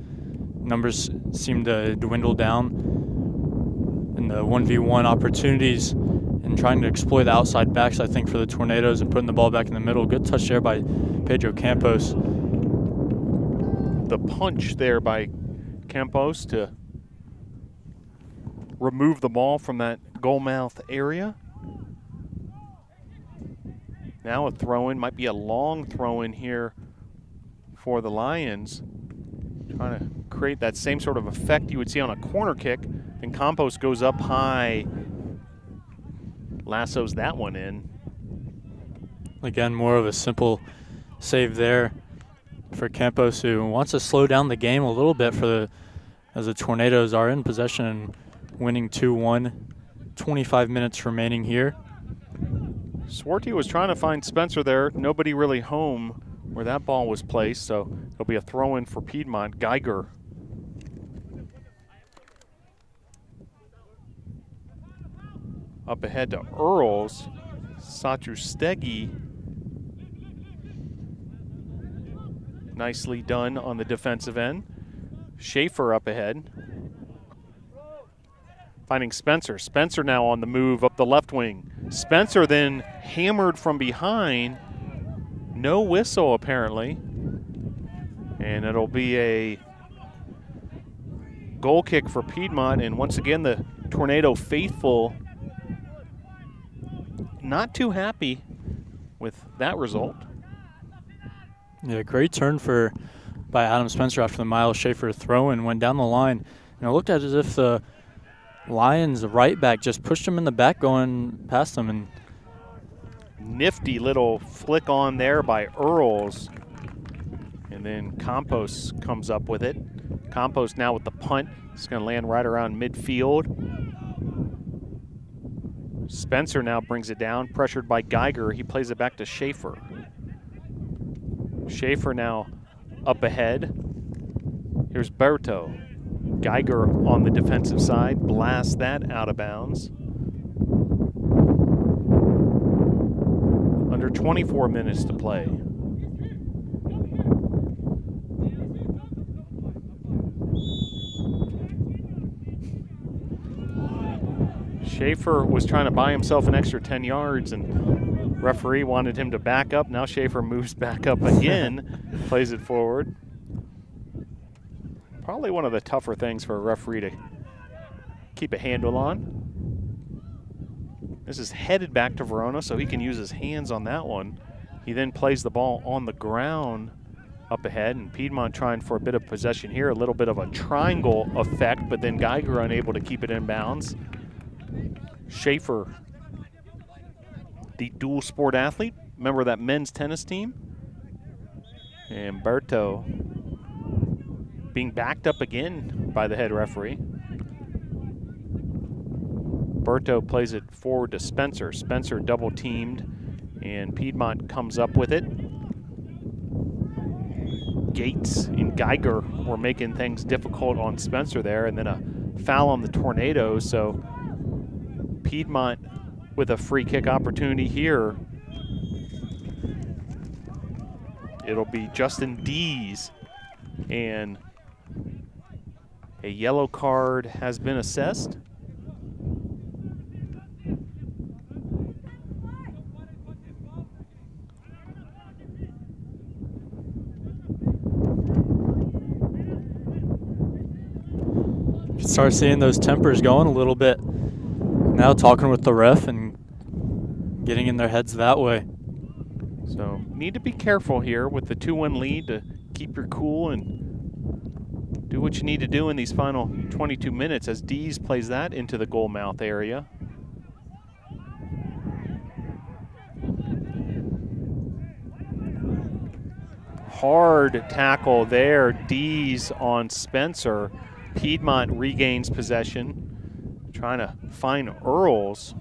Speaker 2: numbers seem to dwindle down in the 1v1 opportunities and trying to exploit the outside backs, I think, for the Tornadoes and putting the ball back in the middle. Good touch there by Pedro Campos.
Speaker 3: The punch there by Campos to remove the ball from that goal mouth area. Now a throw-in, might be a long throw-in here for the Lions. Trying to create that same sort of effect you would see on a corner kick. And Campos goes up high, lassos that one in.
Speaker 2: Again, more of a simple save there for Campos, who wants to slow down the game a little bit as the Tornadoes are in possession and winning 2-1. 25 minutes remaining here.
Speaker 3: Swarty was trying to find Spencer there. Nobody really home where that ball was placed, so it'll be a throw-in for Piedmont. Geiger. Up ahead to Earls. Satu Stegi. Nicely done on the defensive end. Schaefer up ahead. Finding Spencer. Spencer now on the move up the left wing. Spencer then hammered from behind. No whistle apparently. And it'll be a goal kick for Piedmont. And once again, the Tornado faithful not too happy with that result.
Speaker 2: Yeah, great turn by Adam Spencer after the Miles Schaefer throw and went down the line. And it looked as if the Lions right back just pushed him in the back going past him. And
Speaker 3: nifty little flick on there by Earls. And then Campos comes up with it. Campos now with the punt. It's going to land right around midfield. Spencer now brings it down, pressured by Geiger. He plays it back to Schaefer. Schaefer now up ahead. Here's Berto. Geiger on the defensive side, blasts that out of bounds. Under 24 minutes to play. Schaefer was trying to buy himself an extra 10 yards, and referee wanted him to back up. Now Schaefer moves back up again, plays it forward. Probably one of the tougher things for a referee to keep a handle on. This is headed back to Verona, so he can use his hands on that one. He then plays the ball on the ground up ahead, and Piedmont trying for a bit of possession here, a little bit of a triangle effect, but then Geiger unable to keep it in bounds. Schaefer, the dual sport athlete, member of that men's tennis team. And Berto being backed up again by the head referee. Berto plays it forward to Spencer. Spencer double teamed, and Piedmont comes up with it. Gates and Geiger were making things difficult on Spencer there, and then a foul on the Tornadoes. So Piedmont with a free kick opportunity here. It'll be Justin Dees, and a yellow card has been assessed.
Speaker 2: Start seeing those tempers going a little bit. Now talking with the ref and getting in their heads that way.
Speaker 3: So need to be careful here with the 2-1 lead to keep your cool and do what you need to do in these final 22 minutes as Dees plays that into the goal mouth area. Hard tackle there, Dees on Spencer. Piedmont regains possession, trying to find Earls.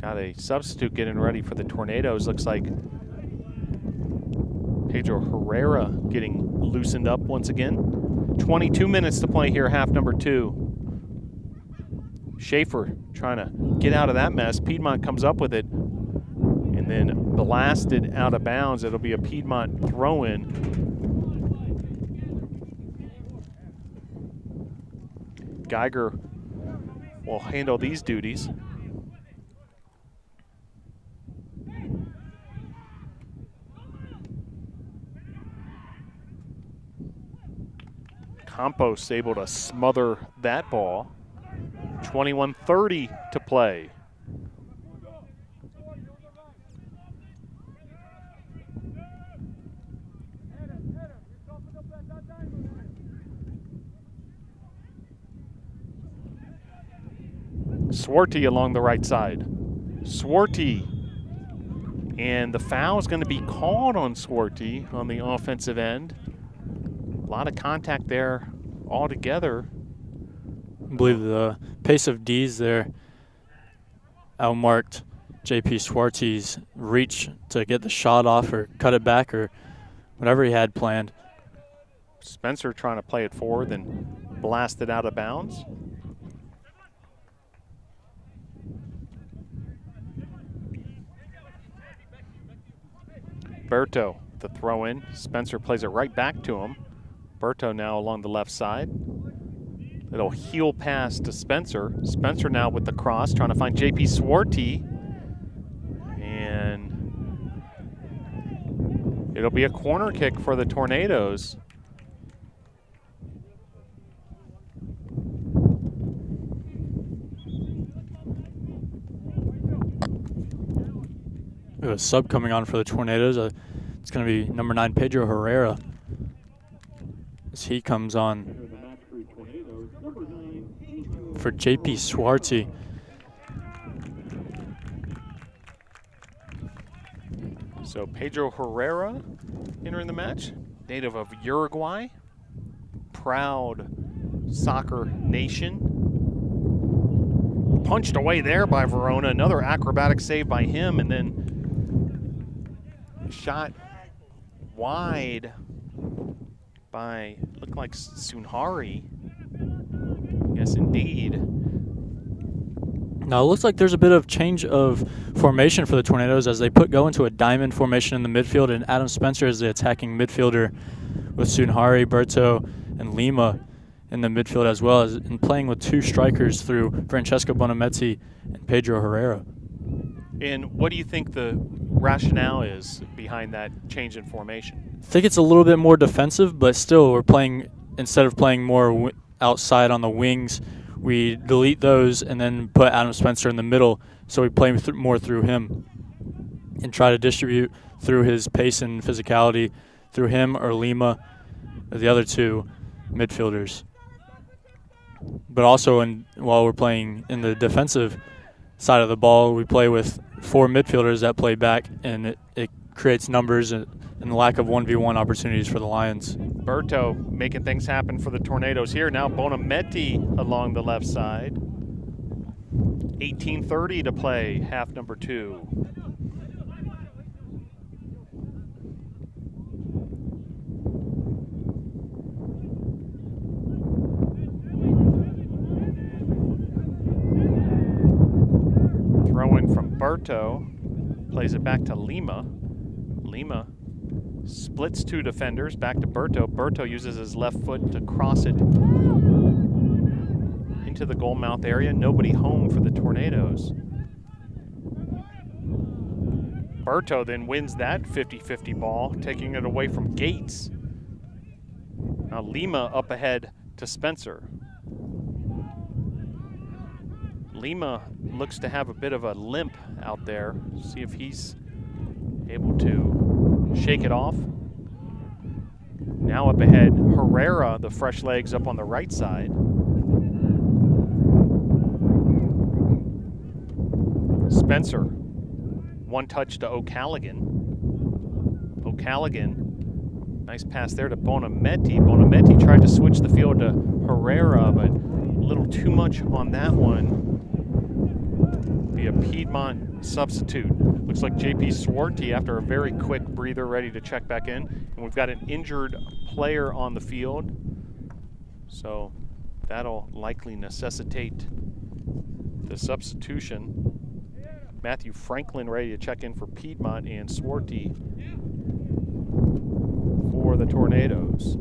Speaker 3: Got a substitute getting ready for the Tornadoes. Looks like Pedro Herrera getting loosened up once again. 22 minutes to play here, half number 2. Schaefer trying to get out of that mess. Piedmont comes up with it and then blasted out of bounds. It'll be a Piedmont throw-in. Geiger will handle these duties. Campos able to smother that ball. 21:30 to play. Swarty along the right side. Swarty. And the foul is going to be called on Swarty on the offensive end. A lot of contact there altogether.
Speaker 2: I believe the pace of D's there outmarked JP Swarty's reach to get the shot off or cut it back or whatever he had planned.
Speaker 3: Spencer trying to play it forward, then blast it out of bounds. Berto, the throw in. Spencer plays it right back to him. Berto now along the left side. Little heel pass to Spencer. Spencer now with the cross, trying to find JP Swarty. And it'll be a corner kick for the Tornadoes.
Speaker 2: We have a sub coming on for the Tornadoes. It's going to be number 9, Pedro Herrera, as he comes on for JP Swarty.
Speaker 3: So Pedro Herrera entering the match, native of Uruguay, proud soccer nation. Punched away there by Verona, another acrobatic save by him, and then shot wide by, looked like Sunhari. Yes, indeed.
Speaker 2: Now it looks like there's a bit of change of formation for the Tornadoes as they go into a diamond formation in the midfield, and Adam Spencer is the attacking midfielder with Sunhari, Berto, and Lima in the midfield as well, as and playing with 2 strikers through Francesco Bonametti and Pedro Herrera.
Speaker 3: And what do you think the rationale is behind that change in formation?
Speaker 2: I think it's a little bit more defensive, but still we're playing, instead of playing more outside on the wings, we delete those and then put Adam Spencer in the middle, so we play more through him. and try to distribute through his pace and physicality through him or Lima, or the other two midfielders. But also while we're playing in the defensive side of the ball, we play with 4 midfielders that play back, and it creates numbers and lack of 1v1 opportunities for the Lions.
Speaker 3: Berto making things happen for the Tornadoes here. Now Bonametti along the left side. 18:30 to play, half number 2. Throw-in from Berto, plays it back to Lima. Lima splits 2 defenders, back to Berto. Berto uses his left foot to cross it into the goal mouth area. Nobody home for the Tornadoes. Berto then wins that 50-50 ball, taking it away from Gates. Now Lima up ahead to Spencer. Lima looks to have a bit of a limp out there. See if he's able to shake it off. Now up ahead, Herrera, the fresh legs up on the right side. Spencer, 1 touch to O'Callaghan. O'Callaghan, nice pass there to Bonametti. Bonametti tried to switch the field to Herrera, but a little too much on that one. Be a Piedmont substitute. Looks like JP Swarty, after a very quick breather, ready to check back in. And we've got an injured player on the field, so that'll likely necessitate the substitution. Matthew Franklin ready to check in for Piedmont, and Swarty for the Tornadoes.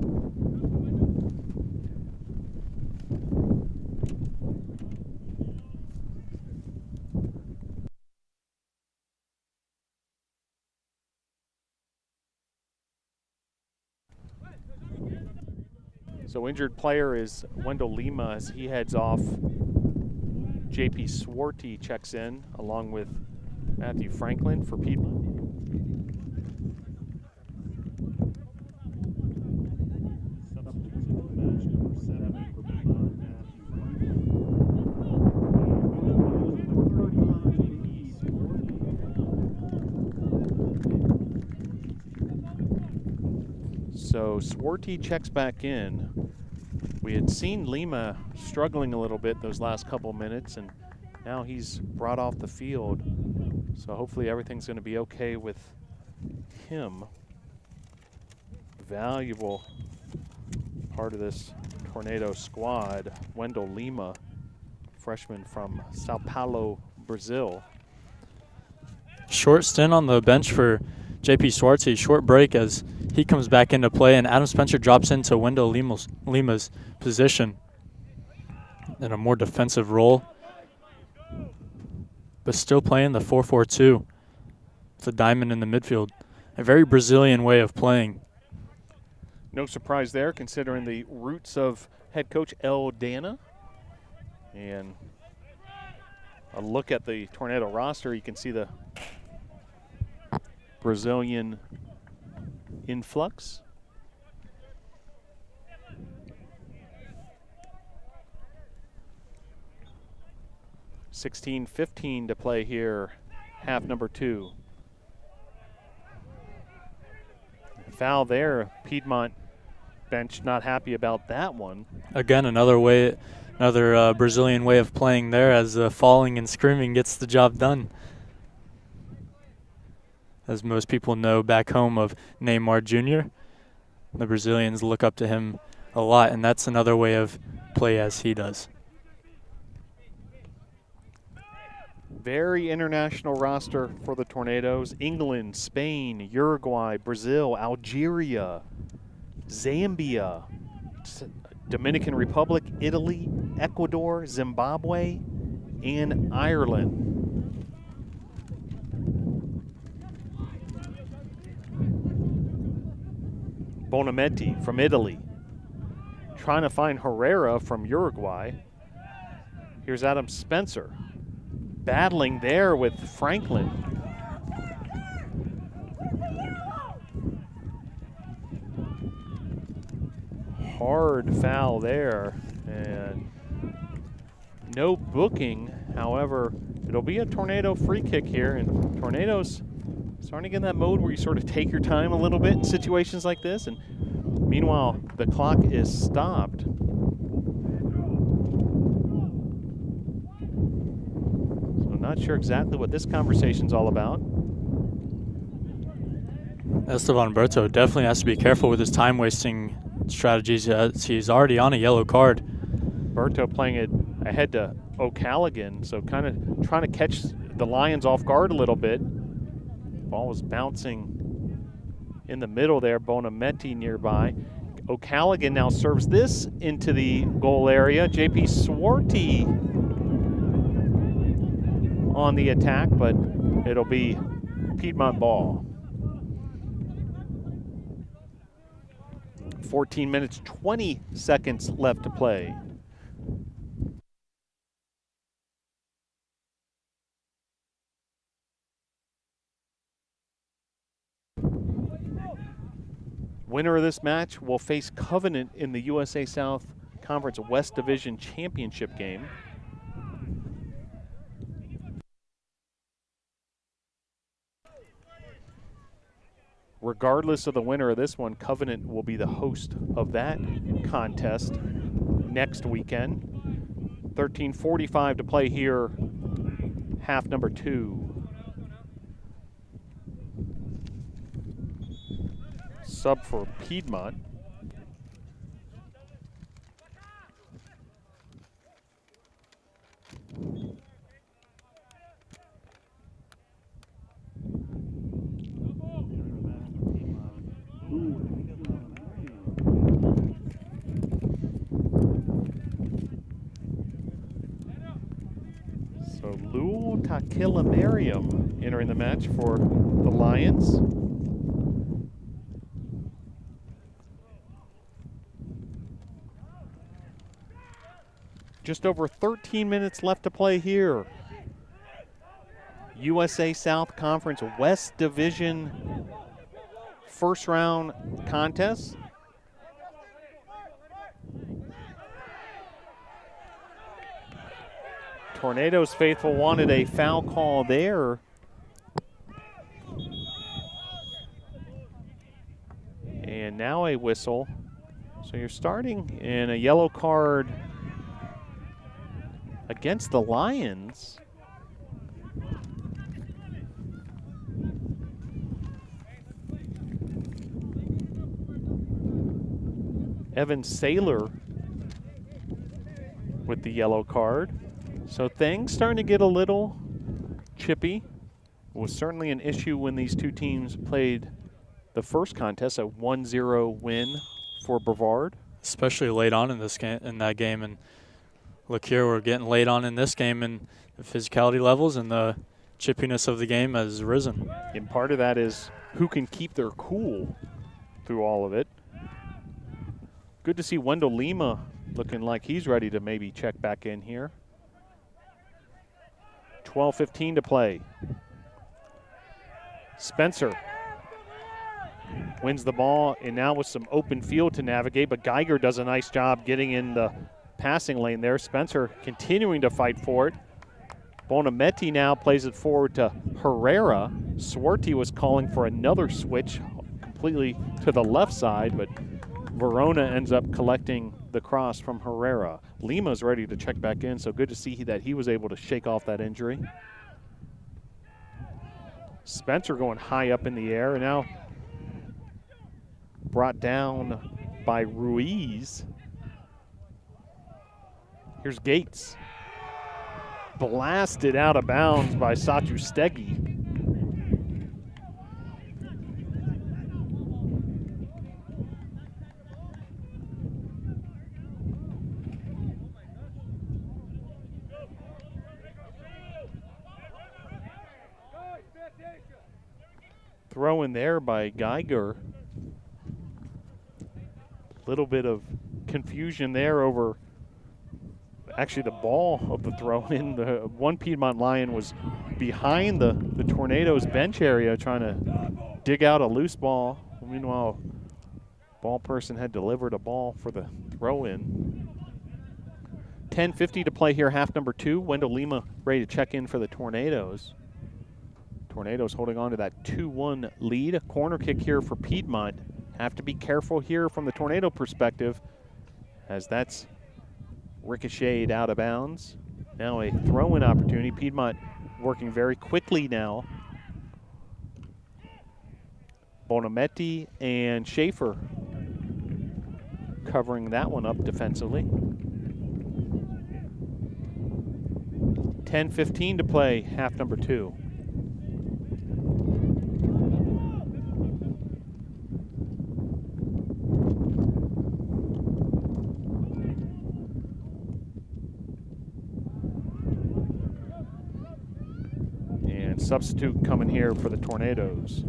Speaker 3: So injured player is Wendell Lima as he heads off. JP Swarty checks in along with Matthew Franklin for Piedmont. So Swarty checks back in. We had seen Lima struggling a little bit those last couple minutes, and now he's brought off the field. So hopefully everything's going to be okay with him. Valuable part of this Tornado squad, Wendell Lima, freshman from Sao Paulo, Brazil.
Speaker 2: Short stint on the bench for JP Swarty, short break as he comes back into play, and Adam Spencer drops into Wendell Lima's position in a more defensive role, but still playing the 4-4-2. It's a diamond in the midfield. A very Brazilian way of playing.
Speaker 3: No surprise there, considering the roots of head coach El Dana. And a look at the Tornado roster, you can see the Brazilian influx. $16:15 to play here, half number 2. Foul there, Piedmont bench not happy about that one.
Speaker 2: Again, another Brazilian way of playing there, as falling and screaming gets the job done. As most people know back home of Neymar Jr., the Brazilians look up to him a lot, and that's another way of play as he does.
Speaker 3: Very international roster for the Tornadoes. England, Spain, Uruguay, Brazil, Algeria, Zambia, Dominican Republic, Italy, Ecuador, Zimbabwe, and Ireland. Bonametti from Italy, trying to find Herrera from Uruguay. Here's Adam Spencer, battling there with Franklin. hard foul there, and no booking. However, it'll be a Tornado free kick here, and Tornado's starting to get in that mode where you sort of take your time a little bit in situations like this, and meanwhile, the clock is stopped. So not sure exactly what this conversation's all about.
Speaker 2: Esteban Berto definitely has to be careful with his time-wasting strategies. He's already on a yellow card.
Speaker 3: Berto playing it ahead to O'Callaghan, so kind of trying to catch the Lions off guard a little bit. Ball was bouncing in the middle there. Bonametti nearby. O'Callaghan now serves this into the goal area. JP Swarty on the attack, but it'll be Piedmont ball. 14 minutes, 20 seconds left to play. Winner of this match will face Covenant in the USA South Conference West Division Championship game. Regardless of the winner of this one, Covenant will be the host of that contest next weekend. 13:45 to play here, half number 2. Sub for Piedmont. So Lul Takila Merriam entering the match for the Lions. Just over 13 minutes left to play here. USA South Conference West Division first round contest. Tornadoes faithful wanted a foul call there. And now a whistle. So you're starting in a yellow card against the Lions. Evan Saylor with the yellow card. So things starting to get a little chippy. It was certainly an issue when these two teams played the first contest, a 1-0 win for Brevard.
Speaker 2: Especially late on in this game, and look here, we're getting late on in this game, and the physicality levels and the chippiness of the game has risen.
Speaker 3: And part of that is who can keep their cool through all of it. Good to see Wendell Lima looking like he's ready to maybe check back in here. 12:15 to play. Spencer wins the ball, and now with some open field to navigate, but Geiger does a nice job getting in the passing lane there. Spencer continuing to fight for it. Bonametti now plays it forward to Herrera. Swarty was calling for another switch completely to the left side, but Verona ends up collecting the cross from Herrera. Lima's ready to check back in, so good to see that he was able to shake off that injury. Spencer going high up in the air, and now brought down by Ruiz. Here's Gates. Blasted out of bounds by Satu Stegi. Throw in there by Geiger. Little bit of confusion there over actually the ball of the throw in. The one Piedmont Lion was behind the Tornadoes bench area trying to dig out a loose ball. Meanwhile, Ball person had delivered a ball for the throw-in. 10:50 to play here, half number 2. Wendell Lima ready to check in for the Tornadoes. Tornadoes holding on to that 2-1 lead. A corner kick here for Piedmont. Have to be careful here from the Tornado perspective, as that's ricocheted out of bounds. Now a throw-in opportunity. Piedmont working very quickly now. Bonametti and Schaefer covering that one up defensively. 10:15 to play, half number 2. And substitute coming here for the Tornadoes.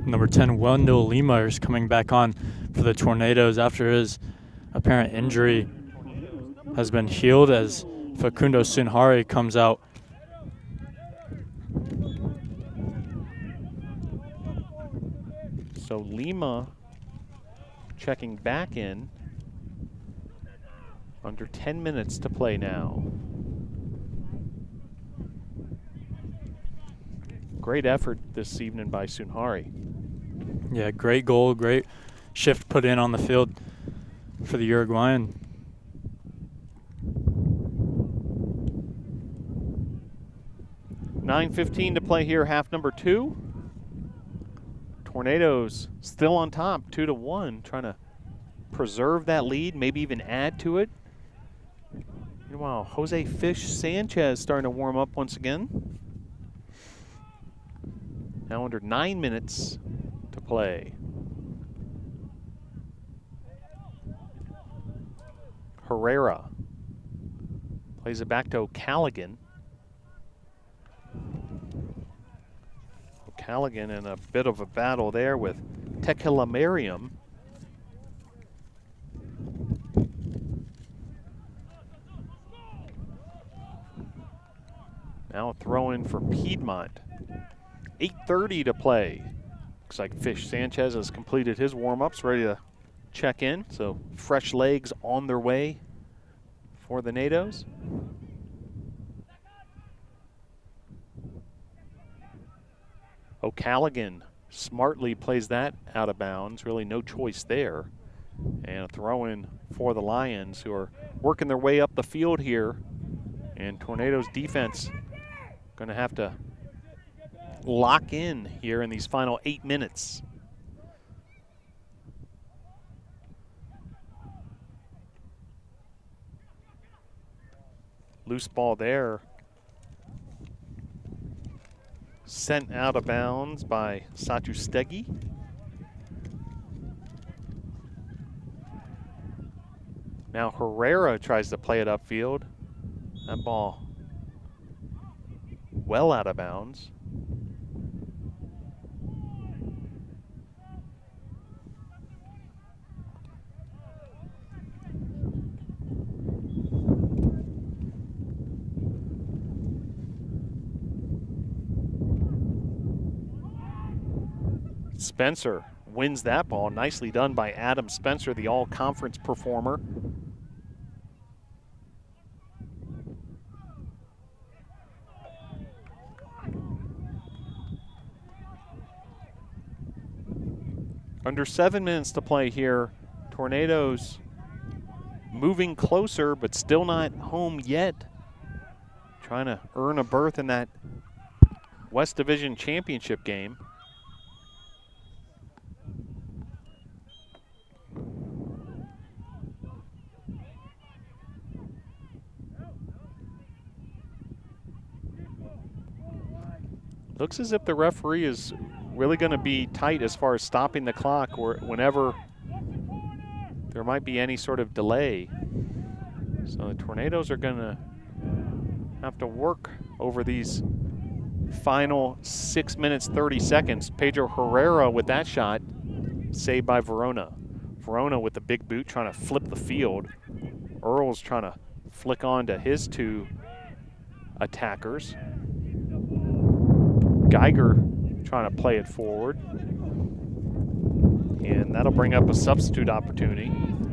Speaker 2: Number 10, Wendell Lima is coming back on for the Tornadoes after his apparent injury has been healed, as Facundo Sunhari comes out.
Speaker 3: So Lima checking back in. Under 10 minutes to play now. Great effort this evening by Sunhari.
Speaker 2: Yeah, great goal, great shift put in on the field for the Uruguayan.
Speaker 3: $9:15 to play here, half number 2. Tornadoes still on top, 2-1, trying to preserve that lead, maybe even add to it. Meanwhile, Jose Fish Sanchez starting to warm up once again. Now under 9 minutes to play. Herrera plays it back to O'Callaghan. O'Callaghan in a bit of a battle there with Tequila Merriam. Now a throw in for Piedmont. 8:30 to play. Looks like Fish Sanchez has completed his warm-ups, ready to check in. So fresh legs on their way for the NATOs. O'Callaghan smartly plays that out of bounds. Really no choice there. And a throw in for the Lions, who are working their way up the field here. And Tornadoes defense going to have to lock in here in these final 8 minutes. Loose ball there. Sent out of bounds by Satustegi. Now Herrera tries to play it upfield. That ball well out of bounds. Spencer wins that ball. Nicely done by Adam Spencer, the all-conference performer. Under 7 minutes to play here. Tornadoes moving closer, but still not home yet. Trying to earn a berth in that West Division Championship game. Looks as if the referee is really going to be tight as far as stopping the clock, or whenever there might be any sort of delay. So the Tornadoes are going to have to work over these final 6 minutes, 30 seconds. Pedro Herrera with that shot, saved by Verona. Verona with the big boot trying to flip the field. Earl's trying to flick on to his two attackers. Geiger trying to play it forward. And that'll bring up a substitute opportunity.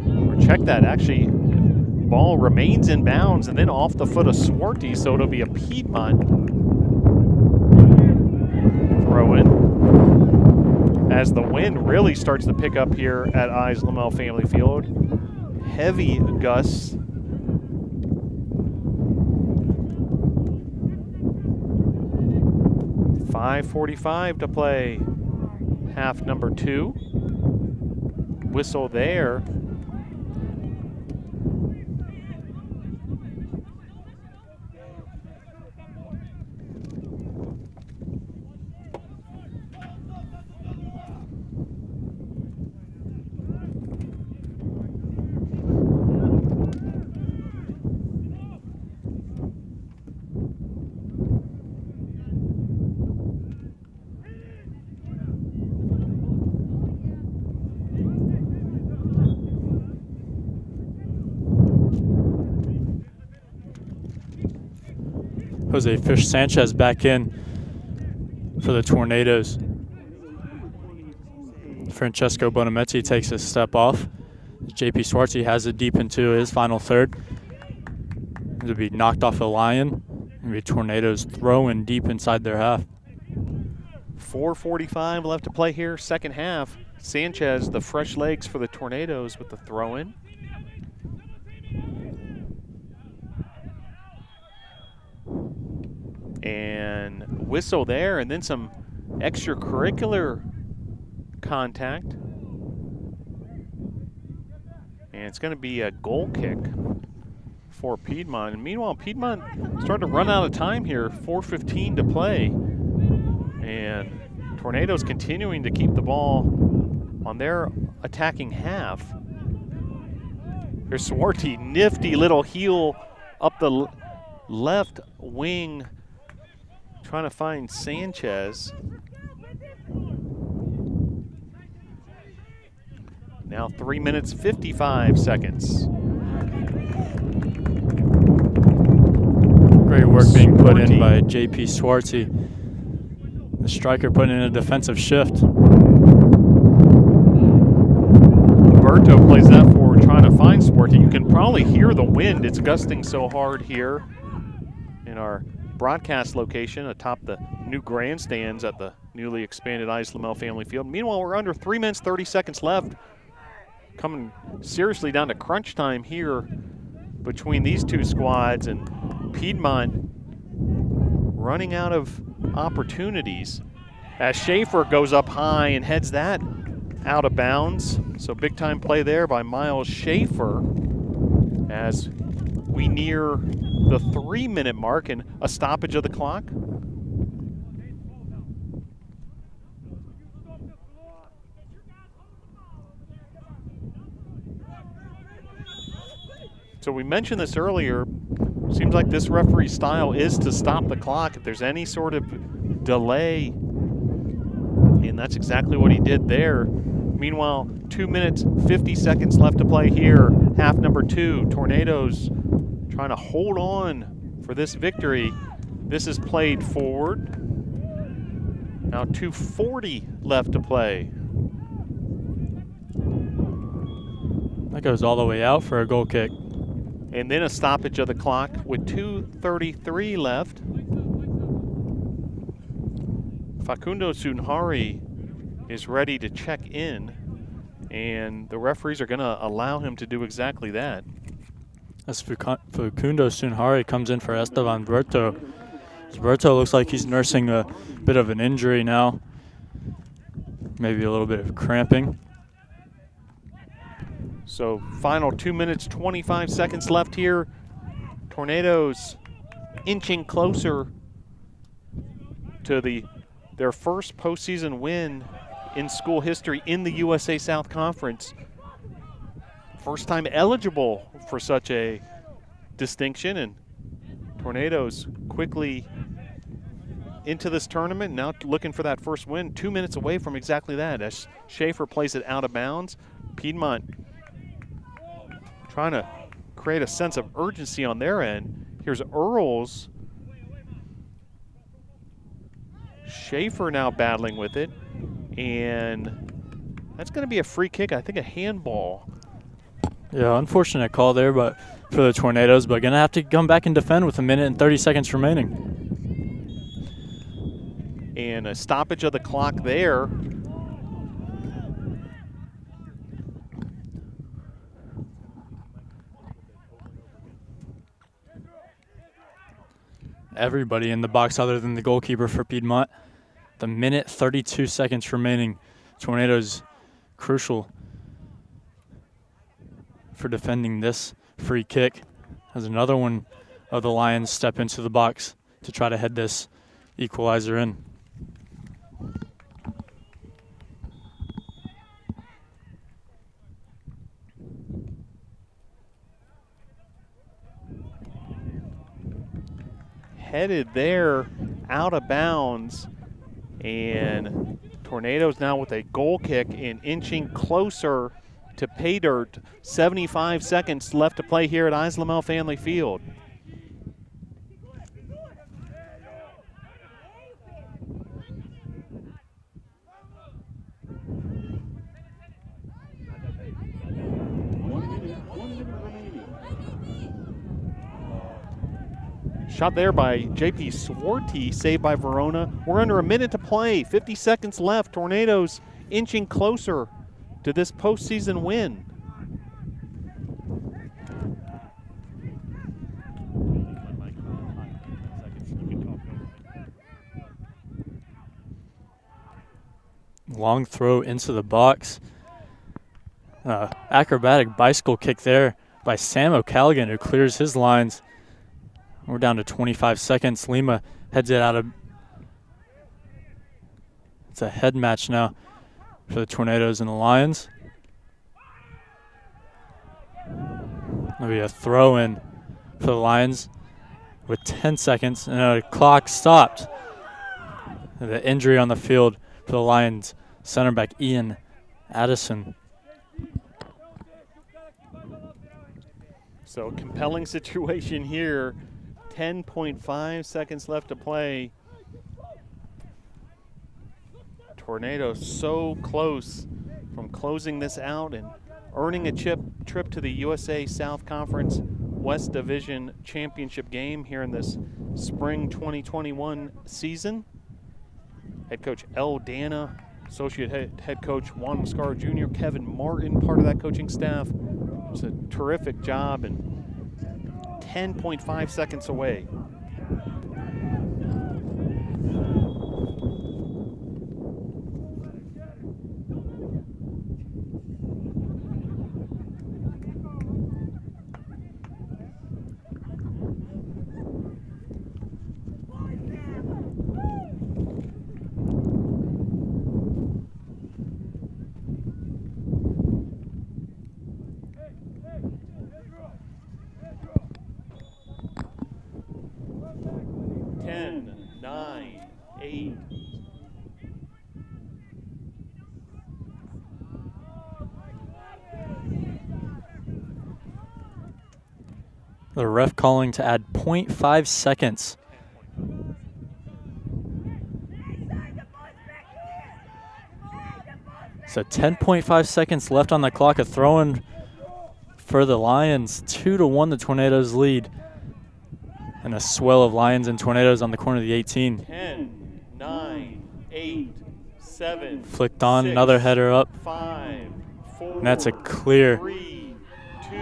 Speaker 3: Or check that, actually, ball remains in bounds and then off the foot of Swarty, so it'll be a Piedmont throw-in. As the wind really starts to pick up here at Eyes Lamel Family Field. Heavy gusts. .545 to play half number 2. Whistle there.
Speaker 2: Jose Fish Sanchez back in for the Tornadoes. Francesco Bonametti takes a step off. JP Swartzy has it deep into his final third. It'll be knocked off a Lion. It'll be Tornadoes throwing deep inside their half.
Speaker 3: 4:45 left to play here, second half. Sanchez, the fresh legs for the Tornadoes with the throw-in. And whistle there, and then some extracurricular contact. And it's going to be a goal kick for Piedmont. And meanwhile, Piedmont starting to run out of time here, 4:15 to play. And Tornadoes continuing to keep the ball on their attacking half. Here's Swarty, nifty little heel up the left wing, trying to find Sanchez. Now 3 minutes, 55 seconds.
Speaker 2: Great work being put in by JP Swartzy. The striker putting in a defensive shift.
Speaker 3: Alberto plays that forward, trying to find Swartzy. You can probably hear the wind. It's gusting so hard here in our broadcast location atop the new grandstands at the newly expanded Eyes Lamel Family Field. Meanwhile, we're under 3 minutes, 30 seconds left. Coming seriously down to crunch time here between these two squads, and Piedmont running out of opportunities as Schaefer goes up high and heads that out of bounds. So big time play there by Miles Schaefer as we near the 3-minute mark and a stoppage of the clock. So we mentioned this earlier, seems like this referee's style is to stop the clock if there's any sort of delay, and that's exactly what he did there. Meanwhile, 2 minutes, 50 seconds left to play here. Half number 2, Tornadoes trying to hold on for this victory. This is played forward. Now 2:40 left to play.
Speaker 2: That goes all the way out for a goal kick.
Speaker 3: And then a stoppage of the clock with 2:33 left. Facundo Sunhari is ready to check in, and the referees are going to allow him to do exactly that.
Speaker 2: As Facundo Sunhari comes in for Esteban Berto. Berto looks like he's nursing a bit of an injury now. Maybe a little bit of cramping.
Speaker 3: So final 2 minutes, 25 seconds left here. Tornadoes inching closer to their first postseason win in school history in the USA South Conference. First time eligible for such a distinction, and Tornadoes quickly into this tournament, now looking for that first win. 2 minutes away from exactly that as Schaefer plays it out of bounds. Piedmont trying to create a sense of urgency on their end. Here's Earls. Schaefer now battling with it, and That's going to be a free kick, I think a handball.
Speaker 2: Yeah, unfortunate call there, but for the Tornadoes, but going to have to come back and defend with 1 minute and 30 seconds remaining.
Speaker 3: And a stoppage of the clock there.
Speaker 2: Everybody in the box other than the goalkeeper for Piedmont. The 1 minute 32 seconds remaining. Tornadoes crucial for defending this free kick as another one of the Lions step into the box to try to head this equalizer in.
Speaker 3: Headed there, out of bounds, and Tornadoes now with a goal kick and inching closer to pay dirt. 75 seconds left to play here at Islamel Family Field. Shot there by J.P. Swarty, saved by Verona. We're under 1 minute to play, 50 seconds left. Tornadoes inching closer to this postseason win.
Speaker 2: Long throw into the box. Acrobatic bicycle kick there by Sam O'Callaghan, who clears his lines. We're down to 25 seconds. Lima heads it out of. It's a head match now for the Tornadoes and the Lions. There'll be a throw in for the Lions with 10 seconds, and the clock stopped. The injury on the field for the Lions, center back Ian Addison.
Speaker 3: So compelling situation here. 10.5 seconds left to play. Tornadoes so close from closing this out and earning a trip to the USA South Conference West Division Championship game here in this spring 2021 season. Head coach El Dana, associate head coach Juan Mascaro Jr., Kevin Martin, part of that coaching staff. It's a terrific job, and 10.5 seconds away.
Speaker 2: The ref calling to add 0.5 seconds. So 10.5 seconds left on the clock. A throw-in for the Lions. 2-1 the Tornadoes lead. And a swell of Lions and Tornadoes on the corner of the 18.
Speaker 3: 10, 9, 8, 7.
Speaker 2: Flicked on,
Speaker 3: 6,
Speaker 2: another header up.
Speaker 3: 5, 4,
Speaker 2: and that's a clear.
Speaker 3: 3, 2,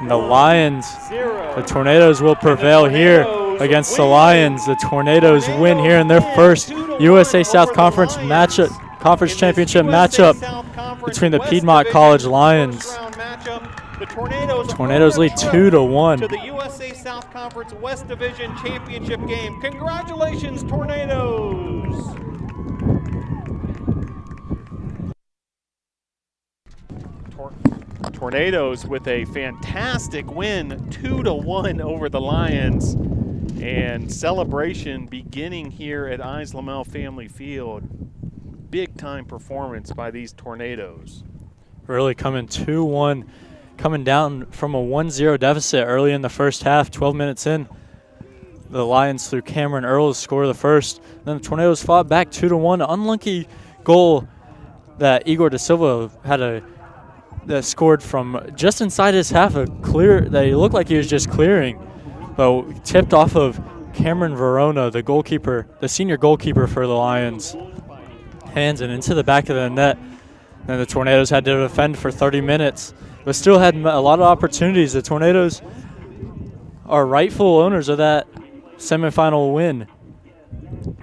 Speaker 2: and the Lions, the Tornadoes will prevail here against the Lions. The Tornadoes win here in their first USA South Conference matchup, conference championship matchup between the Piedmont College Lions.
Speaker 3: The
Speaker 2: Tornadoes lead 2-1.
Speaker 3: To the USA South Conference West Division Championship game. Congratulations, Tornadoes! Tornadoes with a fantastic win, 2-1 over the Lions, and celebration beginning here at Islamel Family Field. Big time performance by these Tornadoes.
Speaker 2: Really coming 2-1, coming down from a 1-0 deficit early in the first half, 12 minutes in. The Lions through Cameron Earl to score the first. Then the Tornadoes fought back 2-1. Unlucky goal that Igor Da Silva that scored from just inside his half, a clear that he looked like he was just clearing, but tipped off of Cameron Verona, the senior goalkeeper for the Lions, hands and into the back of the net. And the Tornadoes had to defend for 30 minutes, but still had a lot of opportunities. The Tornadoes are rightful owners of that semifinal win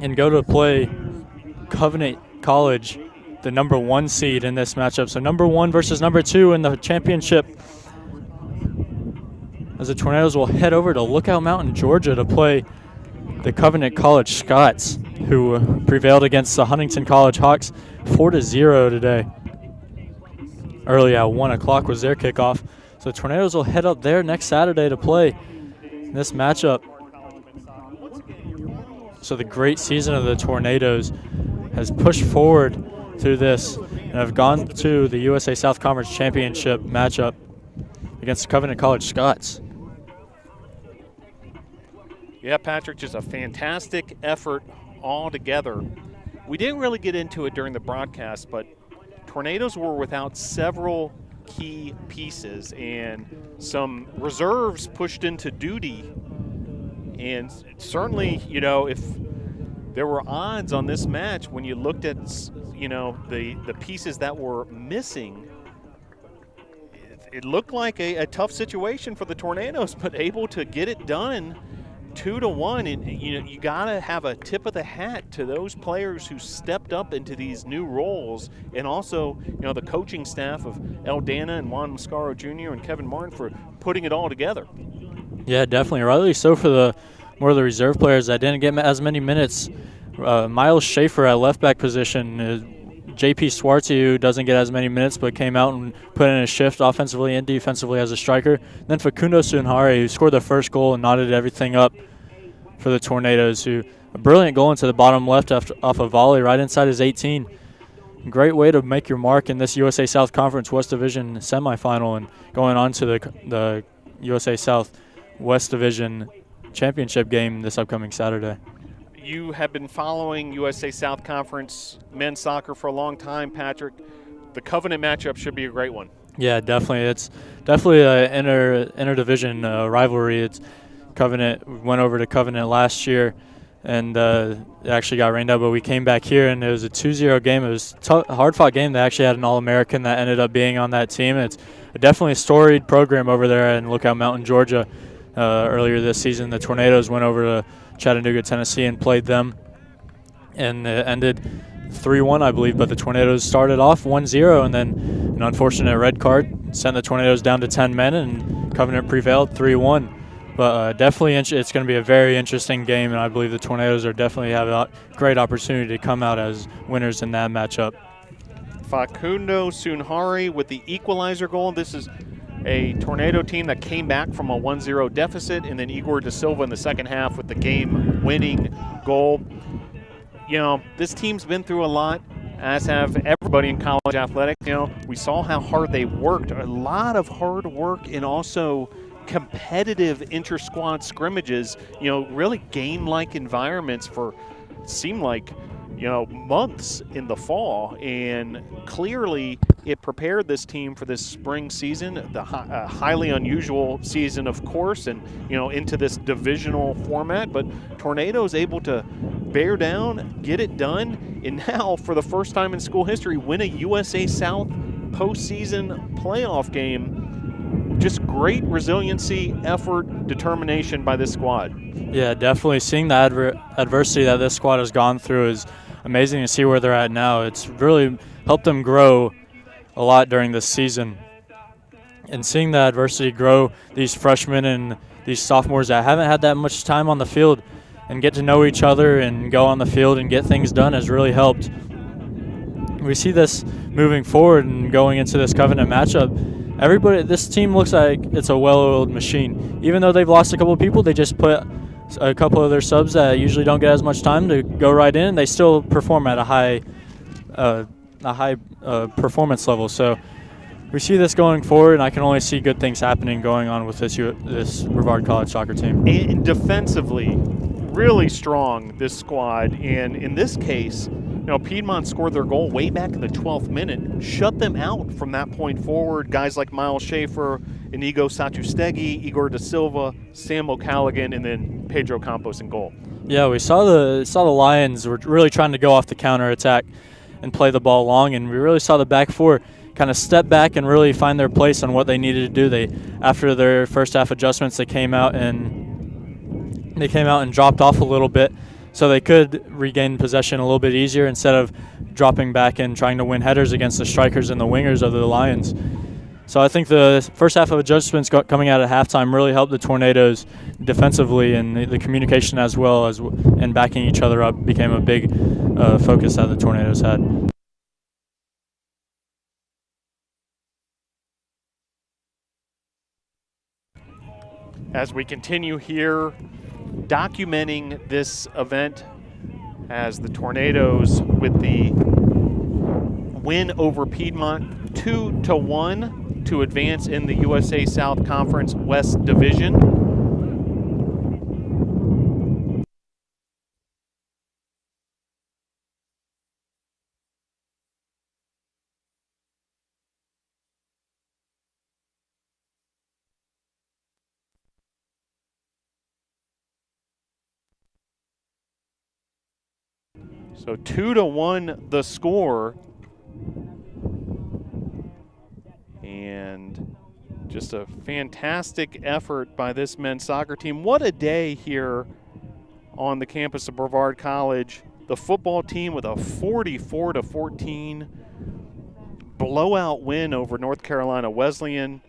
Speaker 2: and go to play Covenant College, the number 1 seed in this matchup. So number 1 versus number 2 in the championship, as the Tornadoes will head over to Lookout Mountain, Georgia to play the Covenant College Scots, who prevailed against the Huntington College Hawks 4-0 today. Early at 1 o'clock was their kickoff. So the Tornadoes will head up there next Saturday to play this matchup. So the great season of the Tornadoes has pushed forward through this and have gone to the USA South Conference Championship matchup against the Covenant College Scots.
Speaker 3: Yeah, Patrick, just a fantastic effort all together. We didn't really get into it during the broadcast, but Tornadoes were without several key pieces and some reserves pushed into duty. And certainly, you know, if there were odds on this match, when you looked at, you know, the pieces that were missing, it looked like a tough situation for the Tornadoes, but able to get it done 2-1. And you know, you gotta have a tip of the hat to those players who stepped up into these new roles, and also, you know, the coaching staff of Eldana and Juan Mascaro Jr. and Kevin Martin for putting it all together. Yeah, definitely. Rightly so for the more of the reserve players that didn't get as many minutes. Miles Schaefer at left back position, J.P. Swartzy, who doesn't get as many minutes but came out and put in a shift offensively and defensively as a striker. And then Facundo Sunhari, who scored the first goal and knotted everything up for the Tornadoes, who a brilliant goal into the bottom left off a volley right inside his 18. Great way to make your mark in this USA South Conference West Division semifinal and going on to the USA South West Division championship game this upcoming Saturday. You have been following USA South Conference men's soccer for a long time, Patrick. The Covenant matchup should be a great one. Yeah, definitely. It's definitely an inter-division rivalry. It's Covenant went over to Covenant last year, and it actually got rained out, but we came back here, and it was a 2-0 game. It was a hard-fought game. They actually had an All-American that ended up being on that team. It's definitely a storied program over there in Lookout Mountain, Georgia. Earlier this season, the Tornadoes went over to Chattanooga, Tennessee, and played them, and it ended 3-1, I believe, but the Tornadoes started off 1-0, and then an unfortunate red card sent the Tornadoes down to 10 men, and Covenant prevailed 3-1. But definitely it's going to be a very interesting game, and I believe the Tornadoes are definitely have a great opportunity to come out as winners in that matchup. Facundo Sunhari with the equalizer goal. This is a Tornado team that came back from a 1-0 deficit, and then Igor Da Silva in the second half with the game-winning goal. You know, this team's been through a lot, as have everybody in college athletics. You know, we saw how hard they worked. A lot of hard work and also competitive inter-squad scrimmages, you know, really game-like environments for, seemed like, you know, months in the fall, and clearly it prepared this team for this spring season, the highly unusual season, of course, and, you know, into this divisional format. But Tornadoes able to bear down, get it done, and now, for the first time in school history, win a USA South postseason playoff game. Just great resiliency, effort, determination by this squad. Yeah, definitely. Seeing the adversity that this squad has gone through is amazing to see where they're at now. It's really helped them grow a lot during this season. And seeing the adversity grow, these freshmen and these sophomores that haven't had that much time on the field and get to know each other and go on the field and get things done has really helped. We see this moving forward and going into this Covenant matchup. This team looks like it's a well-oiled machine. Even though they've lost a couple of people, they just put a couple of their subs that usually don't get as much time to go right in. They still perform at a high performance level. So we see this going forward, and I can only see good things happening going on with this Brevard College soccer team. And defensively, really strong, this squad, and in this case, Piedmont scored their goal way back in the 12th minute, shut them out from that point forward. Guys like Miles Schaefer, Inigo Satustegi, Igor Da Silva, Sam O'Callaghan, and then Pedro Campos in goal.
Speaker 2: Yeah, we saw the Lions were really trying to go off the counterattack and play the ball long, and we really saw the back four kind of step back and really find their place on what they needed to do. After their first half adjustments, they came out and dropped off a little bit so they could regain possession a little bit easier instead of dropping back and trying to win headers against the strikers and the wingers of the Lions. So I think the first half of adjustments coming out at halftime really helped the Tornadoes defensively, and the communication as well as and backing each other up became a big focus that the Tornadoes had.
Speaker 3: As we continue here, documenting this event as the Tornadoes with the win over Piedmont 2-1 to advance in the USA South Conference West Division. So 2-1 the score, and just a fantastic effort by this men's soccer team. What a day here on the campus of Brevard College. The football team with a 44-14 blowout win over North Carolina Wesleyan,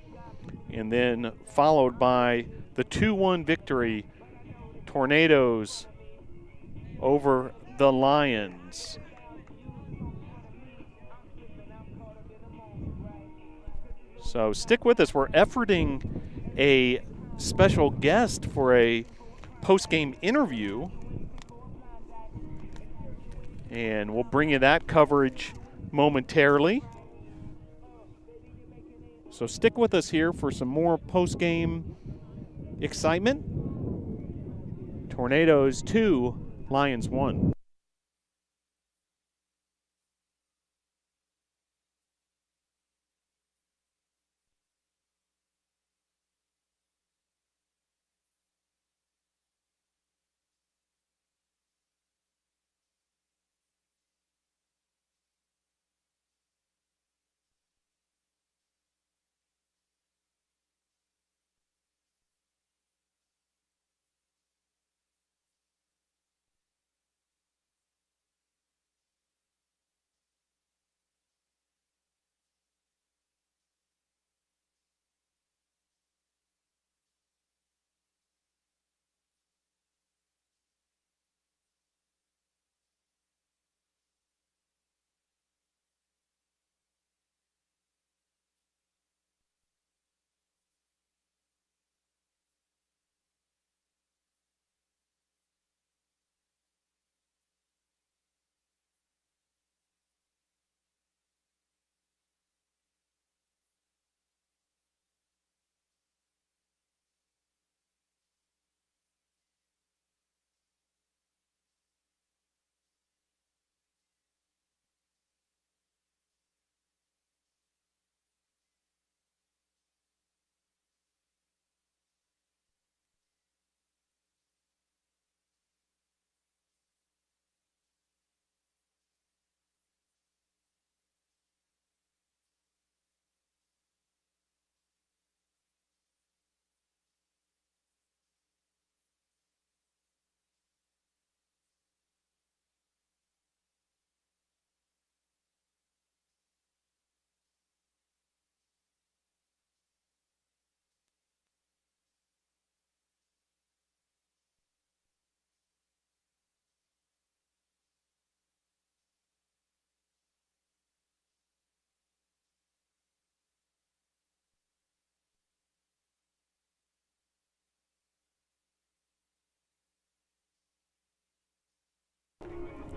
Speaker 3: and then followed by the 2-1 victory, Tornadoes over the Lions. So stick with us. We're efforting a special guest for a post-game interview, and we'll bring you that coverage momentarily. So stick with us here for some more post-game excitement. Tornadoes 2, Lions 1.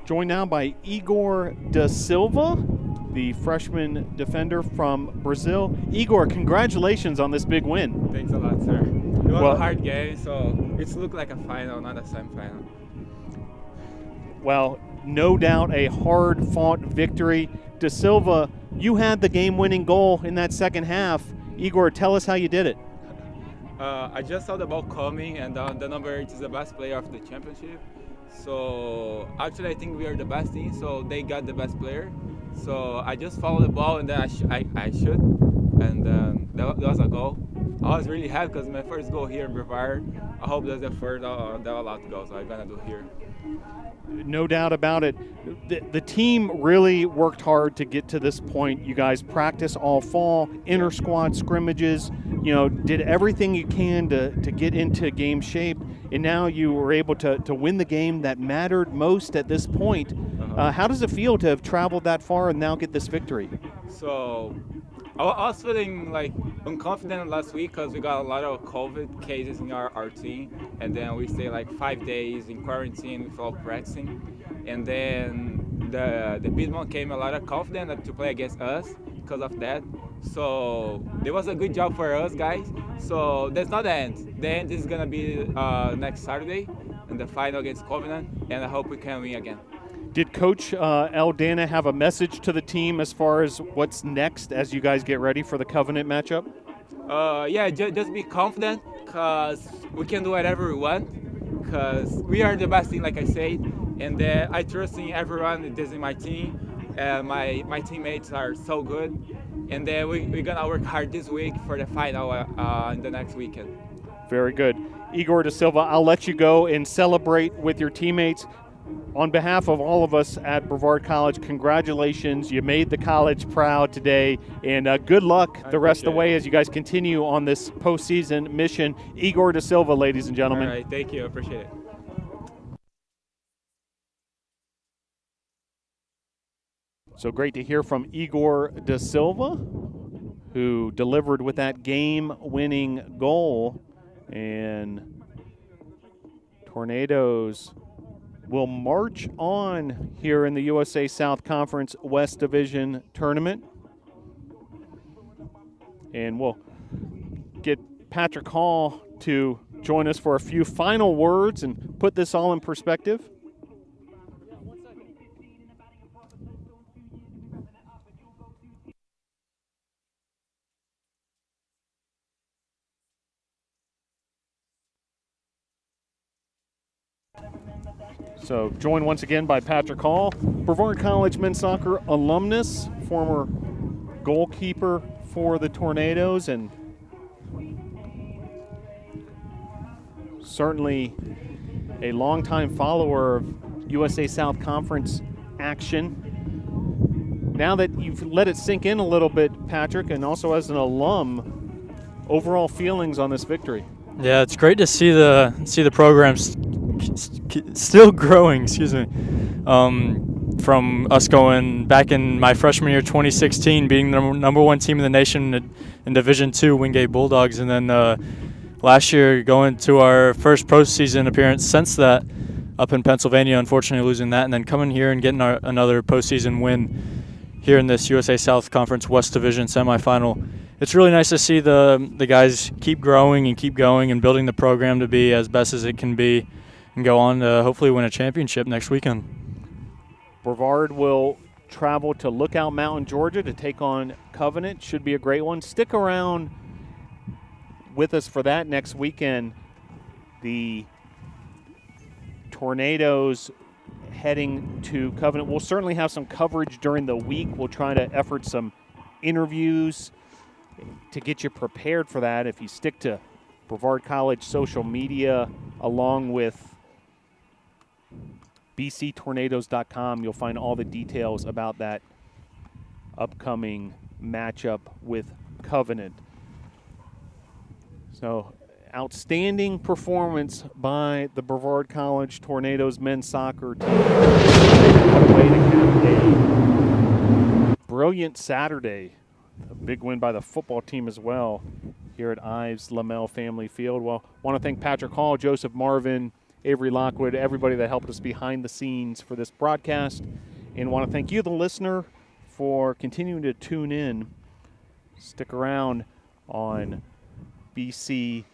Speaker 3: Joined now by Igor Da Silva, the freshman defender from Brazil. Igor, congratulations on this big win.
Speaker 20: Thanks a lot, sir. It was a hard game, so it looked like a final, not a semifinal.
Speaker 3: Well, no doubt a hard-fought victory. De Silva, you had the game-winning goal in that second half. Igor, tell us how you did it.
Speaker 20: I just saw the ball coming, and the number 8 is the best player of the championship. So actually, I think we are the best team, so they got the best player. So I just followed the ball, and then I shoot, and that was a goal. I was really happy because my first goal here in Brevard. I hope that's the first that I'm allowed to go, so I'm gonna do here.
Speaker 3: No doubt about it. The team really worked hard to get to this point. You guys practice all fall, inter-squad scrimmages, did everything you can to get into game shape, and now you were able to win the game that mattered most at this point. How does it feel to have traveled that far and now get this victory?
Speaker 20: So I was feeling like unconfident last week because we got a lot of COVID cases in our team, and then we stayed like 5 days in quarantine without practicing, and then the Piedmont came a lot of confident to play against us because of that. So it was a good job for us guys. So that's not the end. The end is gonna be next Saturday in the final against Covenant, and I hope we can win again.
Speaker 3: Did Coach Aldana have a message to the team as far as what's next as you guys get ready for the Covenant matchup?
Speaker 20: Yeah, just be confident because we can do whatever we want because we are the best team, like I said, and I trust in everyone that's in my team. My teammates are so good, and then we're going to work hard this week for the final in the next weekend.
Speaker 3: Very good. Igor De Silva, I'll let you go and celebrate with your teammates. On behalf of all of us at Brevard College, congratulations. You made the college proud today, and good luck the rest of the way as you guys continue on this postseason mission. Igor De Silva, ladies and gentlemen.
Speaker 20: All right, thank you. I appreciate it.
Speaker 3: So great to hear from Igor De Silva, who delivered with that game-winning goal. And Tornadoes will march on here in the USA South Conference West Division Tournament. And we'll get Patrick Hall to join us for a few final words and put this all in perspective. So joined once again by Patrick Hall, Brevard College men's soccer alumnus, former goalkeeper for the Tornadoes, and certainly a longtime follower of USA South Conference action. Now that you've let it sink in a little bit, Patrick, and also as an alum, overall feelings on this victory?
Speaker 2: Yeah, it's great to see the programs still growing, from us going back in my freshman year 2016 being the number one team in the nation in Division II, Wingate Bulldogs, and then last year going to our first postseason appearance since that up in Pennsylvania, unfortunately losing that, and then coming here and getting another postseason win here in this USA South Conference West Division semifinal. It's really nice to see the guys keep growing and keep going and building the program to be as best as it can be and go on to hopefully win a championship next weekend.
Speaker 3: Brevard will travel to Lookout Mountain, Georgia to take on Covenant. Should be a great one. Stick around with us for that next weekend. The Tornadoes heading to Covenant. We'll certainly have some coverage during the week. We'll try to effort some interviews to get you prepared for that. If you stick to Brevard College social media along with bctornadoes.com, you'll find all the details about that upcoming matchup with Covenant. So, outstanding performance by the Brevard College Tornadoes men's soccer team. Way to have a brilliant Saturday. A big win by the football team as well here at Ives Lamel Family Field. Well, I want to thank Patrick Hall, Joseph Marvin, Avery Lockwood, everybody that helped us behind the scenes for this broadcast. And want to thank you, the listener, for continuing to tune in. Stick around on BC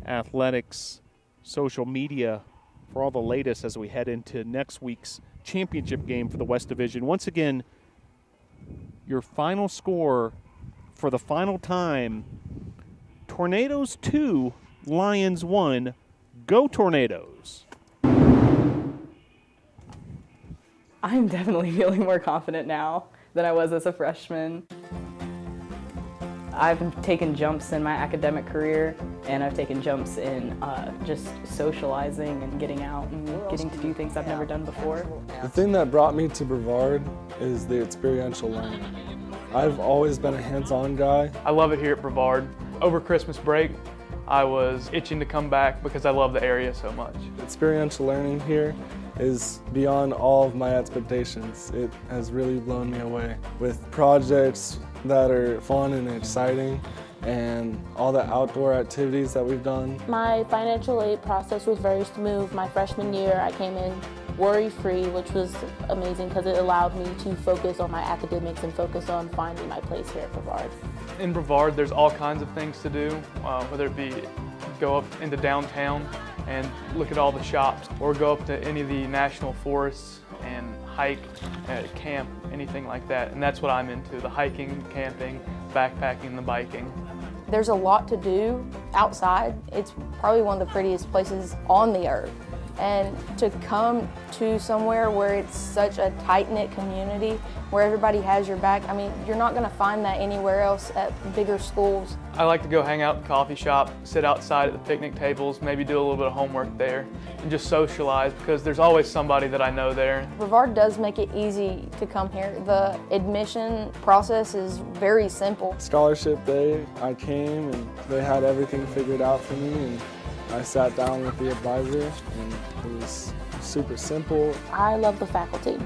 Speaker 3: Athletics social media for all the latest as we head into next week's championship game for the West Division. Once again, your final score for the final time, Tornadoes 2, Lions 1. Go Tornadoes!
Speaker 4: I'm definitely feeling more confident now than I was as a freshman. I've taken jumps in my academic career, and I've taken jumps in just socializing and getting out and getting to do things I've never done before.
Speaker 5: The thing that brought me to Brevard is the experiential learning. I've always been a hands-on guy.
Speaker 6: I love it here at Brevard. Over Christmas break, I was itching to come back because I love the area so much.
Speaker 5: Experiential learning here is beyond all of my expectations. It has really blown me away with projects that are fun and exciting and all the outdoor activities that we've done.
Speaker 7: My financial aid process was very smooth. My freshman year, I came in worry-free, which was amazing because it allowed me to focus on my academics and focus on finding my place here at Brevard.
Speaker 6: In Brevard, there's all kinds of things to do, whether it be go up into downtown and look at all the shops, or go up to any of the national forests and hike, camp, anything like that. And that's what I'm into, the hiking, camping, backpacking, the biking.
Speaker 21: There's a lot to do outside. It's probably one of the prettiest places on the earth. And to come to somewhere where it's such a tight-knit community, where everybody has your back, I mean, you're not gonna find that anywhere else at bigger schools.
Speaker 6: I like to go hang out at the coffee shop, sit outside at the picnic tables, maybe do a little bit of homework there, and just socialize because there's always somebody that I know there.
Speaker 21: Brevard does make it easy to come here. The admission process is very simple.
Speaker 5: Scholarship day, I came and they had everything figured out for me, and I sat down with the advisor and it was super simple.
Speaker 7: I love the faculty.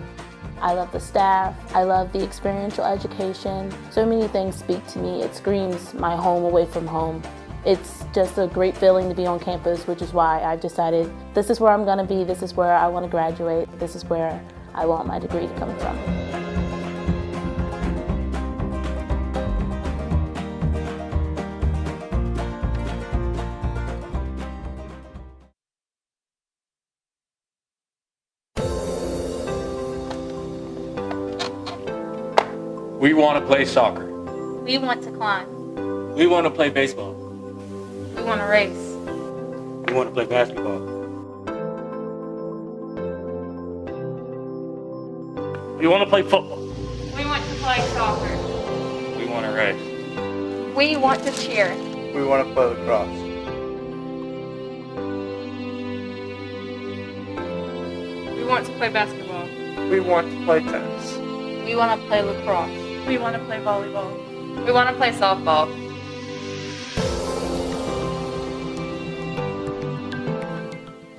Speaker 7: I love the staff. I love the experiential education. So many things speak to me. It screams my home away from home. It's just a great feeling to be on campus, which is why I've decided this is where I'm gonna be, this is where I wanna graduate, this is where I want my degree to come from.
Speaker 8: We want to play soccer.
Speaker 9: We want to climb.
Speaker 8: We want to play baseball.
Speaker 9: We want to race.
Speaker 8: We want to play basketball. We want to play football.
Speaker 9: We want to play soccer.
Speaker 8: We want to race.
Speaker 9: We want to cheer.
Speaker 10: We want to play lacrosse.
Speaker 9: We want to play basketball.
Speaker 10: We want to play tennis.
Speaker 9: We want to play lacrosse.
Speaker 17: We want to play volleyball.
Speaker 9: We want to play softball.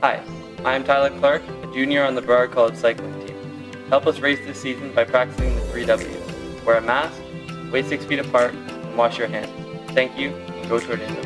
Speaker 11: Hi, I'm Tyler Clark, a junior on the Brevard College cycling team. Help us race this season by practicing the 3 W's. Wear a mask, wait 6 feet apart, and wash your hands. Thank you, and go Tornadoes.